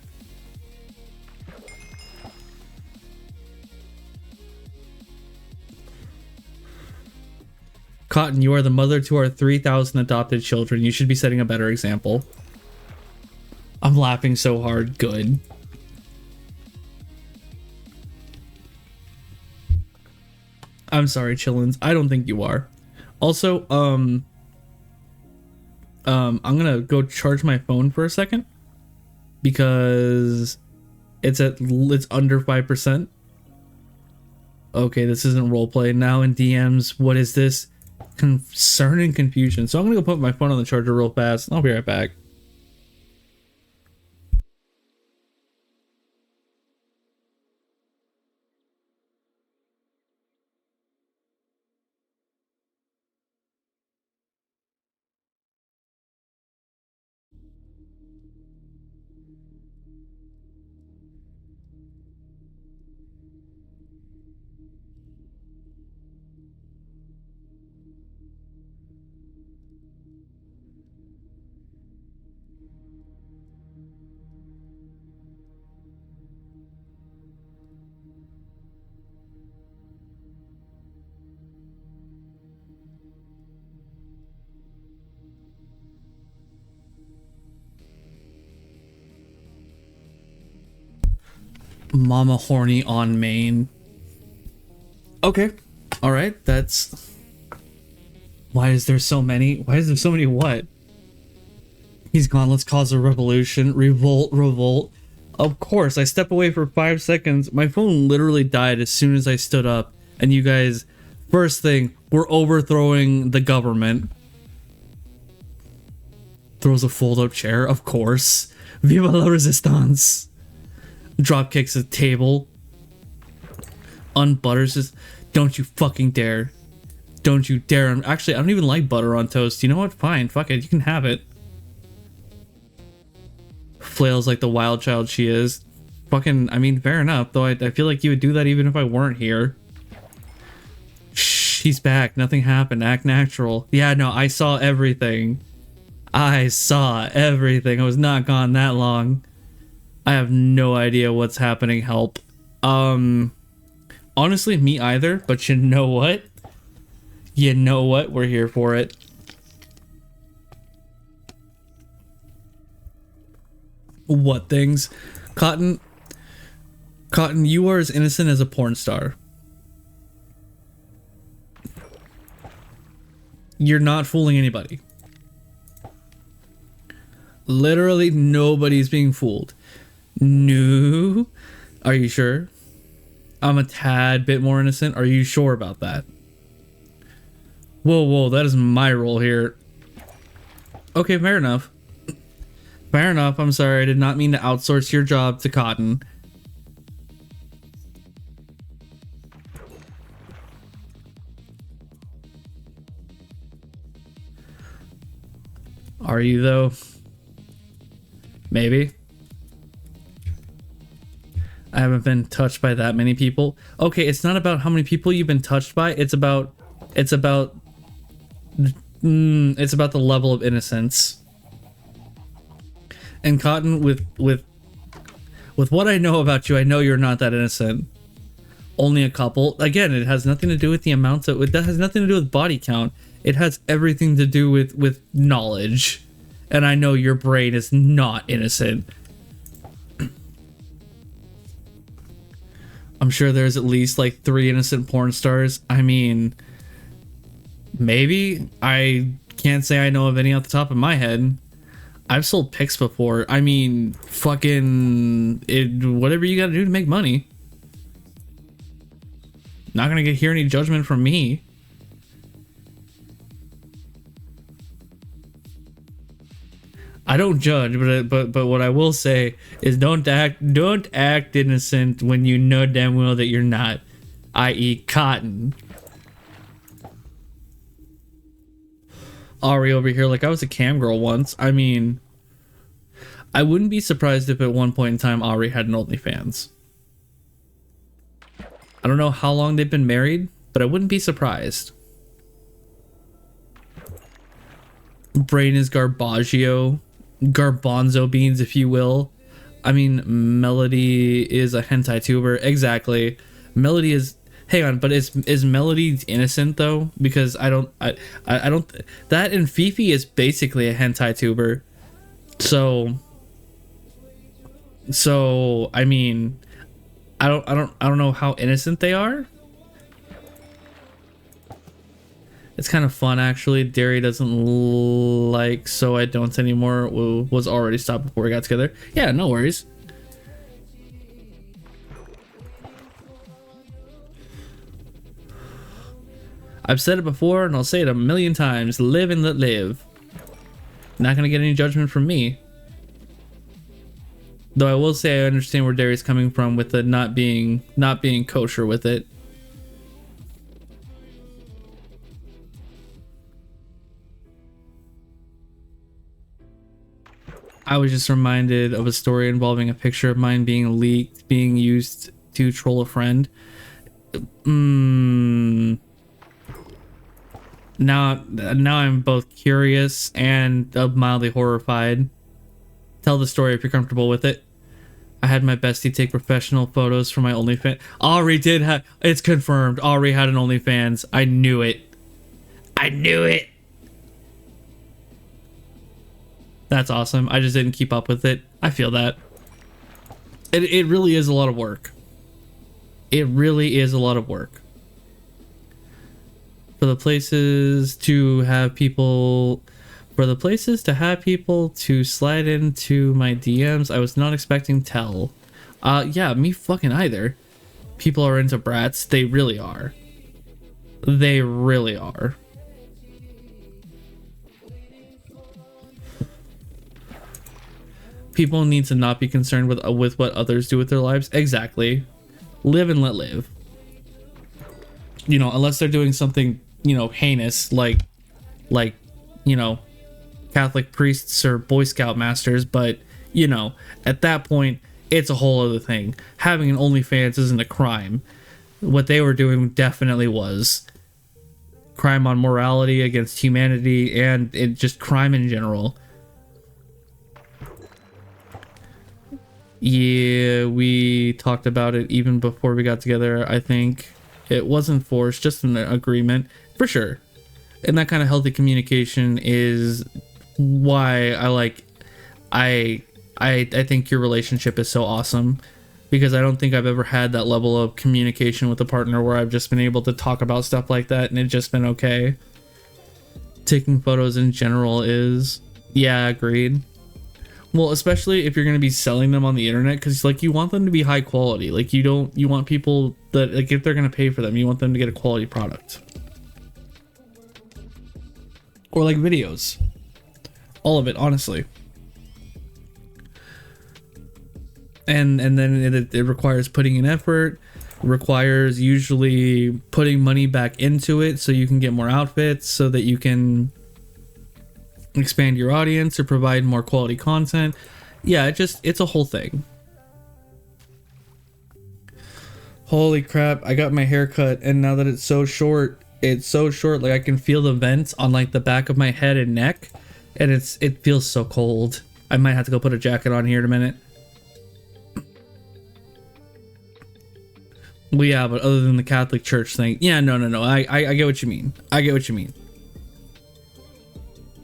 Cotton, you are the mother to our 3,000 adopted children. You should be setting a better example. I'm laughing so hard. Good. I'm sorry, Chillins. I don't think you are. Also, I'm gonna go charge my phone for a second because it's under 5%. Okay, this isn't roleplay. Now in DMs, what is this? Concern and confusion. So I'm gonna go put my phone on the charger real fast. I'll be right back. Mama horny on main. Okay. All right. That's... Why is there so many? Why is there so many what? He's gone. Let's cause a revolution. Revolt. Of course. I step away for 5 seconds. My phone literally died as soon as I stood up. And you guys, first thing, we're overthrowing the government. Throws a fold-up chair. Of course. Viva la resistance. Drop kicks a table. Unbutters his... Don't you fucking dare. Don't you dare. Actually, I don't even like butter on toast. You know what? Fine. Fuck it. You can have it. Flails like the wild child she is. Fucking, I mean, fair enough. Though I feel like you would do that even if I weren't here. Shh, he's back. Nothing happened. Act natural. Yeah, no, I saw everything. I saw everything. I was not gone that long. I have no idea what's happening. Help. Honestly, me either. But you know what? You know what? We're here for it. What things? Cotton, Cotton, you are as innocent as a porn star. You're not fooling anybody. Literally nobody's being fooled. No. Are you sure? I'm a tad bit more innocent. Are you sure about that? Whoa, whoa, that is my role here. Okay, fair enough. Fair enough. I'm sorry. I did not mean to outsource your job to Cotton. Are you, though? Maybe. I haven't been touched by that many people. Okay, it's not about how many people you've been touched by. It's about the level of innocence. And Cotton, with what I know about you, I know you're not that innocent. Only a couple. Again, it has nothing to do with the amounts of it. That has nothing to do with body count. It has everything to do with knowledge. And I know your brain is not innocent. I'm sure there's at least like 3 innocent porn stars. I mean, maybe. I can't say I know of any off the top of my head. I've sold pics before. I mean, fucking whatever you gotta do to make money. Not gonna hear any judgment from me. I don't judge, but what I will say is don't act innocent when you know damn well that you're not, i.e. Cotton. Ari over here, like I was a cam girl once. I mean, I wouldn't be surprised if at one point in time Ari had an OnlyFans. I don't know how long they've been married, but I wouldn't be surprised. Brain is garbanzo beans, if you will. I mean, Melody is a hentai tuber. Exactly. Melody is... Hang on, but is Melody innocent though? Because I don't... That and Fifi is basically a hentai tuber. So I mean, I don't know how innocent they are. It's kind of fun, actually. Derry doesn't like So I Don't Anymore. Was already stopped before we got together. Yeah, no worries. I've said it before and I'll say it a million times. Live and let live. Not gonna get any judgment from me. Though I will say I understand where Derry's coming from with the not being kosher with it. I was just reminded of a story involving a picture of mine being leaked, being used to troll a friend. Now I'm both curious and mildly horrified. Tell the story if you're comfortable with it. I had my bestie take professional photos for my OnlyFans. Ari did have... It's confirmed. Ari had an OnlyFans. I knew it. I knew it. That's awesome. I just didn't keep up with it. I feel that. It really is a lot of work. It really is a lot of work. For the places to have people to slide into my DMs, I was not expecting tell. Yeah, me fucking either. People are into brats. They really are. They really are. People need to not be concerned with what others do with their lives. Exactly. Live and let live. You know, unless they're doing something, you know, heinous like, you know, Catholic priests or Boy Scout masters, but, you know, at that point, it's a whole other thing. Having an OnlyFans isn't a crime. What they were doing definitely was crime on morality against humanity and just crime in general. Yeah, we talked about it even before we got together. I think it wasn't forced, just an agreement for sure. And that kind of healthy communication is why I think your relationship is so awesome. because I don't think I've ever had that level of communication with a partner where I've just been able to talk about stuff like that and it's just been okay. Taking photos in general is, yeah, agreed. Well, especially if you're going to be selling them on the internet, because like you want them to be high quality. Like you want people that, like, if they're going to pay for them, you want them to get a quality product. Or like videos. All of it, honestly. And then it requires putting in effort, requires usually putting money back into it so you can get more outfits, so that you can expand your audience or provide more quality content. Yeah, it's a whole thing. Holy crap, I got my hair cut, and now that it's so short, like I can feel the vents on like the back of my head and neck, and it feels so cold. I might have to go put a jacket on here in a minute. Well, yeah, but other than the Catholic Church thing, yeah, no. I get what you mean. I get what you mean.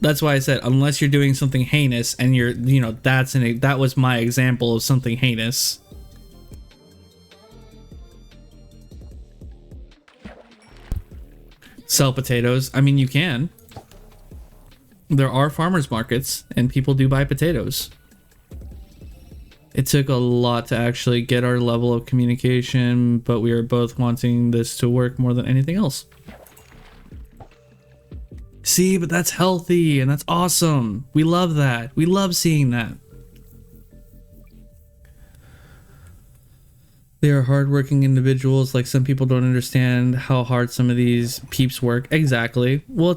That's why I said, unless you're doing something heinous, and that was my example of something heinous. Sell potatoes. I mean, you can. There are farmers markets, and people do buy potatoes. It took a lot to actually get our level of communication, but we are both wanting this to work more than anything else. See, but that's healthy and that's awesome. We love that. We love seeing that. They are hardworking individuals. Like, some people don't understand how hard some of these peeps work. Exactly. Well,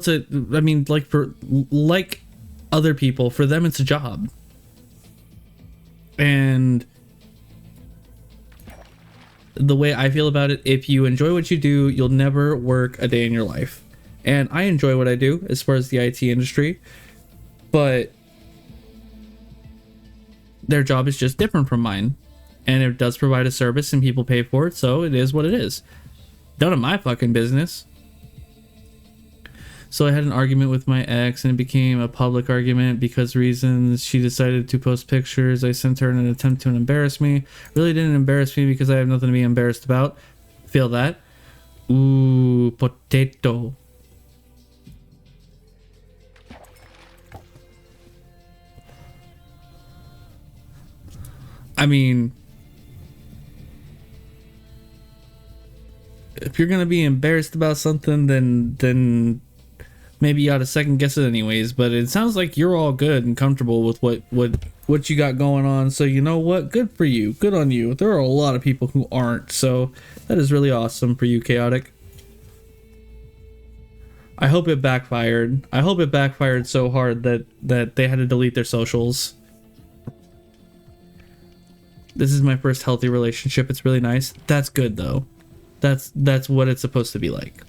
like other people, for them it's a job. And the way I feel about it, if you enjoy what you do, you'll never work a day in your life. And I enjoy what I do as far as the IT industry, but their job is just different from mine. And it does provide a service and people pay for it, so it is what it is. None of my fucking business. So I had an argument with my ex, and it became a public argument because reasons. She decided to post pictures I sent her in an attempt to embarrass me. Really didn't embarrass me because I have nothing to be embarrassed about. Feel that? Ooh, potato. I mean, if you're gonna be embarrassed about something, then maybe you ought to second guess it anyways. But it sounds like you're all good and comfortable with what you got going on. So you know what? Good for you. Good on you. There are a lot of people who aren't. So that is really awesome for you, Chaotic. I hope it backfired. I hope it backfired so hard that they had to delete their socials. This is my first healthy relationship. It's really nice. That's good though. That's what it's supposed to be like.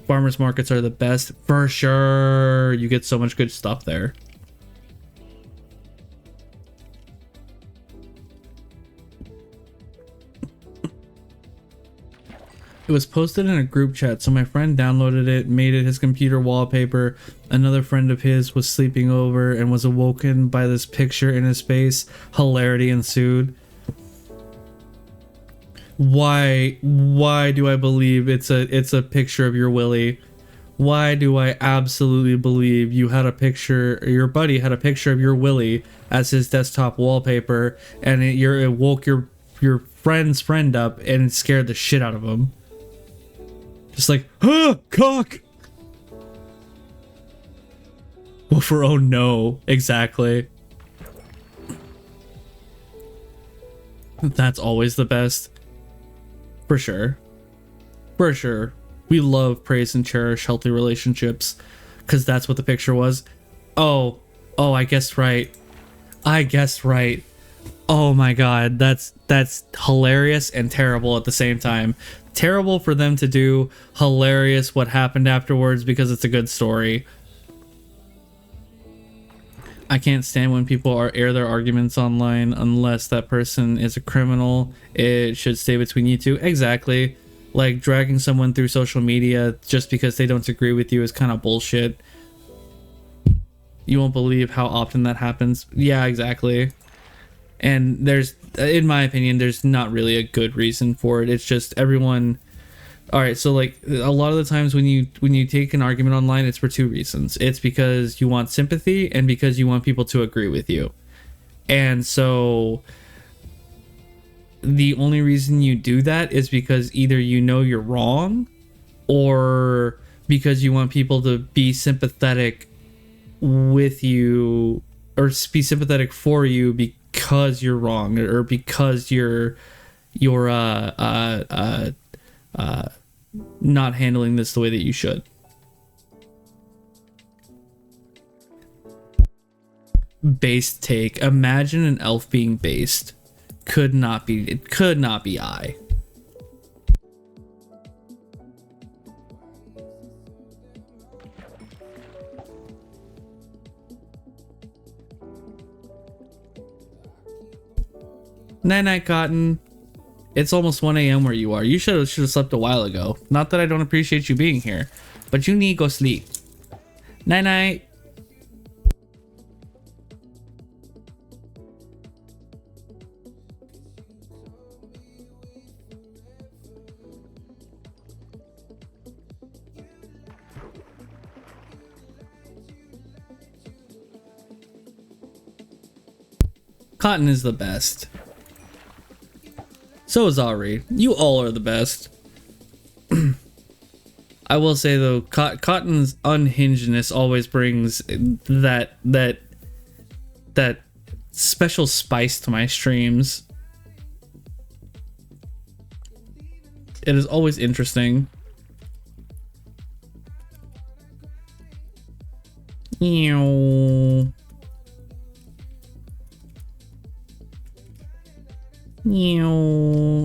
Farmers markets are the best for sure. You get so much good stuff there. It was posted in a group chat, so my friend downloaded it, made it his computer wallpaper. Another friend of his was sleeping over and was awoken by this picture in his face. Hilarity ensued. Why do I believe it's a picture of your willy? Why do I absolutely believe you had a picture, your buddy had a picture of your willy as his desktop wallpaper, and it woke your friend's friend up and it scared the shit out of him? Just like, cock! Well, for oh no, exactly. That's always the best. For sure. For sure. We love, praise, and cherish healthy relationships. Because that's what the picture was. Oh, I guessed right. I guessed right. Oh my god, that's hilarious and terrible at the same time. Terrible for them to do, hilarious what happened afterwards because it's a good story. I can't stand when people air their arguments online unless that person is a criminal. It should stay between you two. Exactly. Like, dragging someone through social media just because they don't agree with you is kind of bullshit. You won't believe how often that happens. Yeah, exactly. And there's, in my opinion, there's not really a good reason for it. It's just everyone. All right, so like a lot of the times when you take an argument online, it's for two reasons. It's because you want sympathy and because you want people to agree with you. And so the only reason you do that is because either you know you're wrong or because you want people to be sympathetic with you or be sympathetic for you because you're wrong or because you're not handling this the way that you should. Based take. Imagine an elf being based. It could not be I. Night night, Cotton. It's almost 1 a.m. where you are. You should have slept a while ago. Not that I don't appreciate you being here, but you need to go sleep. Night night. Cotton is the best. So is Ari. You all are the best. I will say though, Cotton's unhingedness always brings that special spice to my streams. It is always interesting.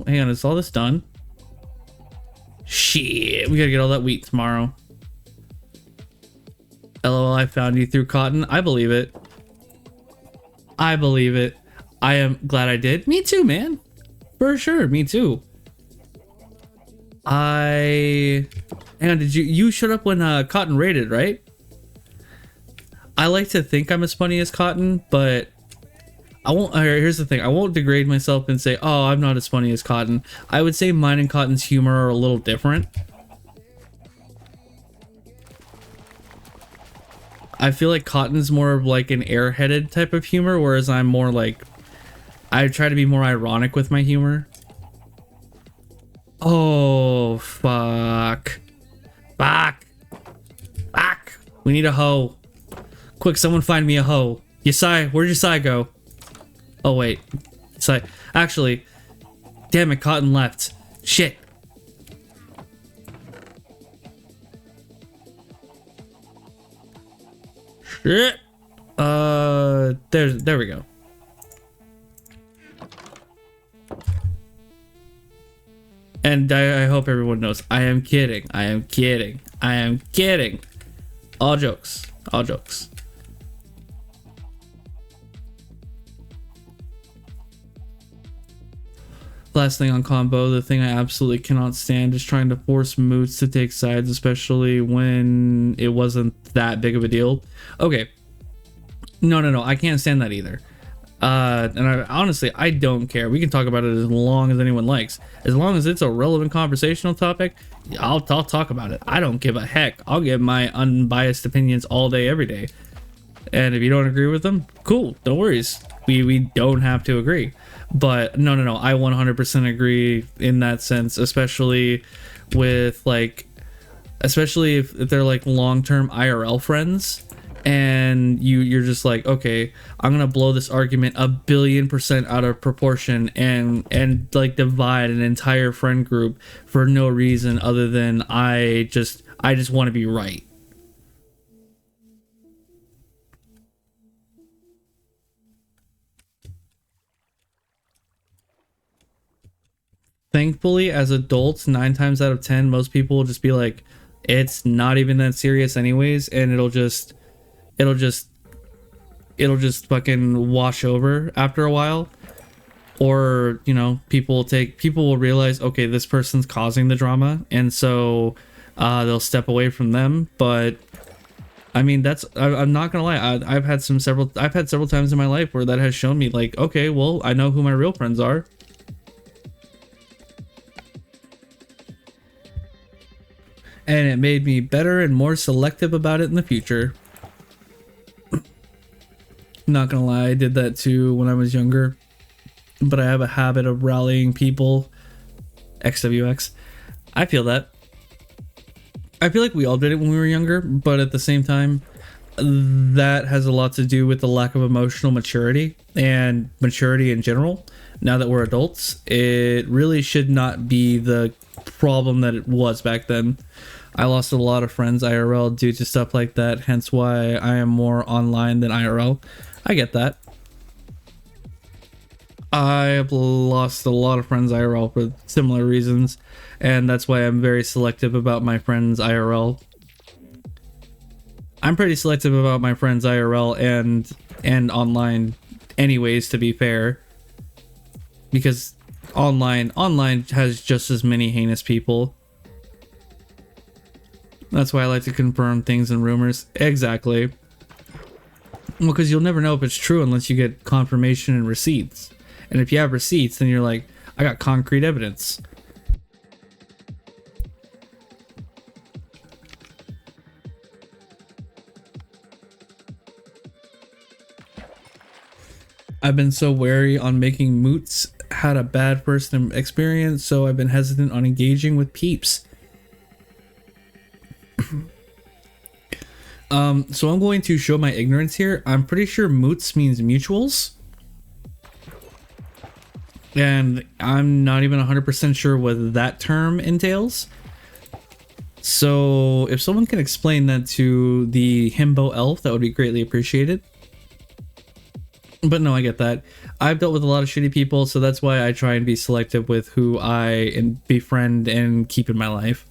Hang on, is all this done? Shit, we gotta get all that wheat tomorrow. LOL, I found you through Cotton. I believe it. I believe it. I am glad I did. Me too, man. For sure, me too. Hang on, did you shut up when Cotton raided, right? I like to think I'm as funny as Cotton, but I won't. Here's the thing. I won't degrade myself and say, oh, I'm not as funny as Cotton. I would say mine and Cotton's humor are a little different. I feel like Cotton's more of like an airheaded type of humor, whereas I'm more like, I try to be more ironic with my humor. Oh, fuck. Fuck. Fuck. We need a hoe. Quick, someone find me a hoe. Yesai, where'd Yesai go? Oh, wait. Yesai. Actually, damn it, Cotton left. Shit. Shit. There we go. And I hope everyone knows, I am kidding. I am kidding. I am kidding. All jokes. All jokes. Last thing on combo, the thing I absolutely cannot stand is trying to force moods to take sides, especially when it wasn't that big of a deal. Okay. No, I can't stand that either. And honestly, I don't care. We can talk about it as long as anyone likes. As long as it's a relevant conversational topic, I'll talk about it. I don't give a heck. I'll give my unbiased opinions all day, every day. And if you don't agree with them, cool. No worries. We don't have to agree. But no, I 100% agree in that sense, especially with like, especially if they're like long-term IRL friends. And you're just like, okay, I'm gonna blow this argument 1,000,000,000% out of proportion and like divide an entire friend group for no reason other than I just want to be right. Thankfully, as adults, 9 times out of 10, most people will just be like, it's not even that serious anyways, and it'll just fucking wash over after a while. Or, you know, people will realize, okay, this person's causing the drama, and so they'll step away from them. But I mean, I'm not gonna lie. I've had several times in my life where that has shown me like, okay, well, I know who my real friends are. And it made me better and more selective about it in the future. Not gonna lie, I did that too when I was younger. But I have a habit of rallying people. XWX. I feel that. I feel like we all did it when we were younger, but at the same time, that has a lot to do with the lack of emotional maturity and maturity in general. Now that we're adults, it really should not be the problem that it was back then. I lost a lot of friends IRL due to stuff like that, hence why I am more online than IRL. I get that. I've lost a lot of friends IRL for similar reasons, and that's why I'm very selective about my friends IRL. I'm pretty selective about my friends IRL and online anyways, to be fair. Because online has just as many heinous people. That's why I like to confirm things and rumors. Exactly. Well, because you'll never know if it's true unless you get confirmation and receipts. And if you have receipts, then you're like, I got concrete evidence. I've been so wary on making moots, had a bad first experience, so I've been hesitant on engaging with peeps. So I'm going to show my ignorance here. I'm pretty sure moots means mutuals. And I'm not even 100% sure what that term entails. So if someone can explain that to the himbo elf, that would be greatly appreciated. But no, I get that. I've dealt with a lot of shitty people, so that's why I try and be selective with who I befriend and keep in my life.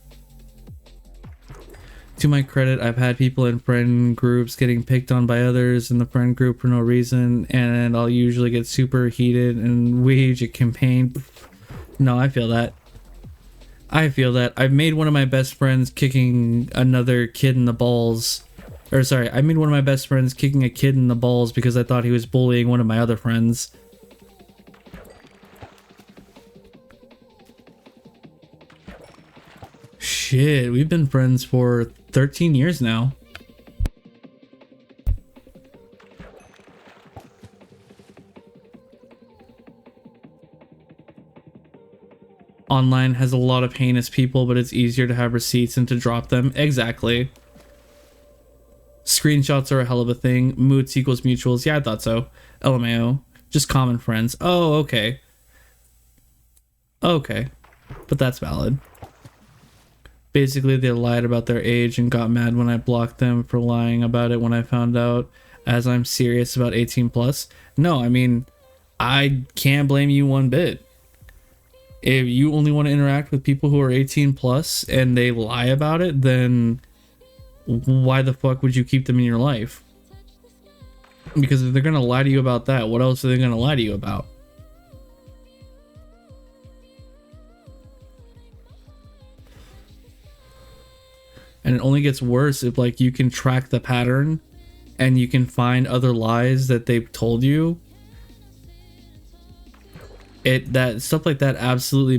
To my credit, I've had people in friend groups getting picked on by others in the friend group for no reason, and I'll usually get super heated and wage a campaign. No, I feel that. I feel that. I've made one of my best friends kicking another kid in the balls. Or sorry, I made one of my best friends kicking a kid in the balls because I thought he was bullying one of my other friends. Shit, we've been friends for 13 years now. Online has a lot of heinous people, but it's easier to have receipts and to drop them. Exactly. Screenshots are a hell of a thing. Moots equals mutuals. Yeah, I thought so. LMAO. Just common friends. Oh, okay. Okay. But that's valid. Basically, they lied about their age and got mad when I blocked them for lying about it when I found out, as I'm serious about 18 plus. No, I mean, I can't blame you one bit. If you only want to interact with people who are 18 plus and they lie about it, then why the fuck would you keep them in your life? Because if they're gonna lie to you about that, what else are they gonna lie to you about? And it only gets worse if like you can track the pattern and you can find other lies that they've told you. That stuff like that absolutely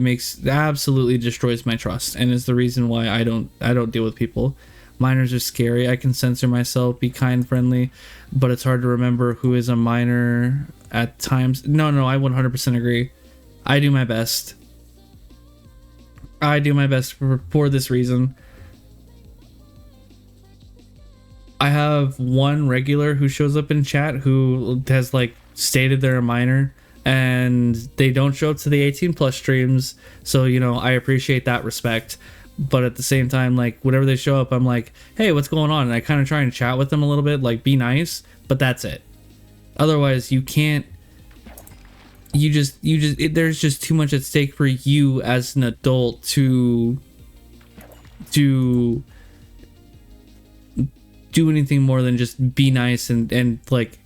destroys my trust and is the reason why I don't deal with people. Minors are scary. I can censor myself, be kind, friendly, but it's hard to remember who is a minor at times. No, I 100% agree. I do my best. I do my best for this reason. I have one regular who shows up in chat who has like stated they're a minor and they don't show up to the 18 plus streams. So, you know, I appreciate that respect. But at the same time, like whenever they show up, I'm like, hey, what's going on? And I kind of try and chat with them a little bit, like be nice, but that's it. Otherwise, you can't, there's just too much at stake for you as an adult to do anything more than just be nice and like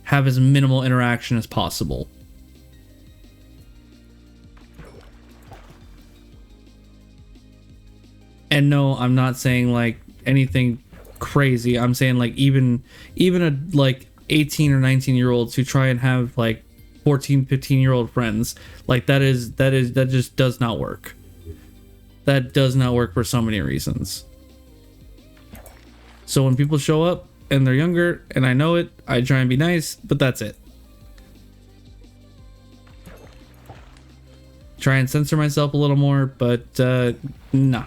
have as minimal interaction as possible. And no, I'm not saying like anything crazy. I'm saying like even a like 18 or 19-year-olds who try and have like 14, 15-year-old friends, like that just does not work. That does not work for so many reasons. So when people show up and they're younger and I know it, I try and be nice, but that's it. Try and censor myself a little more, but nah.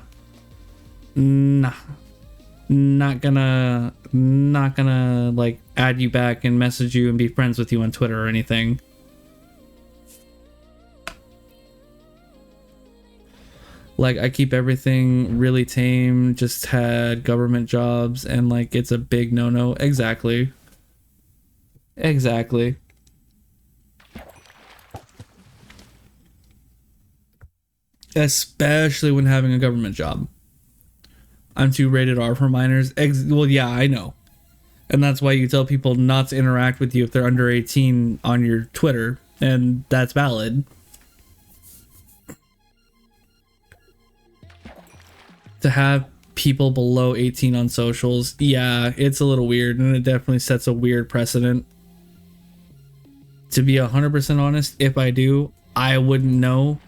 Not gonna like add you back and message you and be friends with you on Twitter or anything. Like, I keep everything really tame, just had government jobs, and like it's a big no-no. Exactly. Especially when having a government job. I'm too rated R for minors. Well, yeah, I know. And that's why you tell people not to interact with you if they're under 18 on your Twitter. And that's valid. To have people below 18 on socials, yeah, it's a little weird. And it definitely sets a weird precedent. To be 100% honest, if I do, I wouldn't know.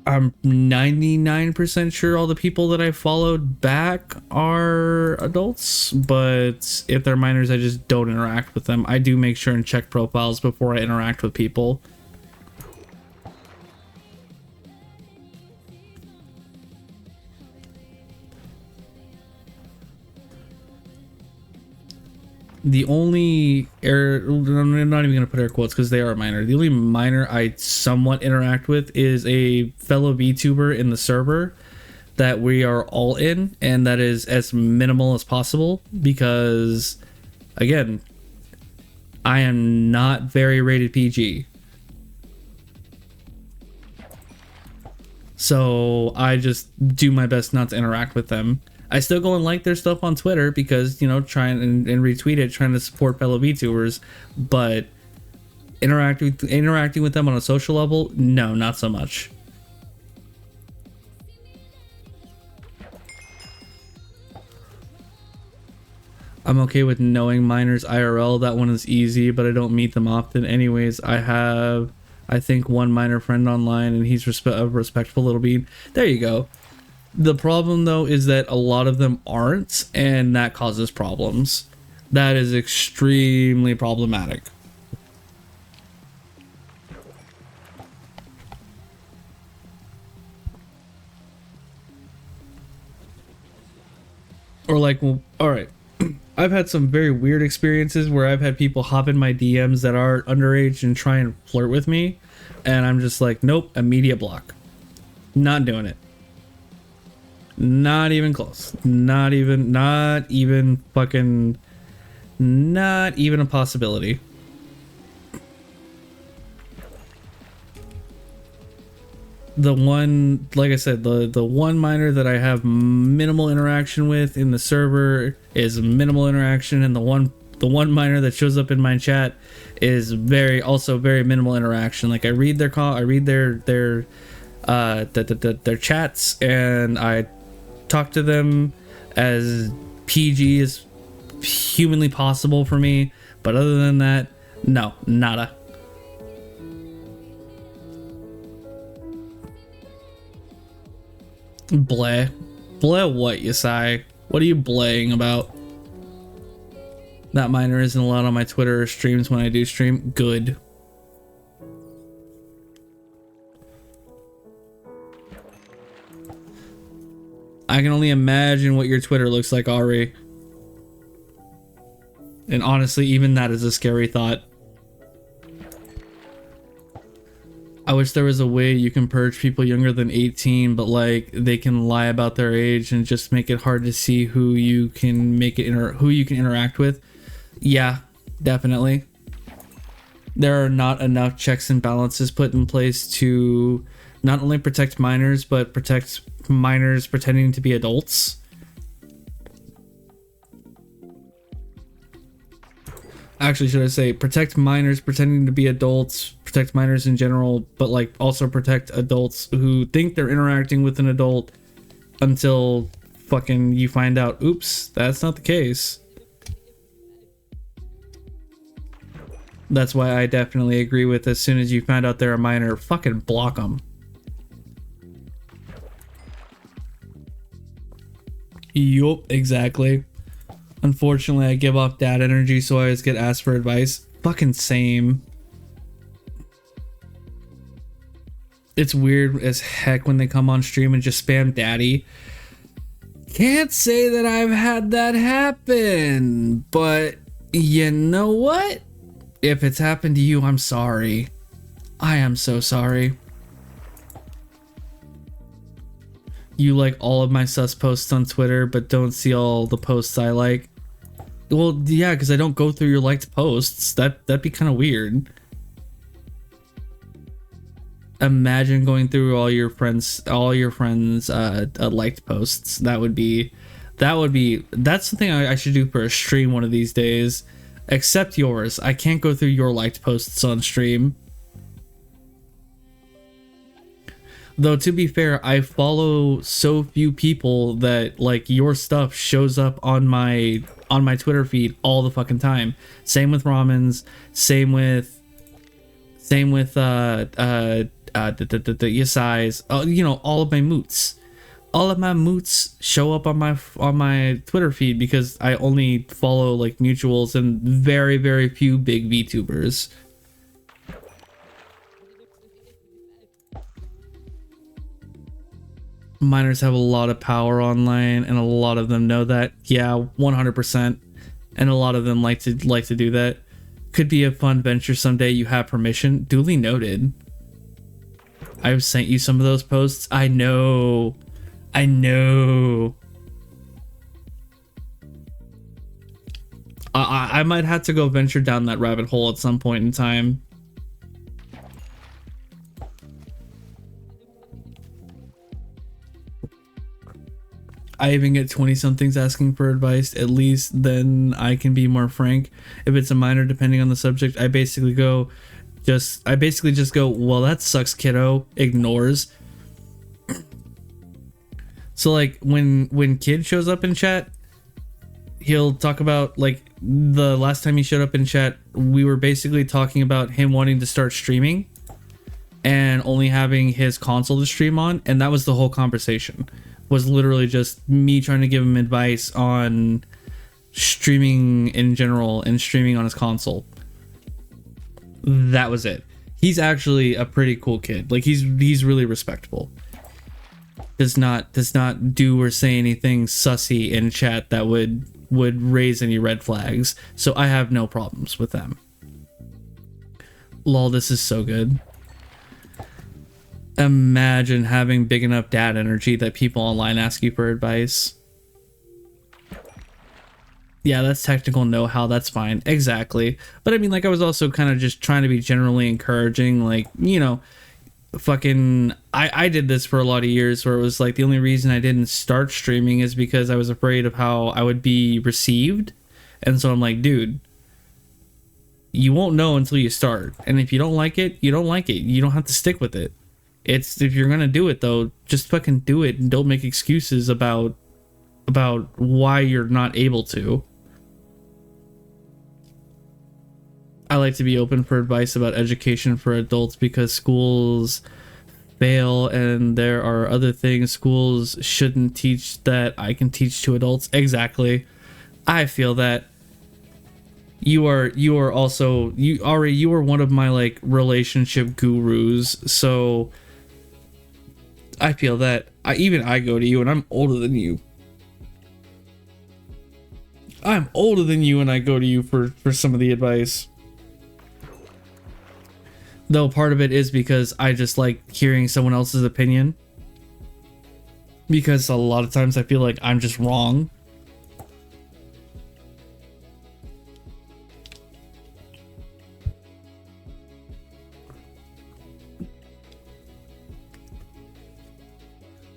I'm 99% sure all the people that I followed back are adults, but if they're minors, I just don't interact with them. I do make sure and check profiles before I interact with people. The only I'm not even gonna put air quotes because they are minor. The only minor I somewhat interact with is a fellow VTuber in the server that we are all in, and that is as minimal as possible because, again, I am not very rated PG. So I just do my best not to interact with them. I still go and like their stuff on Twitter because, you know, trying and retweet it, trying to support fellow VTubers, but interacting with them on a social level, no, not so much. I'm okay with knowing minors IRL. That one is easy, but I don't meet them often. Anyways, I have, I think, one minor friend online, and he's a respectful little bean. There you go. The problem, though, is that a lot of them aren't, and that causes problems. That is extremely problematic. Or like, well, all right. I've had some very weird experiences where I've had people hop in my DMs that are underage and try and flirt with me, and I'm just like, nope, immediate block. Not doing it. Not even close. Not even fucking, not even a possibility. The one, like I said, the one minor that I have minimal interaction with in the server is minimal interaction, and the one minor that shows up in my chat is very minimal interaction. Like, I read their their chats, and I talk to them as PG as humanly possible for me, but other than that, no, nada. Bleh what, Yasai? What are you blaying about? That minor isn't allowed on my Twitter or streams when I do stream. Good. I can only imagine what your Twitter looks like, Ari. And honestly, even that is a scary thought. I wish there was a way you can purge people younger than 18, but like they can lie about their age and just make it hard to see who you can interact with. Yeah, definitely. There are not enough checks and balances put in place to not only protect minors, but protect minors pretending to be adults. Actually, should I say protect minors pretending to be adults, protect minors in general, but like also protect adults who think they're interacting with an adult until fucking you find out, oops, that's not the case. That's why I definitely agree with, as soon as you find out they're a minor, fucking block them. Yup, exactly. Unfortunately, I give off dad energy, so I always get asked for advice. Fucking same. It's weird as heck when they come on stream and just spam daddy. Can't say that I've had that happen, but you know what? If it's happened to you, I'm sorry. I am so sorry. You like all of my sus posts on Twitter, but don't see all the posts I like. Well, yeah, because I don't go through your liked posts. That'd be kind of weird. Imagine going through all your friends liked posts. That's something I should do for a stream one of these days. Except yours. I can't go through your liked posts on stream. Though, to be fair, I follow so few people that like your stuff shows up on my Twitter feed all the fucking time. Same with Ramens. Same with the Yesai's. You know, all of my moots. All of my moots show up on my Twitter feed because I only follow like mutuals and very, very few big VTubers. Minors have a lot of power online, and a lot of them know that. Yeah, 100%. And a lot of them like to do that. Could be a fun venture someday. You have permission. Duly noted. I've sent you some of those posts. I know. I might have to go venture down that rabbit hole at some point in time. I even get 20-somethings asking for advice. At least then I can be more frank. If it's a minor, depending on the subject, I basically just go, well, that sucks, kiddo. Ignores. So like when kid shows up in chat, he'll talk about, like, the last time he showed up in chat, we were basically talking about him wanting to start streaming and only having his console to stream on, and that was the whole conversation. Was literally just me trying to give him advice on streaming in general and streaming on his console. That was it. He's actually a pretty cool kid. Like, he's really respectable. Does not do or say anything sussy in chat that would raise any red flags. So I have no problems with them. Lol, this is so good. Imagine having big enough dad energy that people online ask you for advice. Yeah, that's technical know-how, that's fine. Exactly. But I mean, like, I was also kind of just trying to be generally encouraging, like, you know, fucking I did this for a lot of years where it was like the only reason I didn't start streaming is because I was afraid of how I would be received. And so I'm like, dude, you won't know until you start. And if you don't like it, you don't like it. You don't have to stick with it. It's, if you're gonna do it though, just fucking do it and don't make excuses about why you're not able to. I like to be open for advice about education for adults because schools fail and there are other things schools shouldn't teach that I can teach to adults. Exactly. I feel that. You are also, Ari, you are one of my, like, relationship gurus, so I feel that I go to you and I'm older than you. I'm older than you and I go to you for some of the advice. Though part of it is because I just like hearing someone else's opinion. Because a lot of times I feel like I'm just wrong.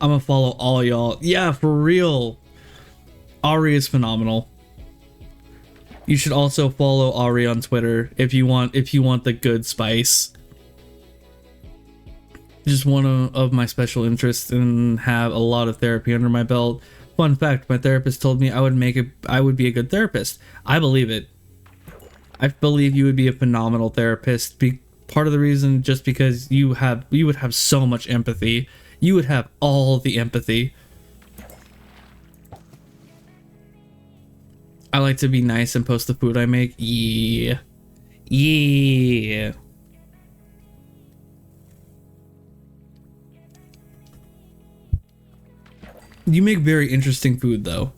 I'm gonna follow all y'all. Yeah, for real. Ari is phenomenal. You should also follow Ari on Twitter if you want the good spice. Just one of my special interests and have a lot of therapy under my belt. Fun fact, my therapist told me I would be a good therapist. I believe it. I believe you would be a phenomenal therapist. Part of the reason just because you would have so much empathy. You would have all the empathy. I like to be nice and post the food I make. Yeah. Yeah. You make very interesting food, though.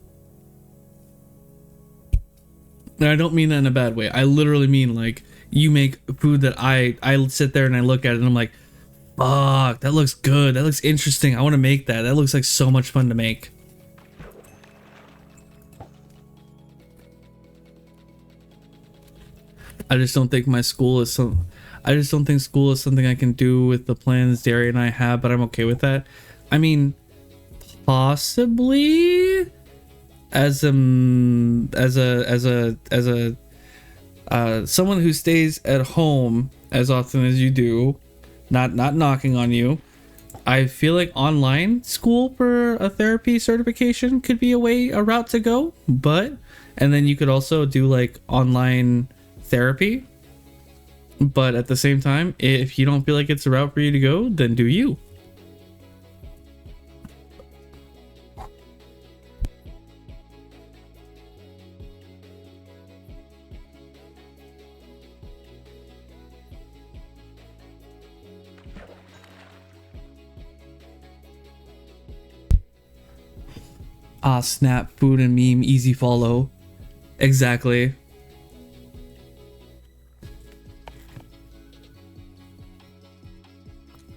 And I don't mean that in a bad way. I literally mean, like, you make food that I sit there and I look at it and I'm like, fuck, that looks good. That looks interesting. I want to make that. That looks like so much fun to make. I just don't think school is something I can do with the plans Derry and I have, but I'm okay with that. I mean, possibly as someone who stays at home as often as you do, not knocking on you. I feel like online school for a therapy certification could be a route to go, and then you could also do like online therapy. But at the same time, if you don't feel like it's a route for you to go, then do you. Ah, snap, food and meme, easy follow. Exactly.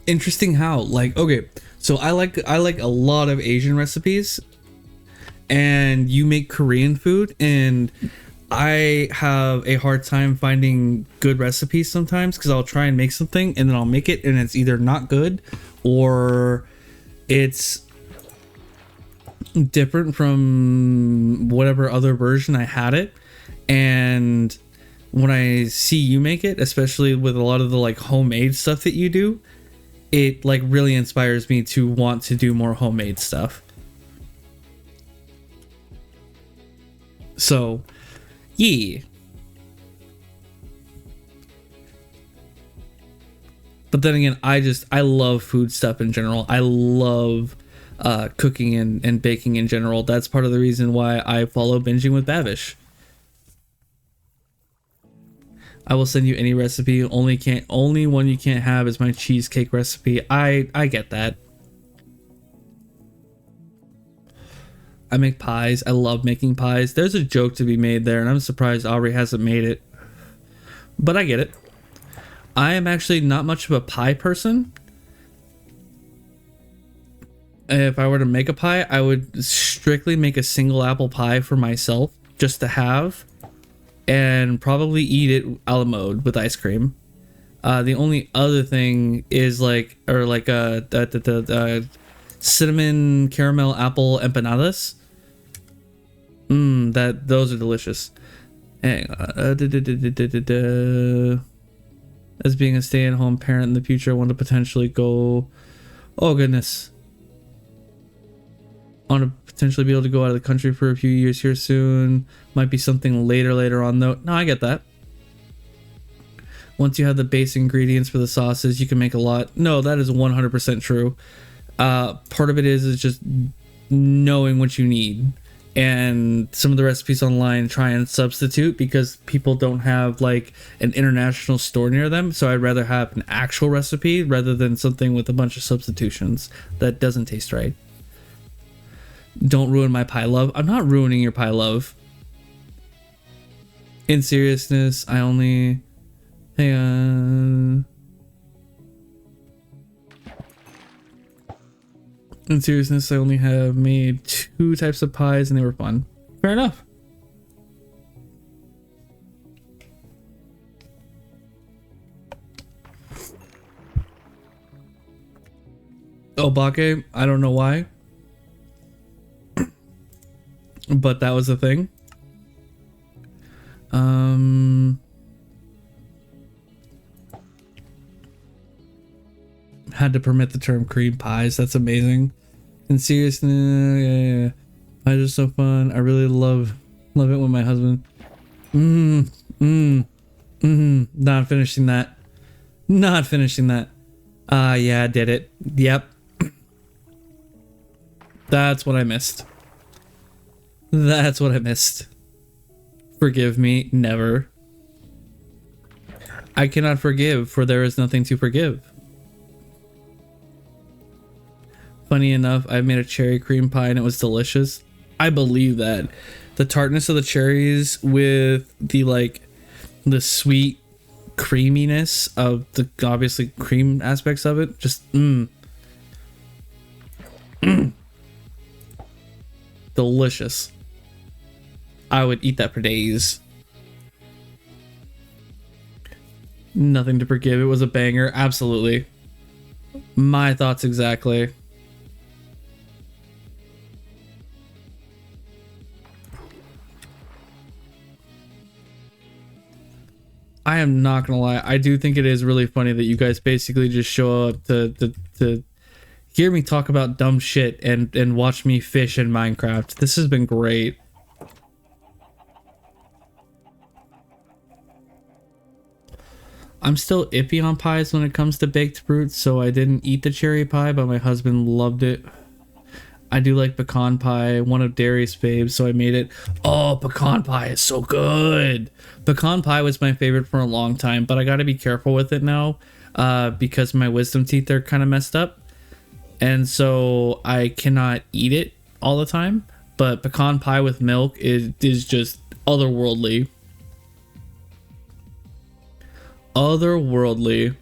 Interesting how, like, okay, so I like a lot of Asian recipes, and you make Korean food, and I have a hard time finding good recipes sometimes because I'll try and make something and then I'll make it and it's either not good or it's different from whatever other version I had it. And when I see you make it, especially with a lot of the like homemade stuff that you do, it like really inspires me to want to do more homemade stuff. So yeah. But then again, I love food stuff in general. I love cooking and baking in general. That's part of the reason why I follow Binging with Bavish. I will send you any recipe. Only one you can't have is my cheesecake recipe. I get that. I make pies. I love making pies. There's a joke to be made there, and I'm surprised Aubrey hasn't made it. But I get it. I am actually not much of a pie person. If I were to make a pie, I would strictly make a single apple pie for myself, just to have, and probably eat it a la mode with ice cream. The only other thing is like cinnamon caramel apple empanadas. Those are delicious. As being a stay-at-home parent in the future, I want to potentially go. Oh goodness. I want to potentially be able to go out of the country for a few years here soon. Might be something later on though. No, I get that. Once you have the base ingredients for the sauces, you can make a lot. No, that is 100% true. Part of it is just knowing what you need. And some of the recipes online try and substitute because people don't have like an international store near them. So I'd rather have an actual recipe rather than something with a bunch of substitutions that doesn't taste right. Don't ruin my pie love. I'm not ruining your pie love. In seriousness, I only... Hang on. In seriousness, I only have made 2 types of pies and they were fun. Fair enough. Obake, I don't know why. But that was the thing. Had to permit the term cream pies. That's amazing. And seriously, yeah. Pies are so fun. I really love it with my husband. Not finishing that. Not finishing that. Yeah, I did it. Yep. That's what I missed. That's what I missed. Forgive me, never. I cannot forgive, for there is nothing to forgive. Funny enough, I made a cherry cream pie and it was delicious. I believe that. The tartness of the cherries with the sweet creaminess of the obviously cream aspects of it. Just, delicious. I would eat that for days. Nothing to forgive. It was a banger. Absolutely. My thoughts exactly. I am not gonna lie. I do think it is really funny that you guys basically just show up to hear me talk about dumb shit and watch me fish in Minecraft. This has been great. I'm still iffy on pies when it comes to baked fruits, so I didn't eat the cherry pie, but my husband loved it. I do like pecan pie, one of Dairy's faves, so I made it. Oh, pecan pie is so good. Pecan pie was my favorite for a long time, but I gotta be careful with it now because my wisdom teeth are kind of messed up. And so I cannot eat it all the time, but pecan pie with milk is just otherworldly. Otherworldly.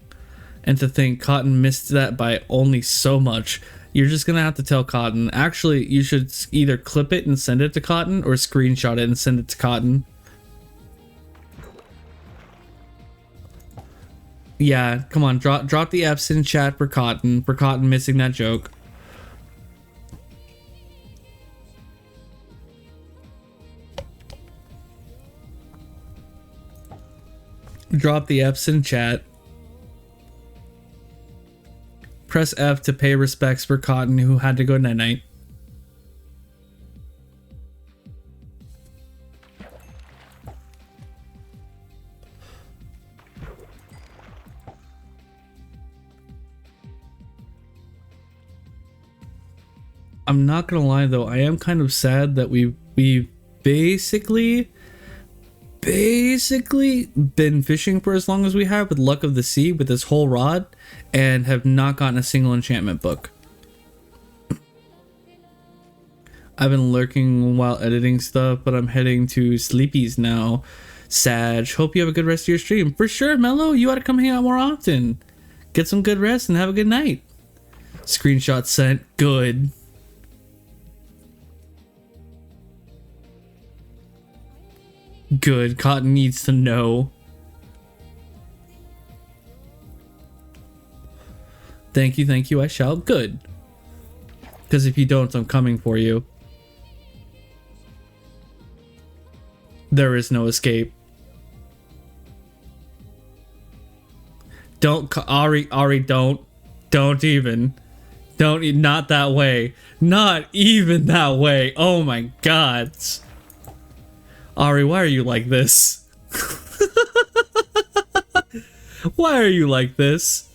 And to think Cotton missed that by only so much. You're just gonna have to tell Cotton. Actually, you should either clip it and send it to Cotton or screenshot it and send it to Cotton. Yeah, come on, drop the F's in chat for Cotton missing that joke. Drop the F's in chat. Press F to pay respects for Cotton, who had to go night-night. I'm not gonna lie though, I am kind of sad that we basically been fishing for as long as we have with Luck of the Sea with this whole rod and have not gotten a single enchantment book. I've been lurking while editing stuff, but I'm heading to Sleepy's now. Sag, hope you have a good rest of your stream. For sure, Mello, you ought to come hang out more often. Get some good rest and have a good night. Screenshot sent. Good. Good. Cotton needs to know. Thank you, I shall. Good. Because if you don't, I'm coming for you. There is no escape. Don't, Ari, don't. Don't even. Not that way. Not even that way. Oh my god. Ari, why are you like this? Why are you like this?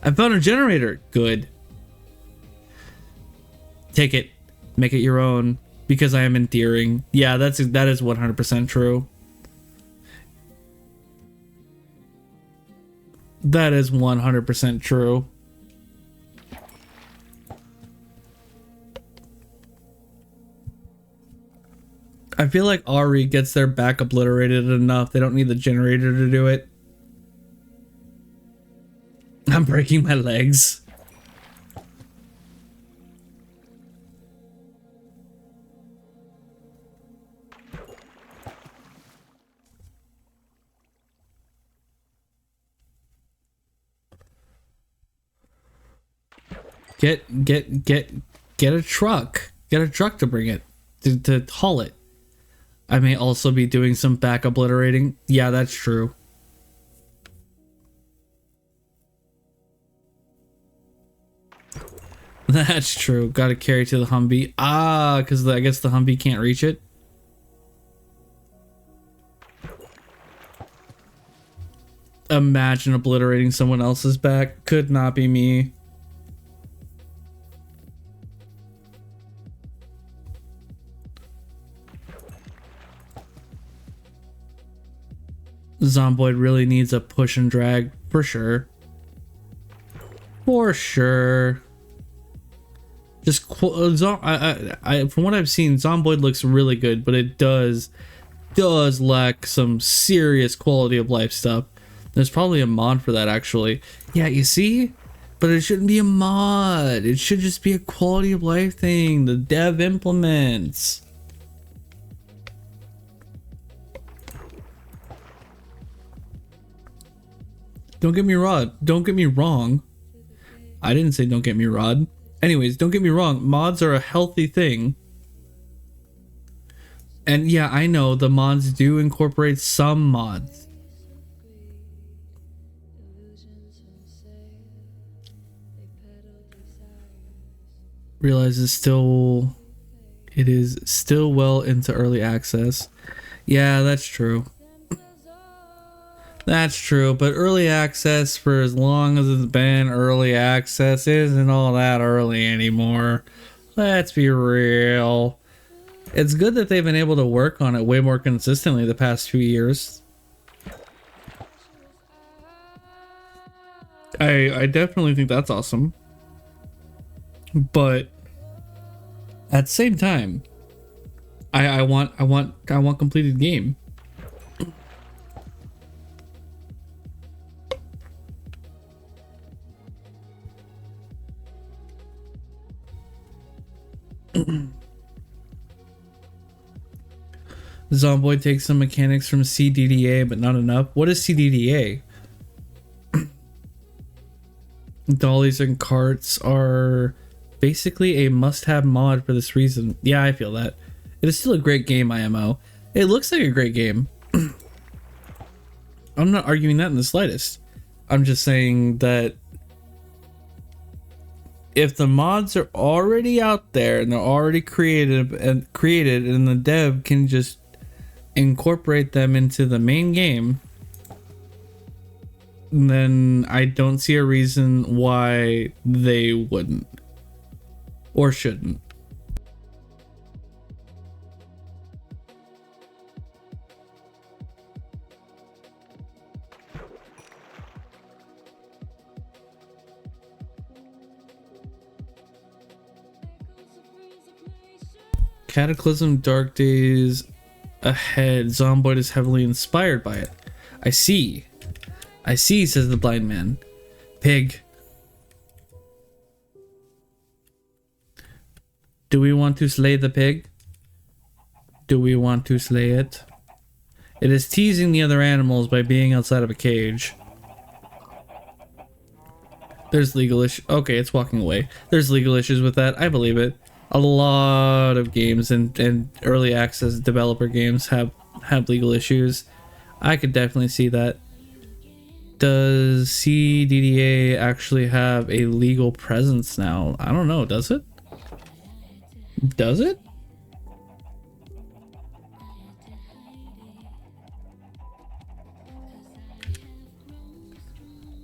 I found a generator. Good. Take it. Make it your own. Because I am endearing. Yeah, that is 100% true. That is 100% true. I feel like Ari gets their back obliterated enough. They don't need the generator to do it. I'm breaking my legs. Get a truck. Get a truck to bring it. To haul it. I may also be doing some back obliterating. Yeah, that's true. That's true. Got to carry to the Humvee. Ah, because I guess the Humvee can't reach it. Imagine obliterating someone else's back. Could not be me. Zomboid really needs a push and drag for sure. For sure. Just from what I've seen, Zomboid looks really good, but it does lack some serious quality of life stuff. There's probably a mod for that actually. Yeah, you see? But it shouldn't be a mod. It should just be a quality of life thing the dev implements. Don't get me wrong. I didn't say don't get me wrong. Anyways, don't get me wrong. Mods are a healthy thing. And yeah, I know the mods do incorporate some mods. Realize it is still well into early access. Yeah, that's true. That's true, but early access, for as long as it's been early access, isn't all that early anymore. Let's be real. It's good that they've been able to work on it way more consistently the past few years. I definitely think that's awesome. But at the same time, I want completed game. Zomboid takes some mechanics from CDDA, but not enough. What is CDDA? Dollies and carts are basically a must-have mod for this reason. Yeah, I feel that. It is still a great game, IMO. It looks like a great game. I'm not arguing that in the slightest. I'm just saying that if the mods are already out there and they're already created and the dev can just incorporate them into the main game, then I don't see a reason why they wouldn't or shouldn't. Cataclysm Dark Days Ahead. Zomboid is heavily inspired by it. I see, says the blind man. Pig. Do we want to slay the pig? Do we want to slay it? It is teasing the other animals by being outside of a cage. There's legal issues. Okay, it's walking away. There's legal issues with that. I believe it. A lot of games and early access developer games have legal issues. I could definitely see that. Does CDDA actually have a legal presence now? I don't know. Does it? Does it?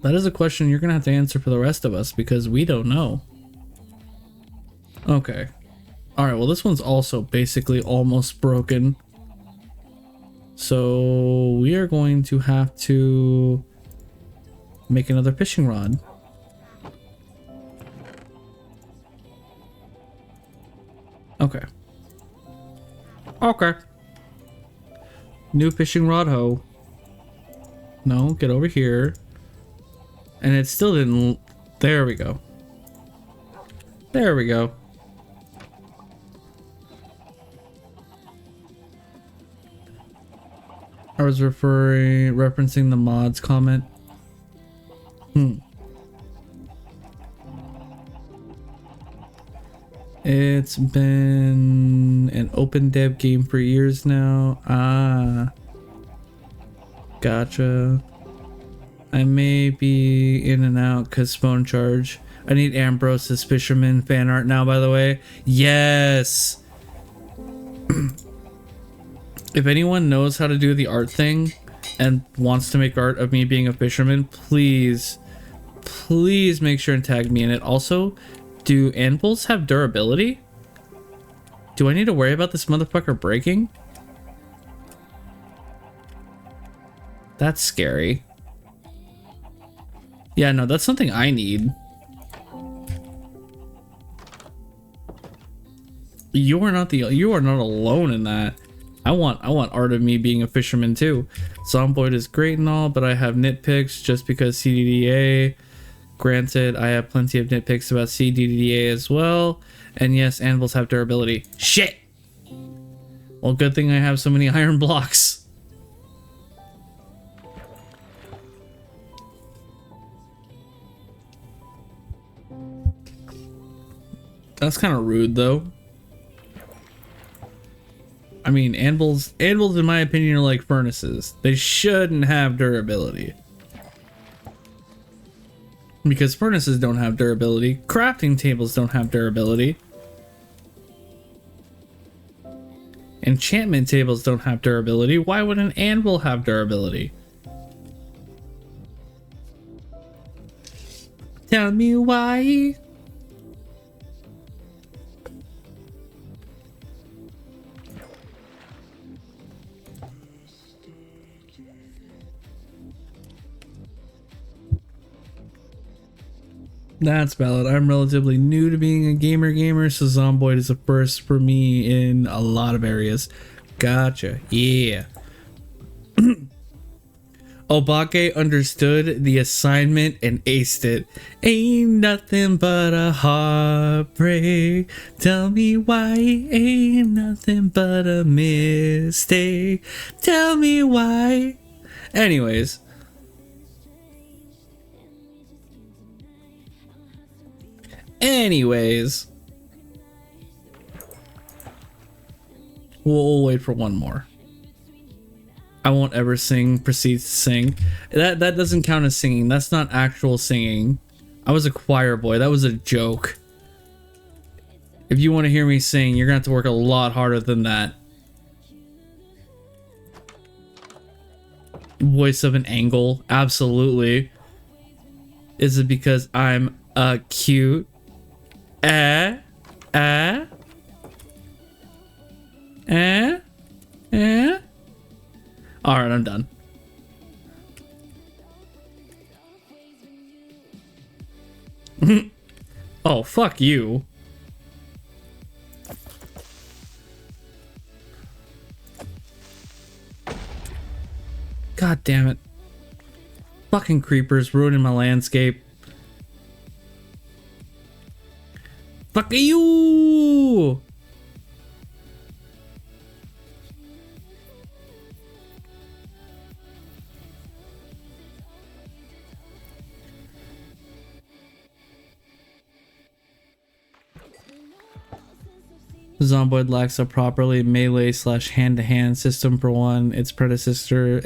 That is a question you're gonna have to answer for the rest of us because we don't know. Okay. Alright, well this one's also basically almost broken. So we are going to have to make another fishing rod. Okay. Okay. New fishing rod hoe. No, get over here. And it still didn't... There we go. There we go. I was referencing the mods comment. It's been an open dev game for years now. Ah. Gotcha. I may be in and out because phone charge. I need Ambrose's fisherman fan art now, by the way. Yes! If anyone knows how to do the art thing and wants to make art of me being a fisherman, please make sure and tag me in it. Also, do anvils have durability? Do I need to worry about this motherfucker breaking? That's scary. Yeah, no, that's something I need. You are not alone in that. I want art of me being a fisherman too. Zomboid is great and all, but I have nitpicks just because CDDA. Granted, I have plenty of nitpicks about CDDA as well. And yes, anvils have durability. Shit! Well, good thing I have so many iron blocks. That's kind of rude, though. I mean, anvils in my opinion are like furnaces. They shouldn't have durability. Because furnaces don't have durability. Crafting tables don't have durability. Enchantment tables don't have durability. Why would an anvil have durability? Tell me why. That's valid. I'm relatively new to being a gamer, so Zomboid is a first for me in a lot of areas. Gotcha. Yeah. Obake understood the assignment and aced it. Ain't nothing but a heartbreak. Tell me why ain't nothing but a mistake. Tell me why. Anyways. We'll wait for one more. I won't ever sing, proceeds to sing. That doesn't count as singing. That's not actual singing. I was a choir boy. That was a joke. If you want to hear me sing, you're gonna have to work a lot harder than that. Voice of an angle? Absolutely. Is it because I'm cute? Alright, I'm done. Oh, fuck you. God damn it. Fucking creepers ruining my landscape. Fuck you! Zomboid lacks a properly melee / hand-to-hand system for one. Its predecessor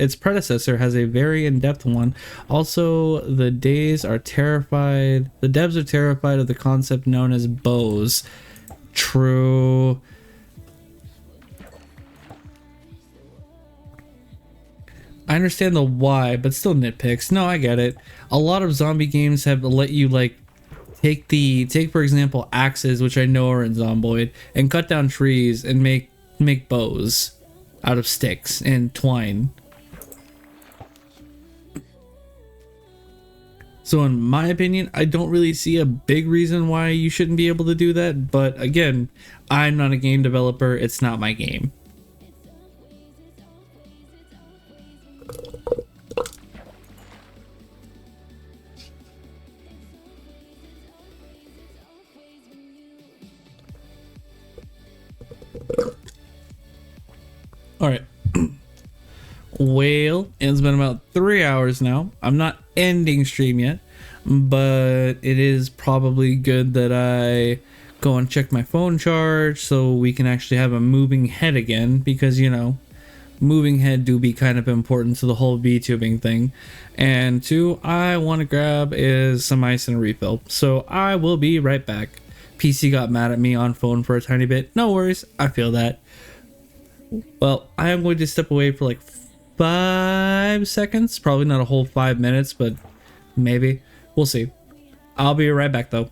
has a very in-depth one. Also, the devs are terrified of the concept known as bows. True. I understand the why, but still nitpicks. No, I get it. A lot of zombie games have let you like take for example axes, which I know are in Zomboid, and cut down trees and make bows out of sticks and twine. So in my opinion, I don't really see a big reason why you shouldn't be able to do that, but again, I'm not a game developer, it's not my game. Alright. Well, it's been about 3 hours now. I'm not ending stream yet, but it is probably good that I go and check my phone charge so we can actually have a moving head again, because, you know, moving head do be kind of important to the whole VTubing thing. And two, I want to grab is some ice and a refill. So I will be right back. PC got mad at me on phone for a tiny bit. No worries, I feel that. Well, I am going to step away for like 5 seconds. Probably not a whole 5 minutes, but maybe. We'll see. I'll be right back though.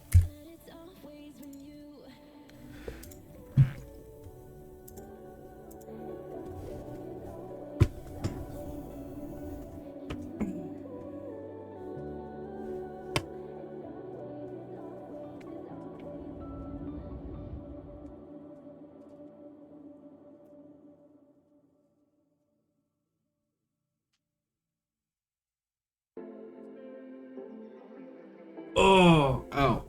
Oh, ow.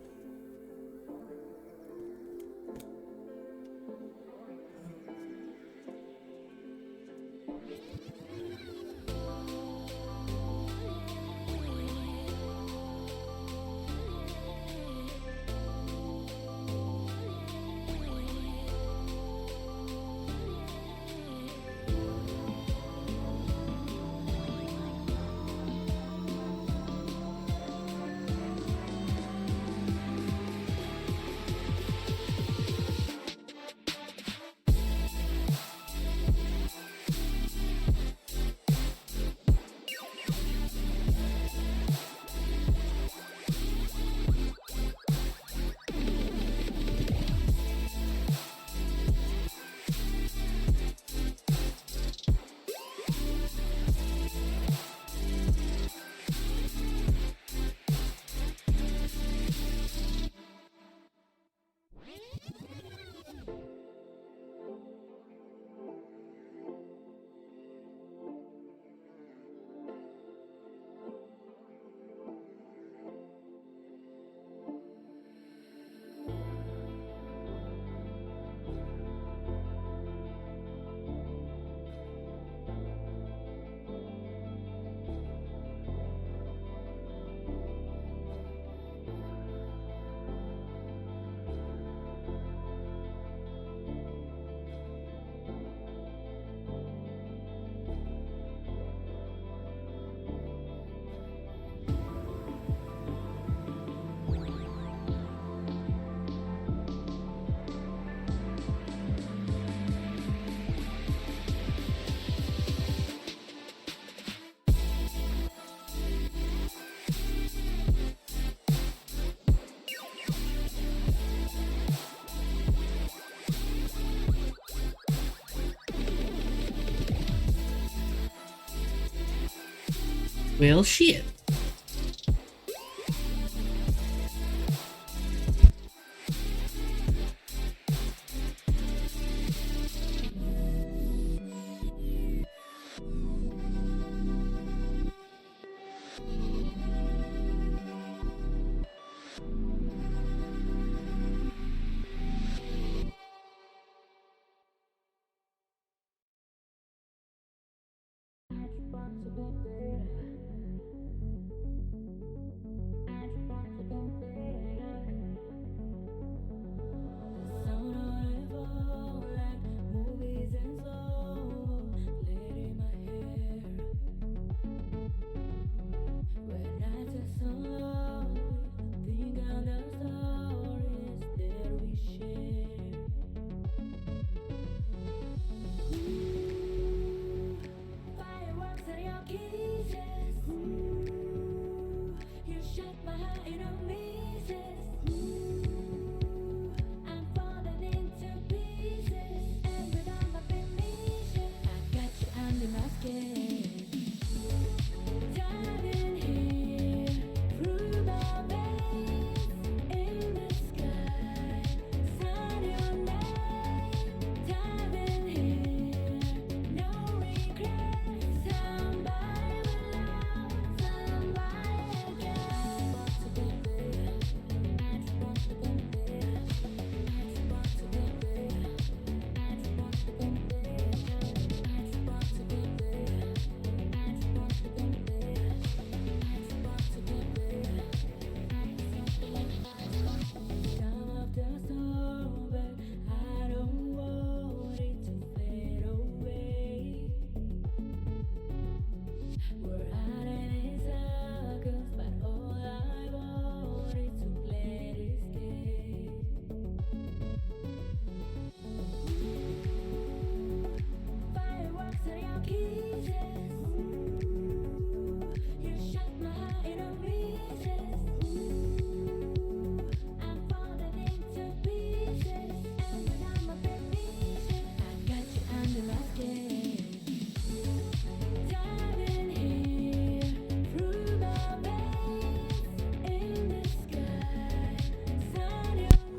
Well, shit.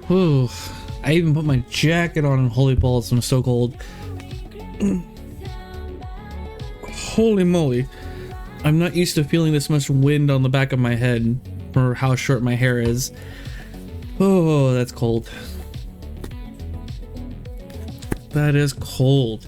Ooh, I even put my jacket on in holy balls. I'm so cold. Holy moly. I'm not used to feeling this much wind on the back of my head for how short my hair is. Oh, that's cold. That is cold.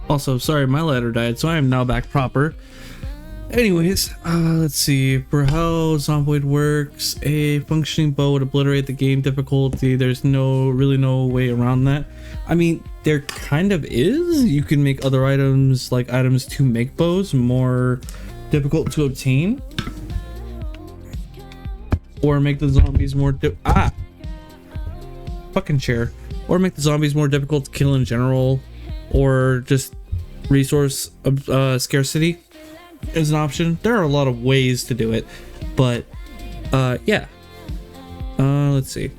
Also, sorry, my ladder died, so I am now back proper. Anyways, let's see. For how Zomboid works, a functioning bow would obliterate the game difficulty. There's really no way around that. I mean, there kind of is. You can make other items, like items to make bows, more difficult to obtain. Or make the zombies more fucking chair. Or make the zombies more difficult to kill in general. Or just resource scarcity is an option. There are a lot of ways to do it, but yeah. Let's see.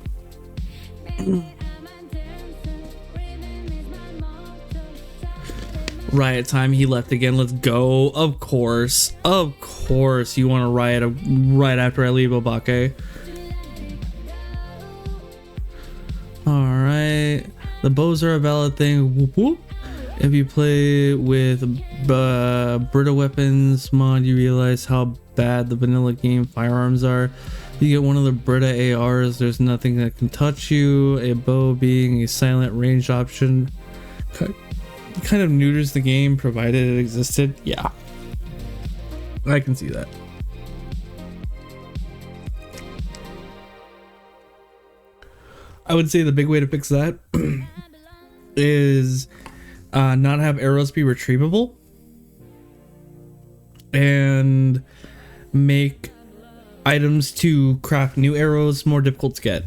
Riot time. He left again. Let's go. Of course you want to riot right after I leave Obake. All right, the bows are a valid thing. Whoop whoop. If you play with Brita weapons mod, you realize how bad the vanilla game firearms are. You get one of the Brita ARs, there's nothing that can touch you. A bow being a silent range option kind of neuters the game, provided it existed. Yeah, I can see that. I would say the big way to fix that is not have arrows be retrievable and make items to craft new arrows more difficult to get.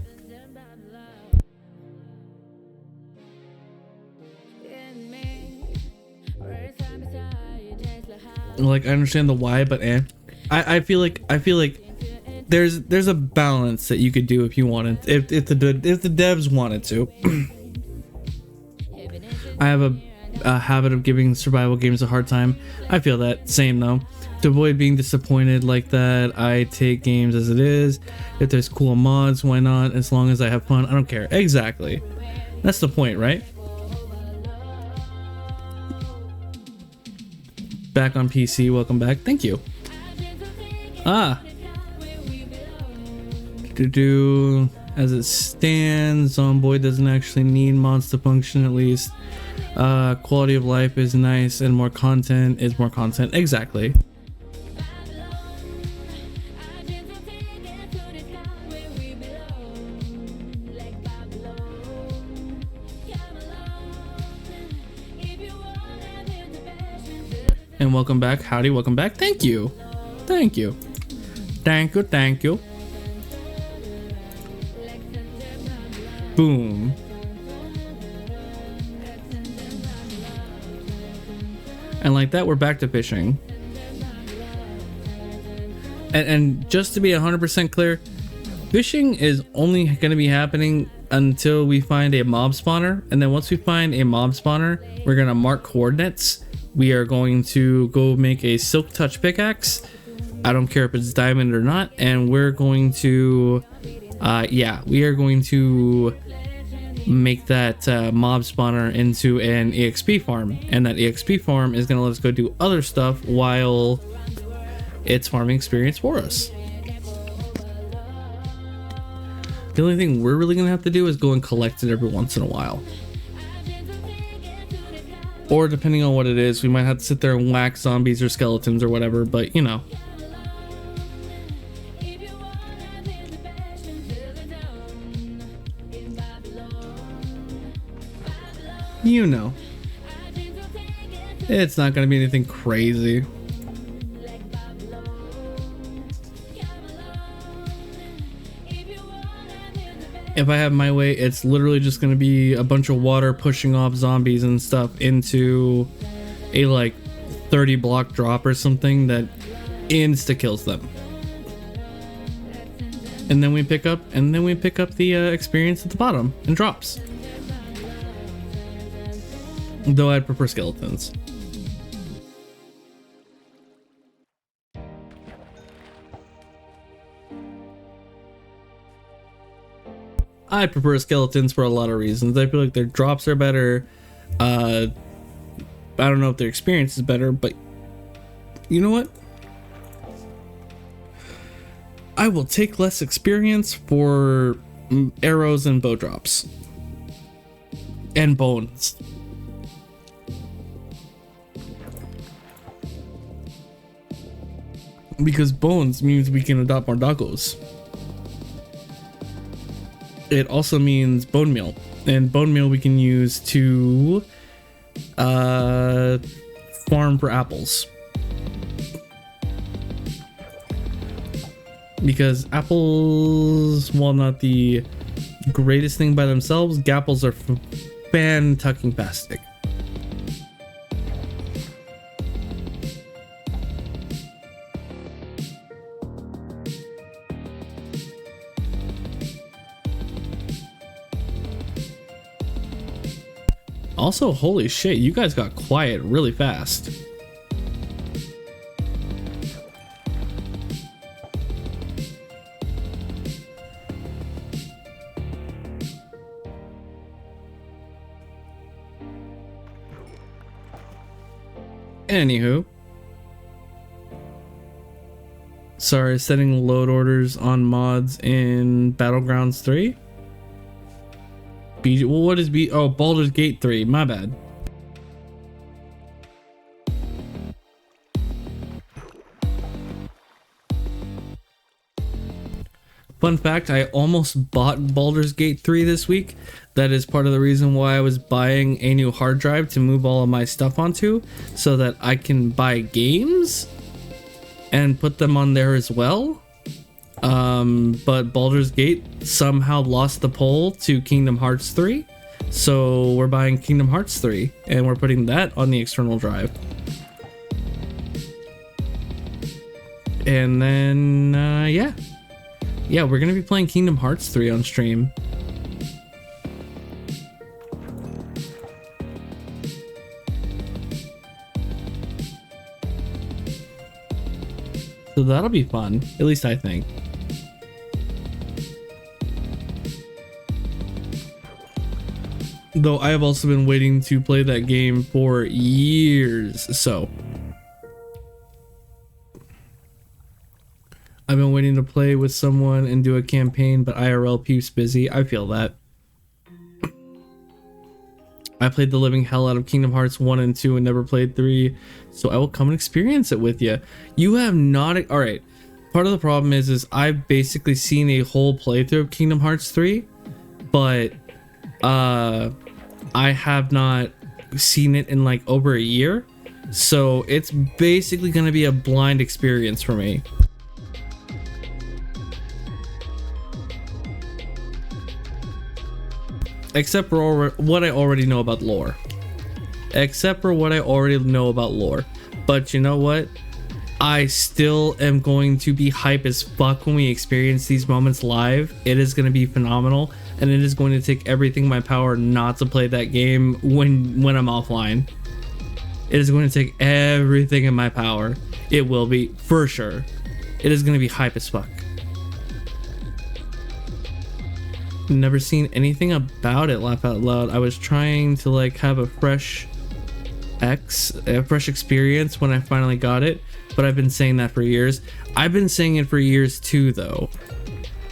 Like, I understand the why, but I feel like there's a balance that you could do if you wanted, if the devs wanted to. I have a habit of giving survival games a hard time. I feel that same though. To avoid being disappointed like that, I take games as it is. If there's cool mods, why not? As long as I have fun, I don't care. Exactly. That's the point, right? back on PC. Welcome back. Thank you. Ah. As it stands, Zomboid doesn't actually need mods to function, at least. Quality of life is nice, and more content is more content. Exactly. And welcome back. Howdy, welcome back. Thank you. Thank you. Thank you, thank you. Boom. And like that, we're back to fishing. And just to be 100% clear, fishing is only going to be happening until we find a mob spawner. And then once we find a mob spawner, we're going to mark coordinates. We are going to go make a silk touch pickaxe. I don't care if it's diamond or not. And we're going to, we are going to make that mob spawner into an EXP farm. And that EXP farm is going to let us go do other stuff while it's farming experience for us. The only thing we're really going to have to do is go and collect it every once in a while. Or depending on what it is, we might have to sit there and whack zombies or skeletons or whatever, but you know. You know. It's not going to be anything crazy. If I have my way, it's literally just going to be a bunch of water pushing off zombies and stuff into a like 30 block drop or something that insta kills them. And then we pick up the experience at the bottom and drops. Though I'd prefer skeletons. I prefer skeletons for a lot of reasons. I feel like their drops are better. I don't know if their experience is better, but you know what? I will take less experience for arrows and bow drops. And bones. Because bones means we can adopt more doggos. It also means bone meal, and bone meal we can use to farm for apples. Because apples, while not the greatest thing by themselves, gapples are fan-tucking-tastic. Also, holy shit, you guys got quiet really fast. Anywho. Sorry, setting load orders on mods in Battlegrounds 3? Well, what is oh, Baldur's Gate 3, my bad. Fun fact, I almost bought Baldur's Gate 3 this week. That is part of the reason why I was buying a new hard drive to move all of my stuff onto, so that I can buy games and put them on there as well. But Baldur's Gate somehow lost the poll to Kingdom Hearts 3, so we're buying Kingdom Hearts 3 and we're putting that on the external drive. And then yeah, we're gonna be playing Kingdom Hearts 3 on stream. So that'll be fun, at least I think. Though I have also been waiting to play that game for years, so I've been waiting to play with someone and do a campaign, but IRL peeps busy. I feel that. I played the living hell out of Kingdom Hearts 1 and 2 and never played 3, so I will come and experience it with you. You have not... Alright, part of the problem is I've basically seen a whole playthrough of Kingdom Hearts 3, but I have not seen it in like over a year, so it's basically going to be a blind experience for me. Except for what I already know about lore. But you know what? I still am going to be hype as fuck when we experience these moments live. It is going to be phenomenal, and it is going to take everything in my power not to play that game when I'm offline. It is going to take everything in my power. It will be, for sure. It is going to be hype as fuck. Never seen anything about it, laugh out loud. I was trying to like have a fresh experience when I finally got it, but I've been saying that for years. I've been saying it for years too though,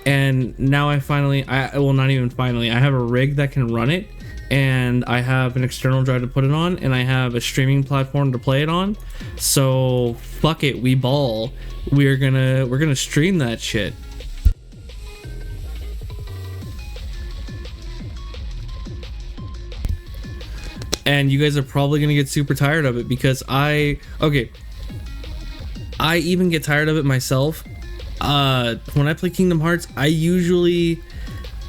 and now I well, not even finally, I have a rig that can run it, and I have an external drive to put it on, and I have a streaming platform to play it on. So fuck it, we ball. We're gonna stream that shit. And you guys are probably gonna get super tired of it because I even get tired of it myself. When I play Kingdom Hearts, I usually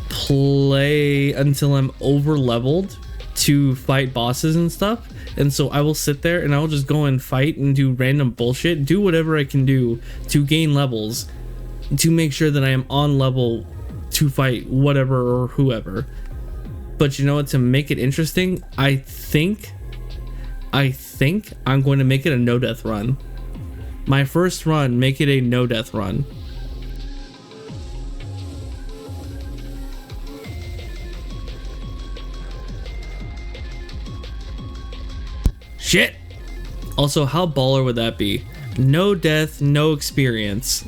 play until I'm over leveled to fight bosses and stuff, and so I will sit there and I will just go and fight and do random bullshit, do whatever I can do to gain levels, to make sure that I am on level to fight whatever or whoever. But you know what, to make it interesting, I think I'm going to make it a no death run. My first run, make it a no death run. Shit! Also, how baller would that be? No death, no experience.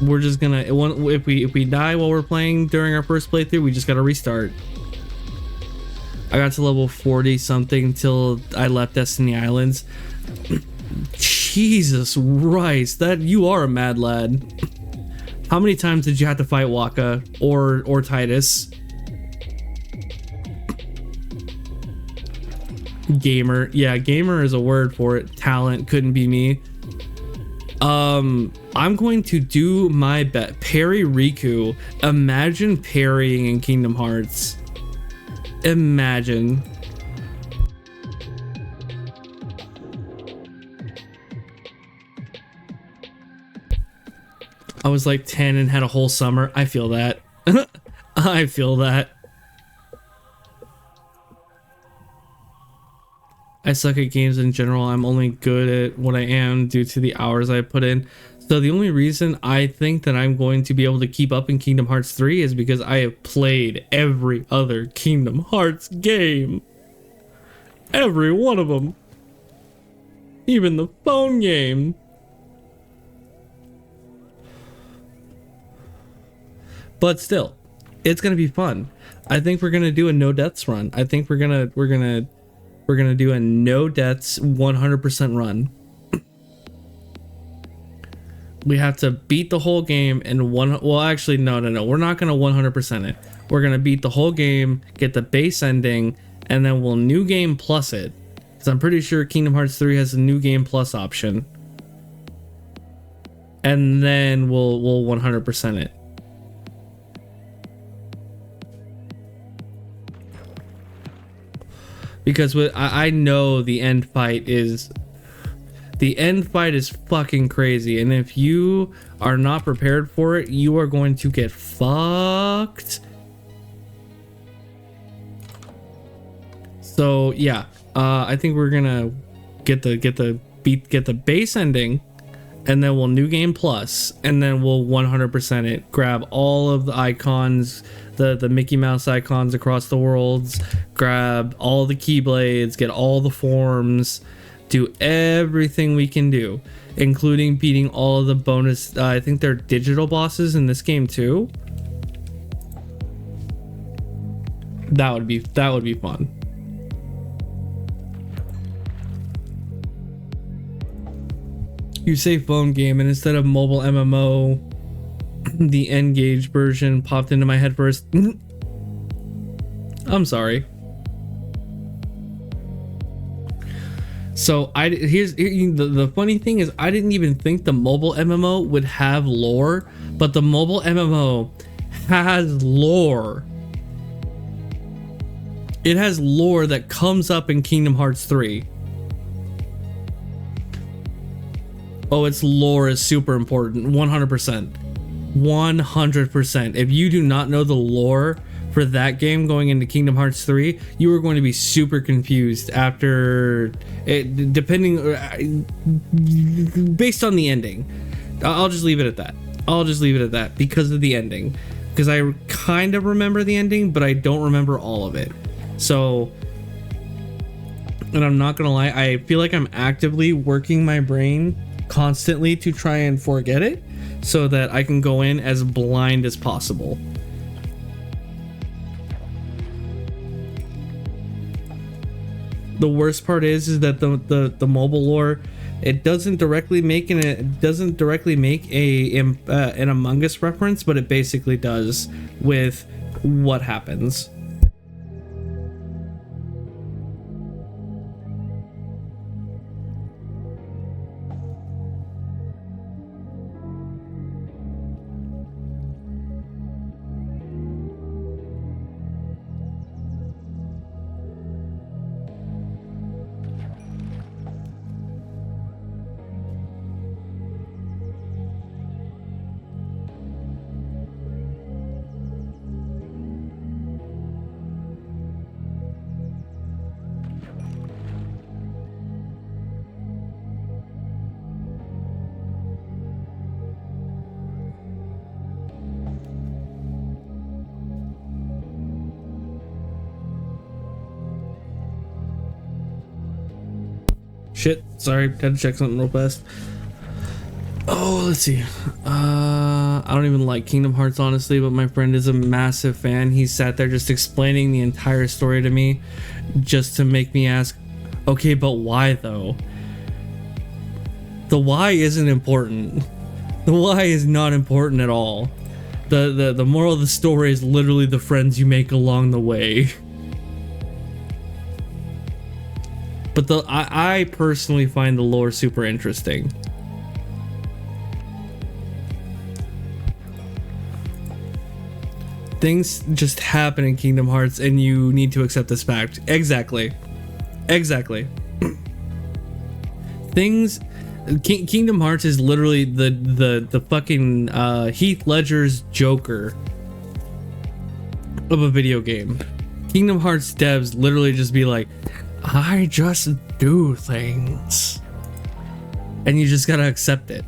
We're just gonna, if we die while we're playing during our first playthrough, we just gotta restart. I got to level 40 something until I left Destiny Islands. Jesus Christ, that you are a mad lad. How many times did you have to fight Waka or Titus? Gamer, yeah, gamer is a word for it. Talent, couldn't be me. I'm going to do my bet. Parry Riku. Imagine parrying in Kingdom Hearts. Imagine. I was like 10 and had a whole summer. I feel that. I feel that. I suck at games in general. I'm only good at what I am due to the hours I put in. So the only reason I think that I'm going to be able to keep up in Kingdom Hearts 3 is because I have played every other Kingdom Hearts game. Every one of them. Even the phone game. But still, it's gonna be fun. I think we're gonna do a no deaths run. I think we're gonna do a no deaths 100% run. We have to beat the whole game in one. Well, actually, no. We're not gonna 100% it. We're gonna beat the whole game, get the base ending, and then we'll new game plus it. Because I'm pretty sure Kingdom Hearts 3 has a new game plus option. And then we'll 100% it. Because I know the end fight is fucking crazy, and if you are not prepared for it, you are going to get fucked. So yeah, I think we're gonna get the base ending, and then we'll new game plus, and then we'll 100% it. Grab all of the icons, the Mickey Mouse icons across the worlds, grab all the keyblades, get all the forms, do everything we can do, including beating all of the bonus, I think they're digital bosses in this game too. That would be fun. You say phone game, and instead of mobile MMO, the N-Gage version popped into my head first. I'm sorry. So here's the funny thing is, I didn't even think the mobile MMO would have lore, but the mobile MMO has lore. It has lore that comes up in Kingdom Hearts 3. Oh, its lore is super important. 100%. 100%. If you do not know the lore for that game going into Kingdom Hearts 3, you are going to be super confused after it, depending based on the ending. I'll just leave it at that. I'll just leave it at that because of the ending. Because I kind of remember the ending, but I don't remember all of it. So, and I'm not gonna lie, I feel like I'm actively working my brain constantly to try and forget it so that I can go in as blind as possible. The worst part is that the mobile lore, it doesn't directly make an Among Us reference, but it basically does with what happens. Shit, sorry, had to check something real fast. Oh, let's see. I don't even like Kingdom Hearts, honestly, but my friend is a massive fan. He sat there just explaining the entire story to me just to make me ask, okay, but why though? The why isn't important. The why is not important at all. The moral of the story is literally the friends you make along the way. But I personally find the lore super interesting. Things just happen in Kingdom Hearts and you need to accept this fact. Exactly. Things... Kingdom Hearts is literally the fucking Heath Ledger's Joker of a video game. Kingdom Hearts devs literally just be like, I just do things. And you just gotta accept it.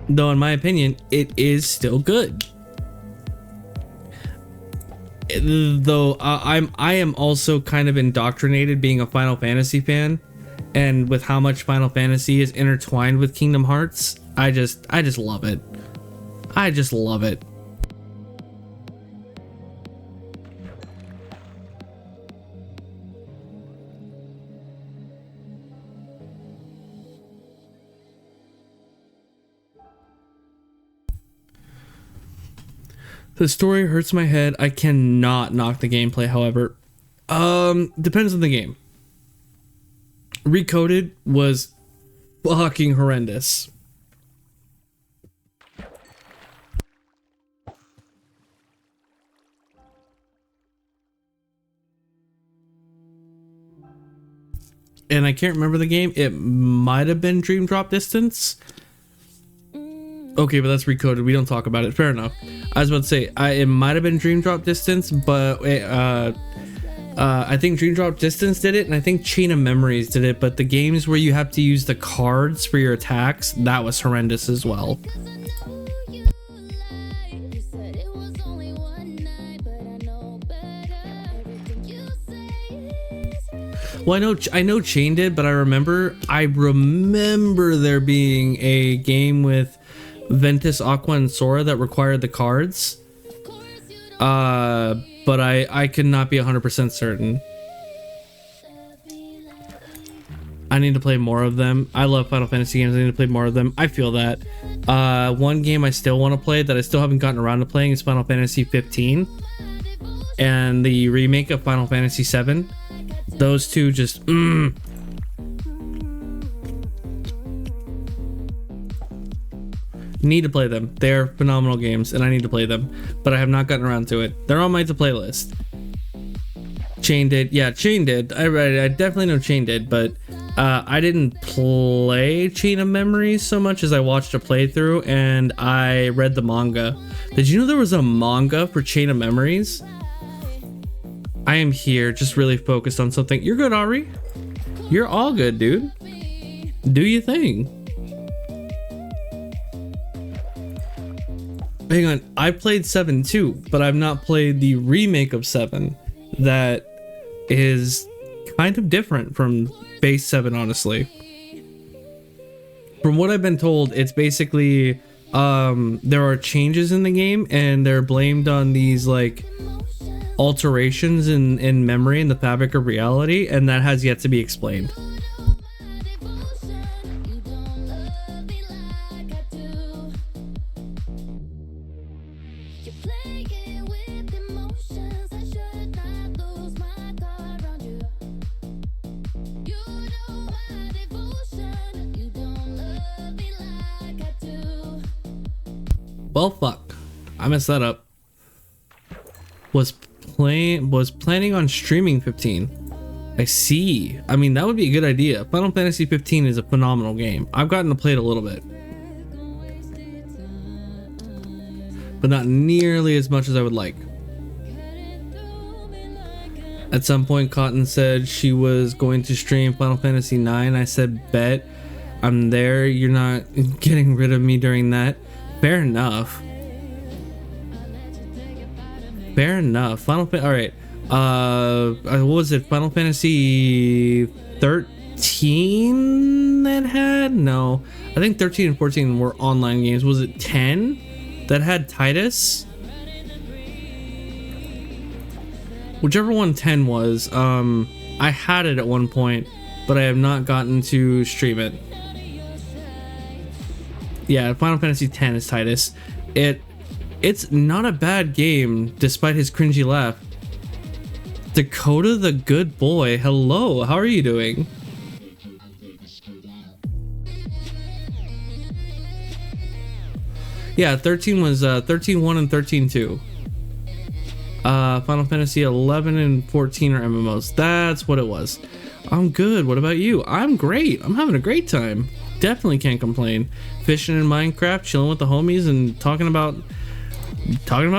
Though in my opinion, it is still good. Though I am also kind of indoctrinated being a Final Fantasy fan. And with how much Final Fantasy is intertwined with Kingdom Hearts, I just love it. I just love it. The story hurts my head. I cannot knock the gameplay, however. Depends on the game. Recoded was fucking horrendous. And I can't remember the game. It might have been Dream Drop Distance. Okay, but that's Recoded. We don't talk about it. Fair enough. I was about to say, it might have been Dream Drop Distance, but I think Dream Drop Distance did it, and I think Chain of Memories did it, but the games where you have to use the cards for your attacks, that was horrendous as well. Well, I know Chain did, but I remember there being a game with Ventus, Aqua, and Sora that required the cards. But I could not be 100% certain. I need to play more of them. I love Final Fantasy games. I need to play more of them. I feel that. One game I still want to play that I still haven't gotten around to playing is Final Fantasy 15 and the remake of Final Fantasy 7. Those two just need to play them. They're phenomenal games and I need to play them, but I have not gotten around to it. They're on my to play list. Chain did. Yeah, Chain did. I definitely know Chain did, but I didn't play Chain of Memories so much as I watched a playthrough and I read the manga. Did you know there was a manga for Chain of Memories? I am here just really focused on something. You're good, Ari. You're all good, dude. Do your thing. Hang on, I played 7 too, but I've not played the remake of 7 that is kind of different from base 7, honestly. From what I've been told, it's basically there are changes in the game and they're blamed on these like alterations in memory in the fabric of reality, and that has yet to be explained. Well, fuck. I messed that up. Was planning on streaming 15. I see. I mean, that would be a good idea. Final Fantasy 15 is a phenomenal game. I've gotten to play it a little bit, but not nearly as much as I would like. At some point, Cotton said she was going to stream Final Fantasy 9. I said, bet. I'm there. You're not getting rid of me during that. Fair enough. Fair enough. All right. What was it? Final Fantasy 13 that had? No. I think 13 and 14 were online games. Was it 10 that had Titus? Whichever one 10 was. I had it at one point, but I have not gotten to stream it. Yeah, Final Fantasy 10 is Titus. It's not a bad game, despite his cringy laugh. Dakota the good boy, hello, how are you doing? Yeah, 13 was 13-1 and 13-2. Final Fantasy 11 and 14 are MMOs. That's what it was. I'm good. What about you? I'm great. I'm having a great time. Definitely can't complain. Fishing in Minecraft, chilling with the homies, and talking about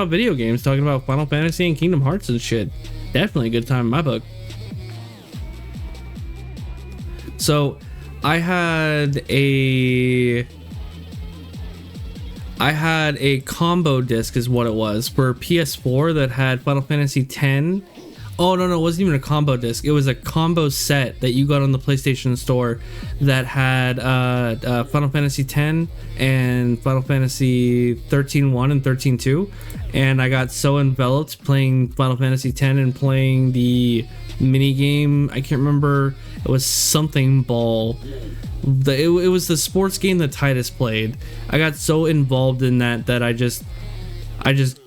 video games, talking about Final Fantasy and Kingdom Hearts and shit. Definitely a good time in my book. So I had a combo disc is what it was for PS4 that had Final Fantasy X. Oh no, it wasn't even a combo disc. It was a combo set that you got on the PlayStation Store that had Final Fantasy X and Final Fantasy 13-1 and 13-2. And I got so enveloped playing Final Fantasy X and playing the mini game. I can't remember. It was something ball. It was the sports game that Titus played. I got so involved in that I just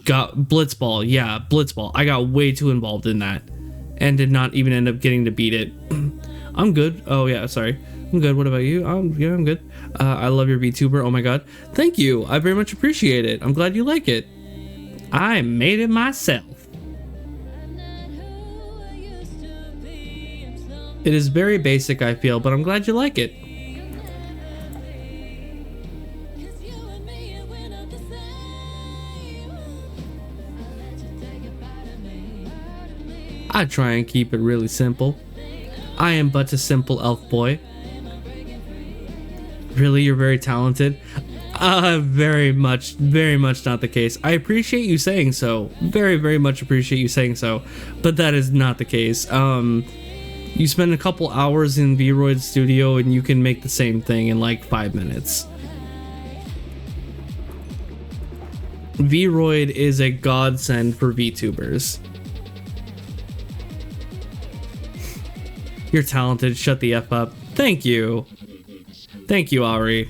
got Blitzball. Yeah, Blitzball. I got way too involved in that and did not even end up getting to beat it. I'm good. Oh yeah, sorry. I'm good. What about you? Yeah, I'm good. I love your VTuber. Oh my god. Thank you. I very much appreciate it. I'm glad you like it. I made it myself. It is very basic, I feel, but I'm glad you like it. I try and keep it really simple. I am but a simple elf boy. Really, you're very talented? Very much not the case. I appreciate you saying so. Very much appreciate you saying so. But that is not the case. You spend a couple hours in Vroid's studio and you can make the same thing in like 5 minutes. Vroid is a godsend for VTubers. You're talented, shut the F up. Thank you. Thank you, Ari.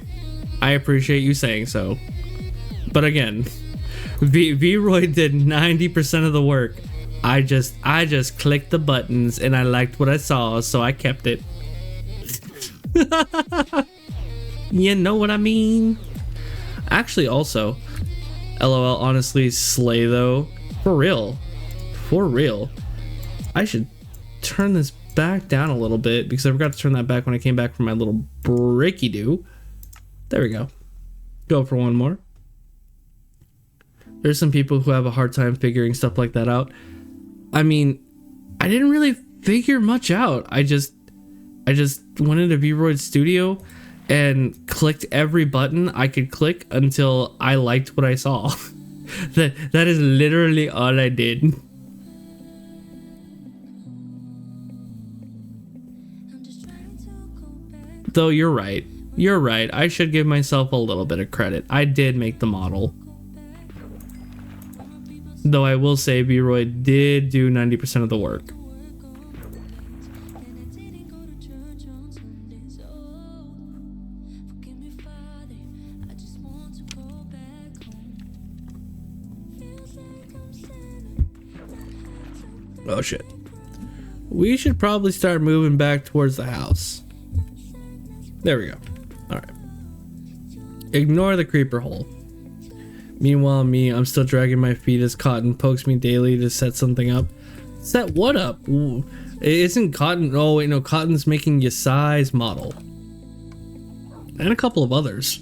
I appreciate you saying so. But again, Vroid did 90% of the work. I just clicked the buttons and I liked what I saw, so I kept it. You know what I mean? Actually, also, LOL, honestly, slay though. For real. For real. I should turn this back down a little bit because I forgot to turn that back when I came back from my little breaky-do. There we go. Go for one more. There's some people who have a hard time figuring stuff like that out. I mean, I didn't really figure much out. I just went into Vroid's studio and clicked every button I could click until I liked what I saw. that is literally all I did. Though you're right. You're right. I should give myself a little bit of credit. I did make the model. Though I will say Vroid did do 90% of the work. Oh shit. We should probably start moving back towards the house. There we go. Alright. Ignore the creeper hole. Meanwhile, I'm still dragging my feet as Cotton pokes me daily to set something up. Set what up? Ooh, isn't Cotton... Oh, wait, no. Cotton's making Yesai's model. And a couple of others.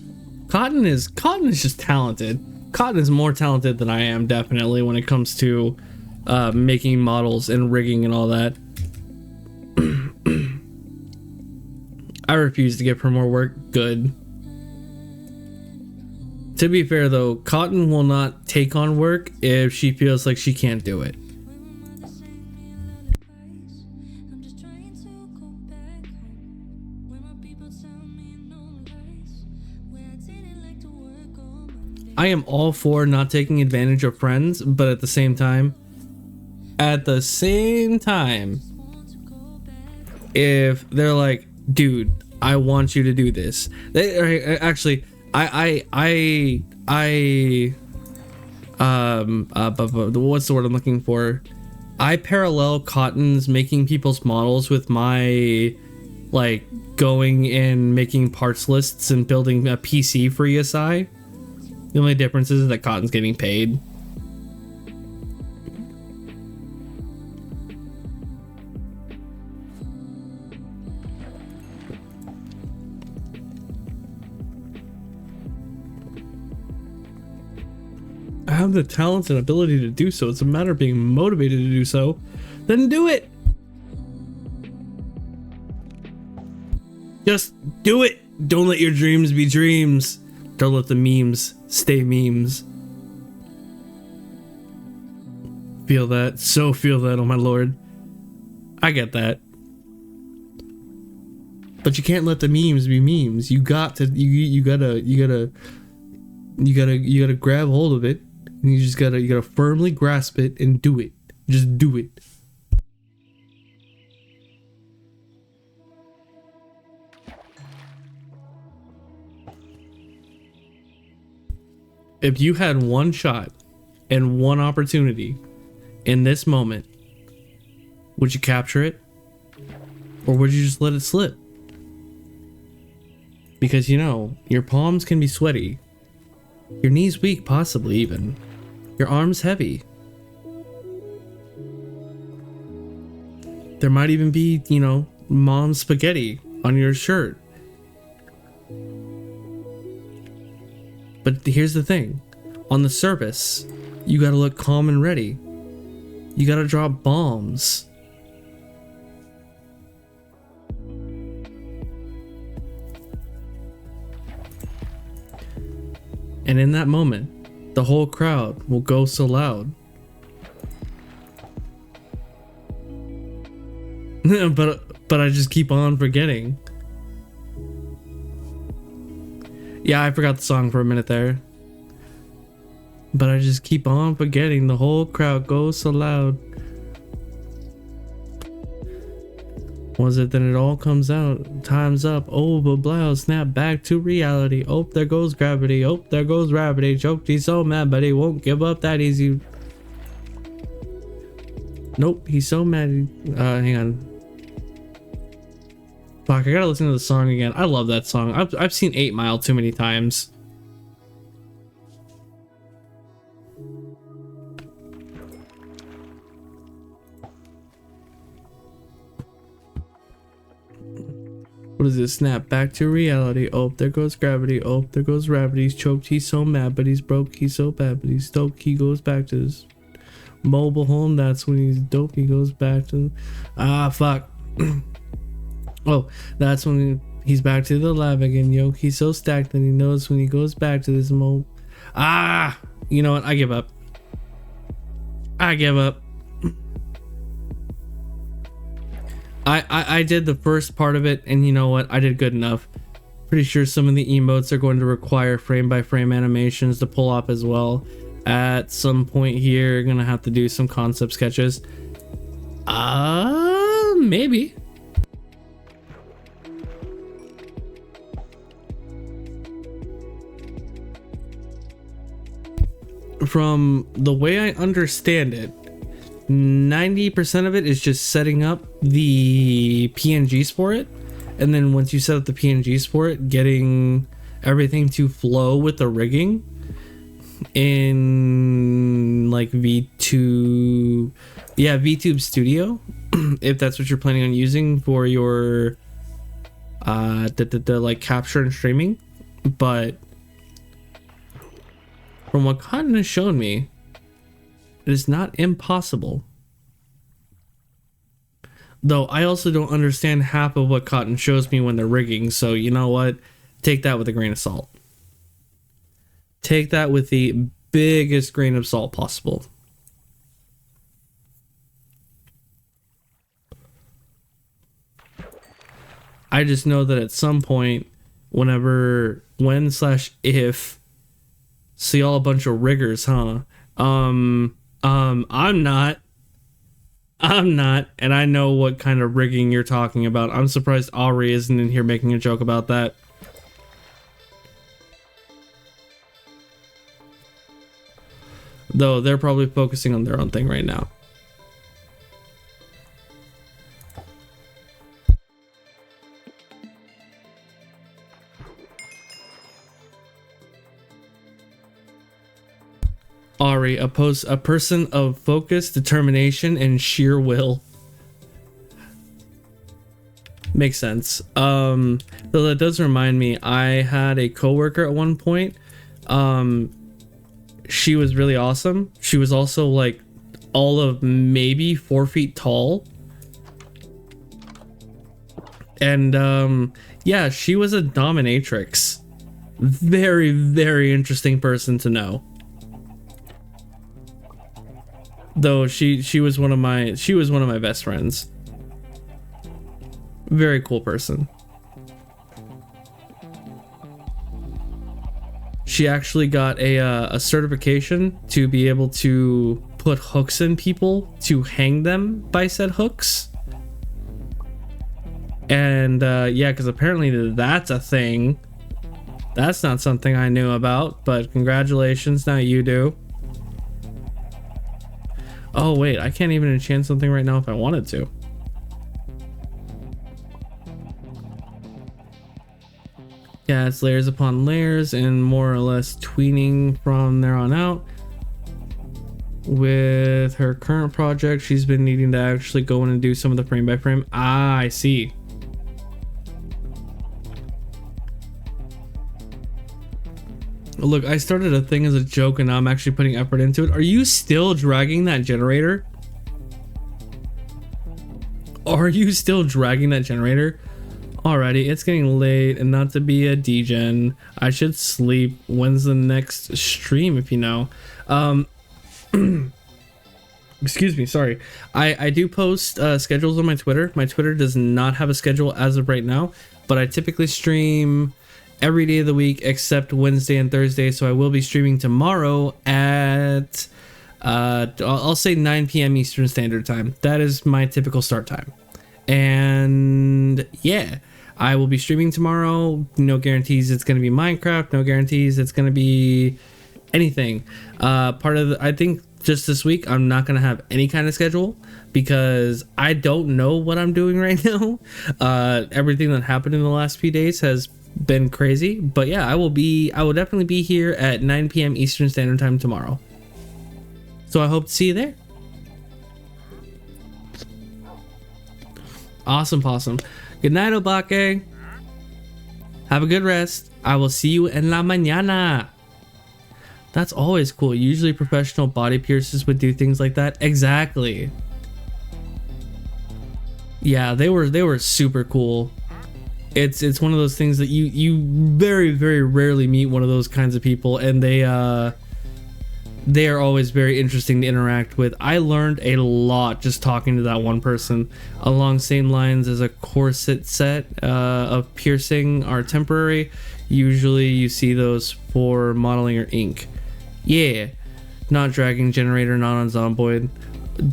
Cotton is just talented. Cotton is more talented than I am, definitely, when it comes to making models and rigging and all that. I refuse to give her more work. Good. To be fair though, Cotton will not take on work if she feels like she can't do it. I am all for not taking advantage of friends, but at the same time, if they're like, dude, I want you to do this. Actually, what's the word I'm looking for? I parallel Cotton's making people's models with my, like, going and making parts lists and building a PC for Yesai. The only difference is that Cotton's getting paid. I have the talents and ability to do so. It's a matter of being motivated to do so. Then do it. Just do it. Don't let your dreams be dreams. Don't let the memes stay memes. Feel that. So feel that, oh my lord. I get that. But you can't let the memes be memes. You gotta grab hold of it. And you gotta firmly grasp it and do it. Just do it. If you had one shot and one opportunity in this moment, would you capture it? Or would you just let it slip? Because, you know, your palms can be sweaty. Your knees weak, possibly even. Your arms heavy. There might even be, you know, mom's spaghetti on your shirt. But here's the thing. On the surface, you gotta look calm and ready. You gotta drop bombs. And in that moment, the whole crowd will go so loud. but I just keep on forgetting. Yeah, I forgot the song for a minute there. But I just keep on forgetting, the whole crowd goes so loud. Was it then it all comes out? Time's up. Oh, but blow, snap back to reality. Oh, there goes gravity. Oh, there goes gravity. Choked, he's so mad, but he won't give up that easy. Nope, he's so mad. Hang on. Fuck, I gotta listen to the song again. I love that song. I've seen 8 Mile too many times. What is this? Snap back to reality. Oh, there goes gravity. Oh, there goes gravity. He's choked. He's so mad, but he's broke. He's so bad, but he's stoked. He goes back to his mobile home. That's when he's dope. He goes back to... fuck. Oh, that's when he's back to the lab again, yo. He's so stacked that he knows when he goes back to this You know what? I give up. I give up. I did the first part of it, and you know what? I did good enough. Pretty sure some of the emotes are going to require frame-by-frame animations to pull off as well. At some point here, gonna have to do some concept sketches. Maybe. From the way I understand it, 90% of it is just setting up the PNGs for it, and then once you set up the PNGs for it, getting everything to flow with the rigging in like VTube Studio, if that's what you're planning on using for your like capture and streaming. But from what Cotton has shown me, it is not impossible. Though I also don't understand half of what Cotton shows me when they're rigging, so you know what? Take that with a grain of salt. Take that with the biggest grain of salt possible. I just know that at some point, when/if, see y'all a bunch of riggers, huh? I'm not, and I know what kind of rigging you're talking about. I'm surprised Ari isn't in here making a joke about that. Though they're probably focusing on their own thing right now. Ari, a person of focus, determination, and sheer will. Makes sense. Though that does remind me, I had a coworker at one point. She was really awesome. She was also like all of maybe 4 feet tall. And yeah, she was a dominatrix. Very, very interesting person to know. Though she was one of my best friends. Very cool person. She actually got a certification to be able to put hooks in people to hang them by said hooks. And yeah, because apparently that's a thing. That's not something I knew about, but congratulations, now you do. Oh wait, I can't even enchant something right now if I wanted to. Yeah, it's layers upon layers and more or less tweening from there on out. With her current project, she's been needing to actually go in and do some of the frame by frame. Ah, I see. Look, I started a thing as a joke and now I'm actually putting effort into it. Are you still dragging that generator? Are you still dragging that generator? Alrighty, it's getting late, and not to be a degen, I should sleep. When's the next stream, if you know? Excuse me, sorry. I do post schedules on my Twitter. My Twitter does not have a schedule as of right now, but I typically stream every day of the week except Wednesday and Thursday, so I will be streaming tomorrow at I'll say 9 p.m. Eastern Standard Time. That is my typical start time. And yeah, I will be streaming tomorrow. No guarantees it's going to be Minecraft. No guarantees it's going to be anything. I think just this week, I'm not going to have any kind of schedule because I don't know what I'm doing right now. Everything that happened in the last few days has been crazy. But yeah, I will definitely be here at 9 p.m. Eastern Standard Time tomorrow. So I hope to see you there. Awesome possum. Good night, Obake. Have a good rest. I will see you en la mañana. That's always cool. Usually professional body piercers would do things like that. Exactly. Yeah, they were super cool. It's one of those things that you very, very rarely meet one of those kinds of people, and they are always very interesting to interact with. I learned a lot just talking to that one person. Along same lines as a corset set of piercing are temporary. Usually you see those for modeling or ink. Yeah, not dragging generator, not on Zomboid.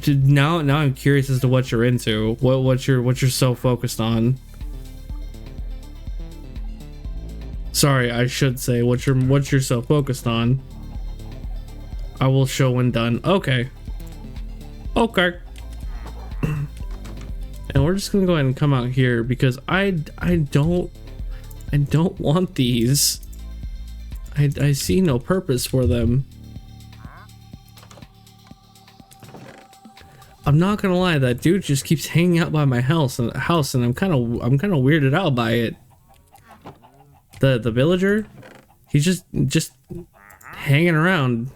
Now I'm curious as to what you're into. What you're so focused on. Sorry, I should say what you're so focused on. I will show when done. Okay. And we're just gonna go ahead and come out here because I don't want these. I see no purpose for them. I'm not gonna lie, that dude just keeps hanging out by my house and I'm kind of weirded out by it. The villager, he's just hanging around,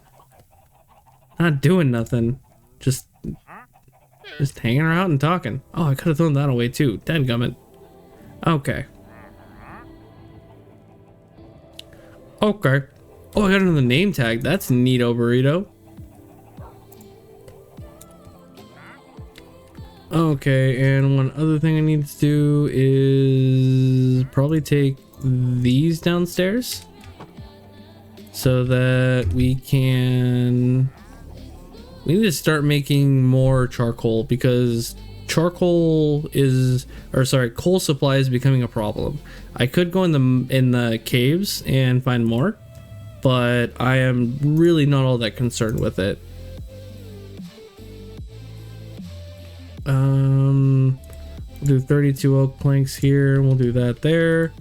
not doing nothing, just hanging around and talking. Oh, I could have thrown that away too. Dadgummit. Okay. Okay. Oh, I got another name tag. That's neato, burrito. Okay, and one other thing I need to do is probably take these downstairs so that we need to start making more charcoal because coal supply is becoming a problem. I could go in the caves and find more, but I am really not all that concerned with it. We'll do 32 oak planks here, and we'll do that there,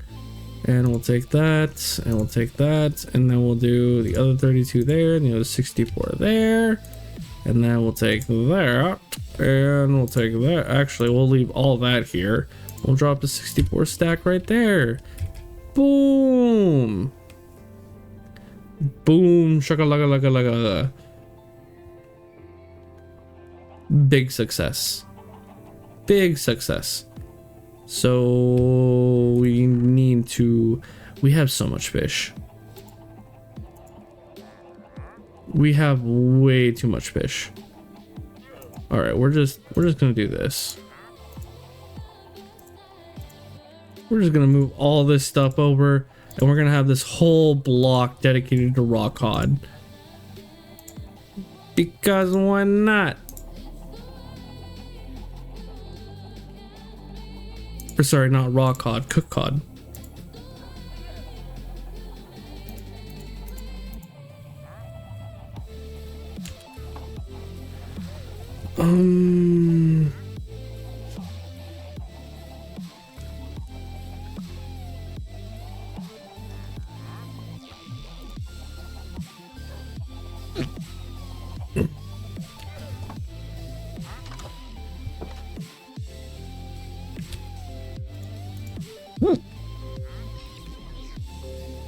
and we'll take that, and we'll take that, and then we'll do the other 32 there, and the other 64 there, and then we'll take that, and we'll take that. Actually, we'll leave all that here. We'll drop the 64 stack right there. Boom. Boom. Shaka-laka-laka-laka. Big success. Big success. So we have so much fish. We have way too much fish. All right, we're just gonna do this. We're just gonna move all this stuff over, and we're gonna have this whole block dedicated to raw cod. Because why not? Or sorry, not raw cod, cooked cod.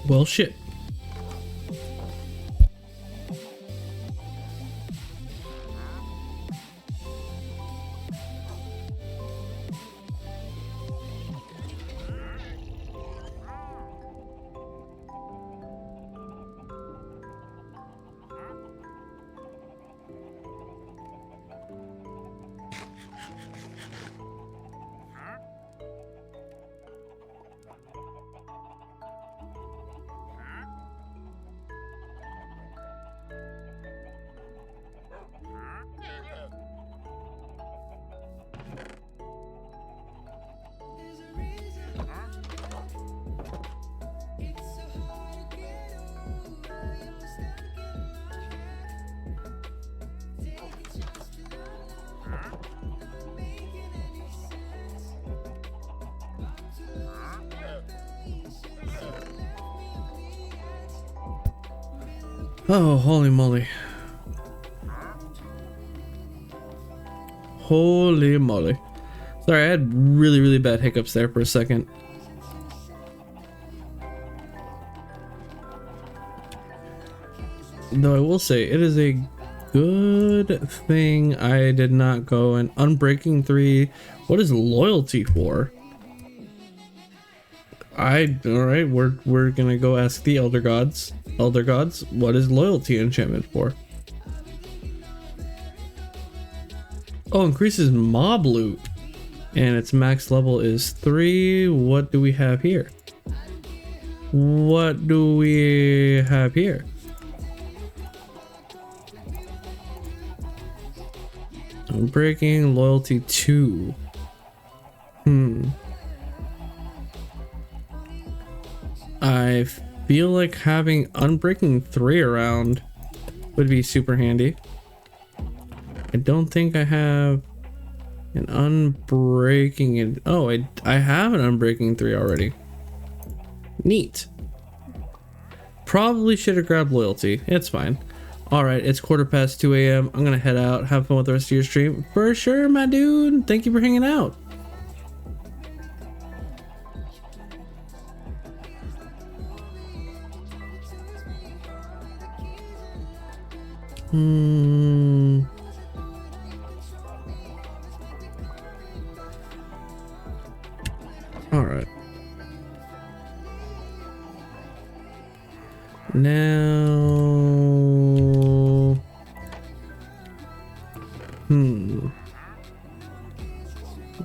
Well, shit. Oh, holy moly. Holy moly. Sorry, I had really, really bad hiccups there for a second. Though I will say, it is a good thing I did not go in Unbreaking 3. What is loyalty for? Alright, we're gonna go ask the Elder Gods. Elder Gods, what is loyalty enchantment for? Oh, increases mob loot. And its max level is 3. What do we have here? What do we have here? Unbreaking loyalty 2. I feel like having Unbreaking 3 around would be super handy. I don't think I have an Unbreaking. Oh, I have an Unbreaking 3 already. Neat. Probably should have grabbed loyalty. It's fine. Alright, it's 2:15 a.m. I'm gonna head out. Have fun with the rest of your stream. For sure, my dude. Thank you for hanging out. Alright. Now...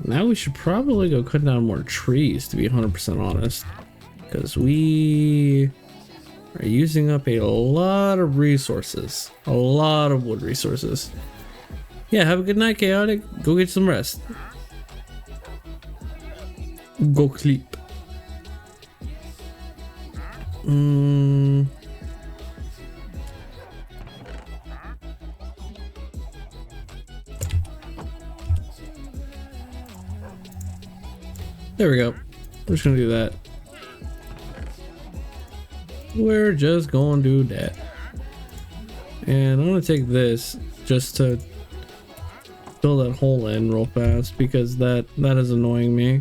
Now we should probably go cut down more trees, to be 100% honest. Because we are using up a lot of resources. A lot of wood resources. Yeah, have a good night, Chaotic. Go get some rest. Go sleep. There we go. We're just gonna do that. We're just gonna do that. And I'm gonna take this just to fill that hole in real fast because that is annoying me.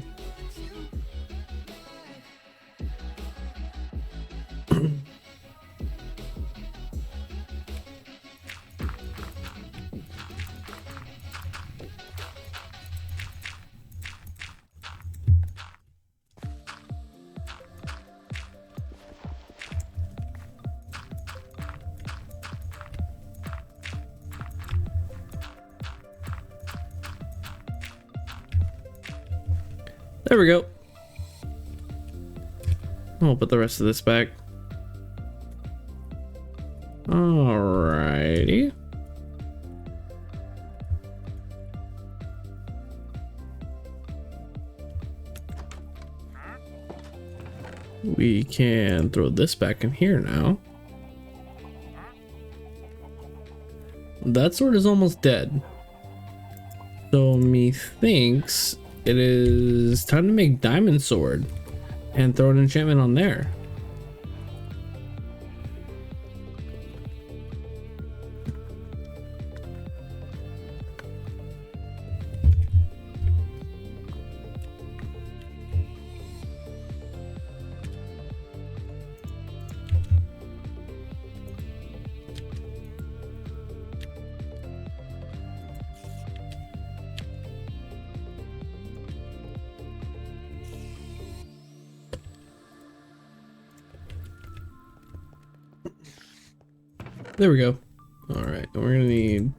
There we go. I'll put the rest of this back. Alrighty. We can throw this back in here now. That sword is almost dead. So methinks it is time to make diamond sword and throw an enchantment on there. There we go. All right, and we're gonna need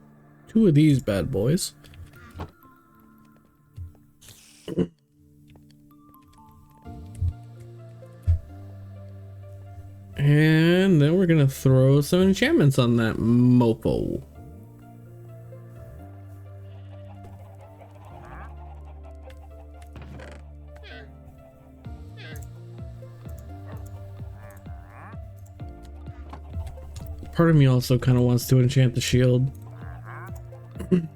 2 of these bad boys. And then we're gonna throw some enchantments on that mofo. Part of me also kind of wants to enchant the shield. We're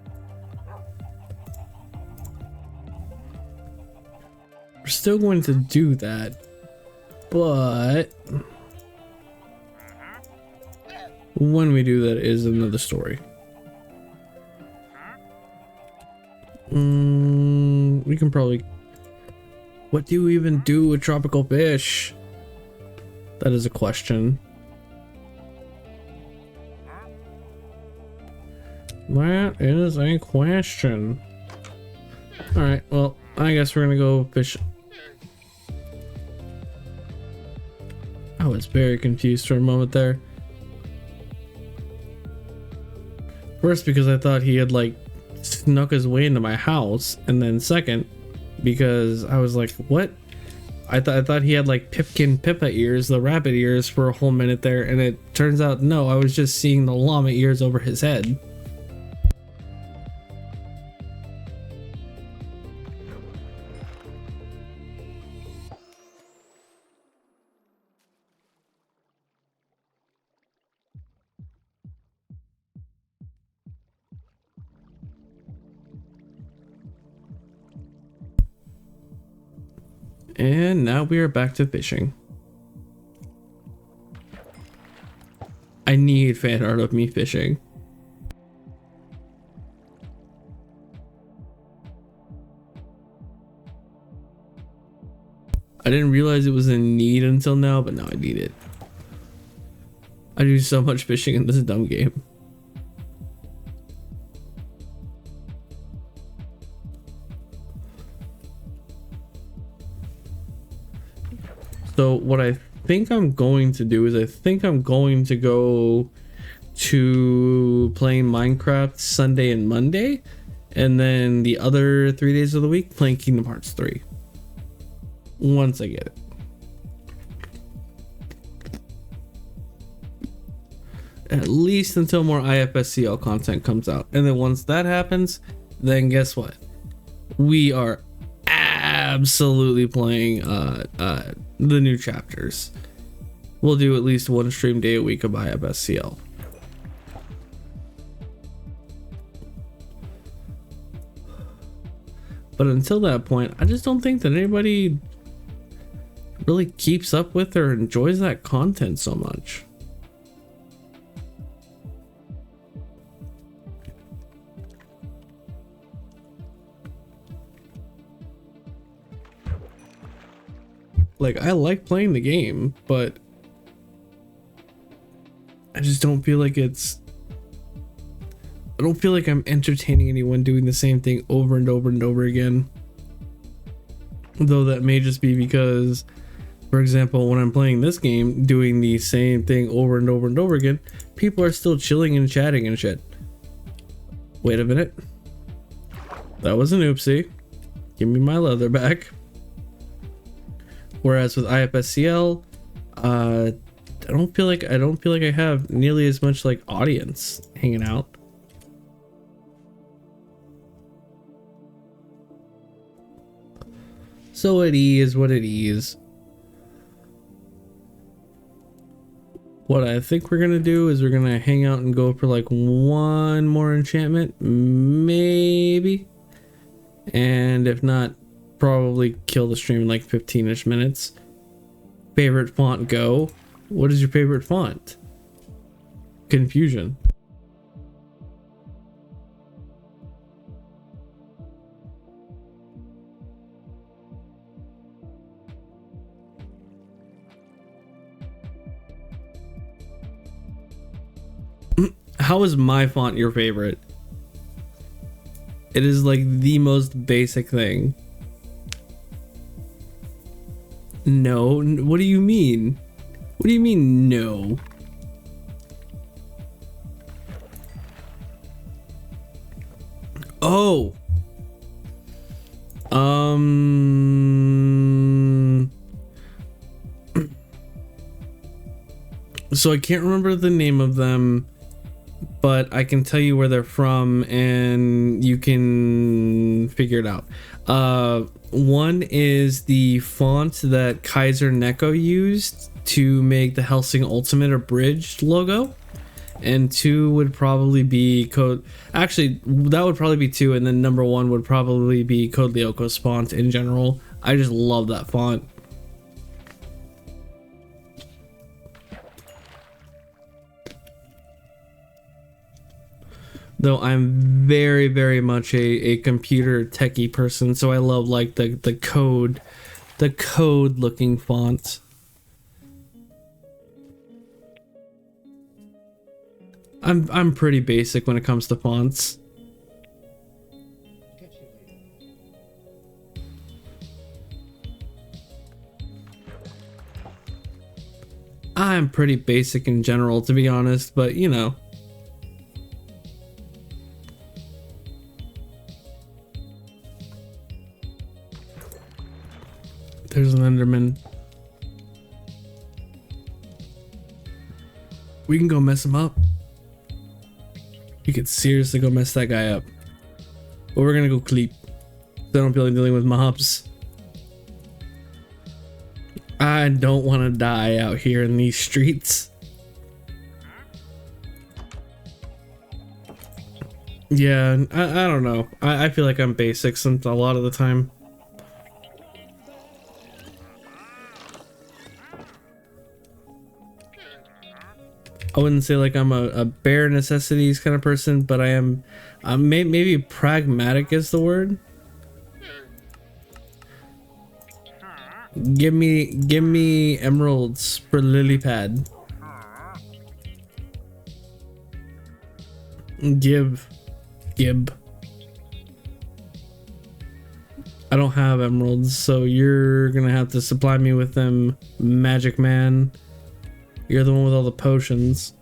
still going to do that, but When we do that is another story. We can probably... What do you even do with tropical fish? That is a question. That is a question. Alright, well, I guess we're gonna go fish. I was very confused for a moment there. First, because I thought he had like snuck his way into my house, and then second, because I was like, what? I thought he had like Pipkin Pippa ears, the rabbit ears, for a whole minute there, and it turns out no, I was just seeing the llama ears over his head. And now we are back to fishing. I need fan art of me fishing. I didn't realize it was a need until now, but now I need it. I do so much fishing in this dumb game. So what I think I'm going to do is I think I'm going to go to playing Minecraft Sunday and Monday, and then the other 3 days of the week playing Kingdom Hearts 3 once I get it. At least until more IFSCL content comes out, and then once that happens, then guess what? We are absolutely playing the new chapters. We'll do at least one stream day a week of IFSCL. But until that point, I just don't think that anybody really keeps up with or enjoys that content so much. Like, I like playing the game, but I just don't feel like it's... I don't feel like I'm entertaining anyone doing the same thing over and over and over again. Though that may just be because, for example, when I'm playing this game, doing the same thing over and over and over again, people are still chilling and chatting and shit. Wait a minute. That was an oopsie. Give me my leather back. Whereas with IFSCL, I don't feel like I have nearly as much like audience hanging out. So it is what it is. What I think we're gonna do is we're gonna hang out and go for like one more enchantment, maybe. And if not, probably kill the stream in like 15-ish minutes. Favorite font, go. What is your favorite font? Confusion. How is my font your favorite? It is like the most basic thing. No, what do you mean? What do you mean no? Oh. So I can't remember the name of them, but I can tell you where they're from and you can figure it out. One is the font that Kaiser Neko used to make the Helsing Ultimate Abridged logo, and two would probably be Code. Actually, that would probably be two, and then number one would probably be Code Lyoko's font in general. I just love that font. Though I'm very, very much a computer techie person, so I love like the code looking fonts. I'm pretty basic when it comes to fonts. I'm pretty basic in general, to be honest, but you know. There's an Enderman. We can go mess him up. We could seriously go mess that guy up. But we're gonna go sleep. So I don't feel like dealing with mobs. I don't want to die out here in these streets. Yeah, I don't know. I feel like I'm basic since a lot of the time. I wouldn't say like I'm a bare necessities kind of person, but I am maybe pragmatic is the word. Give me emeralds for lily pad. Give. I don't have emeralds, so you're gonna have to supply me with them, magic man. You're the one with all the potions.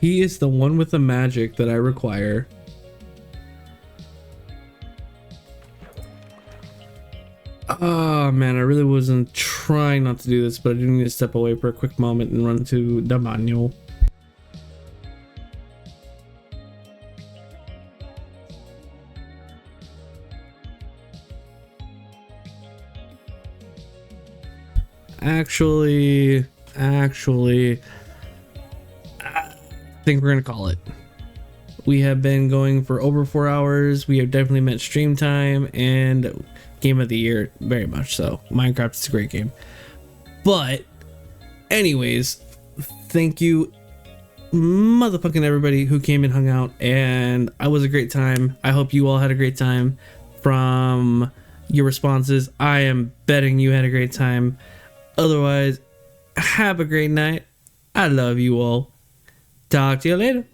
He is the one with the magic that I require. Oh man, I really wasn't trying not to do this, but I do need to step away for a quick moment and run to the manual. Actually, I think we're gonna call it. We have been going for over 4 hours. We have definitely met stream time and game of the year, very much so. Minecraft is a great game. But anyways, thank you motherfucking everybody who came and hung out, and I was a great time. I hope you all had a great time from your responses. I am betting you had a great time. Otherwise, have a great night. I love you all. Talk to you later.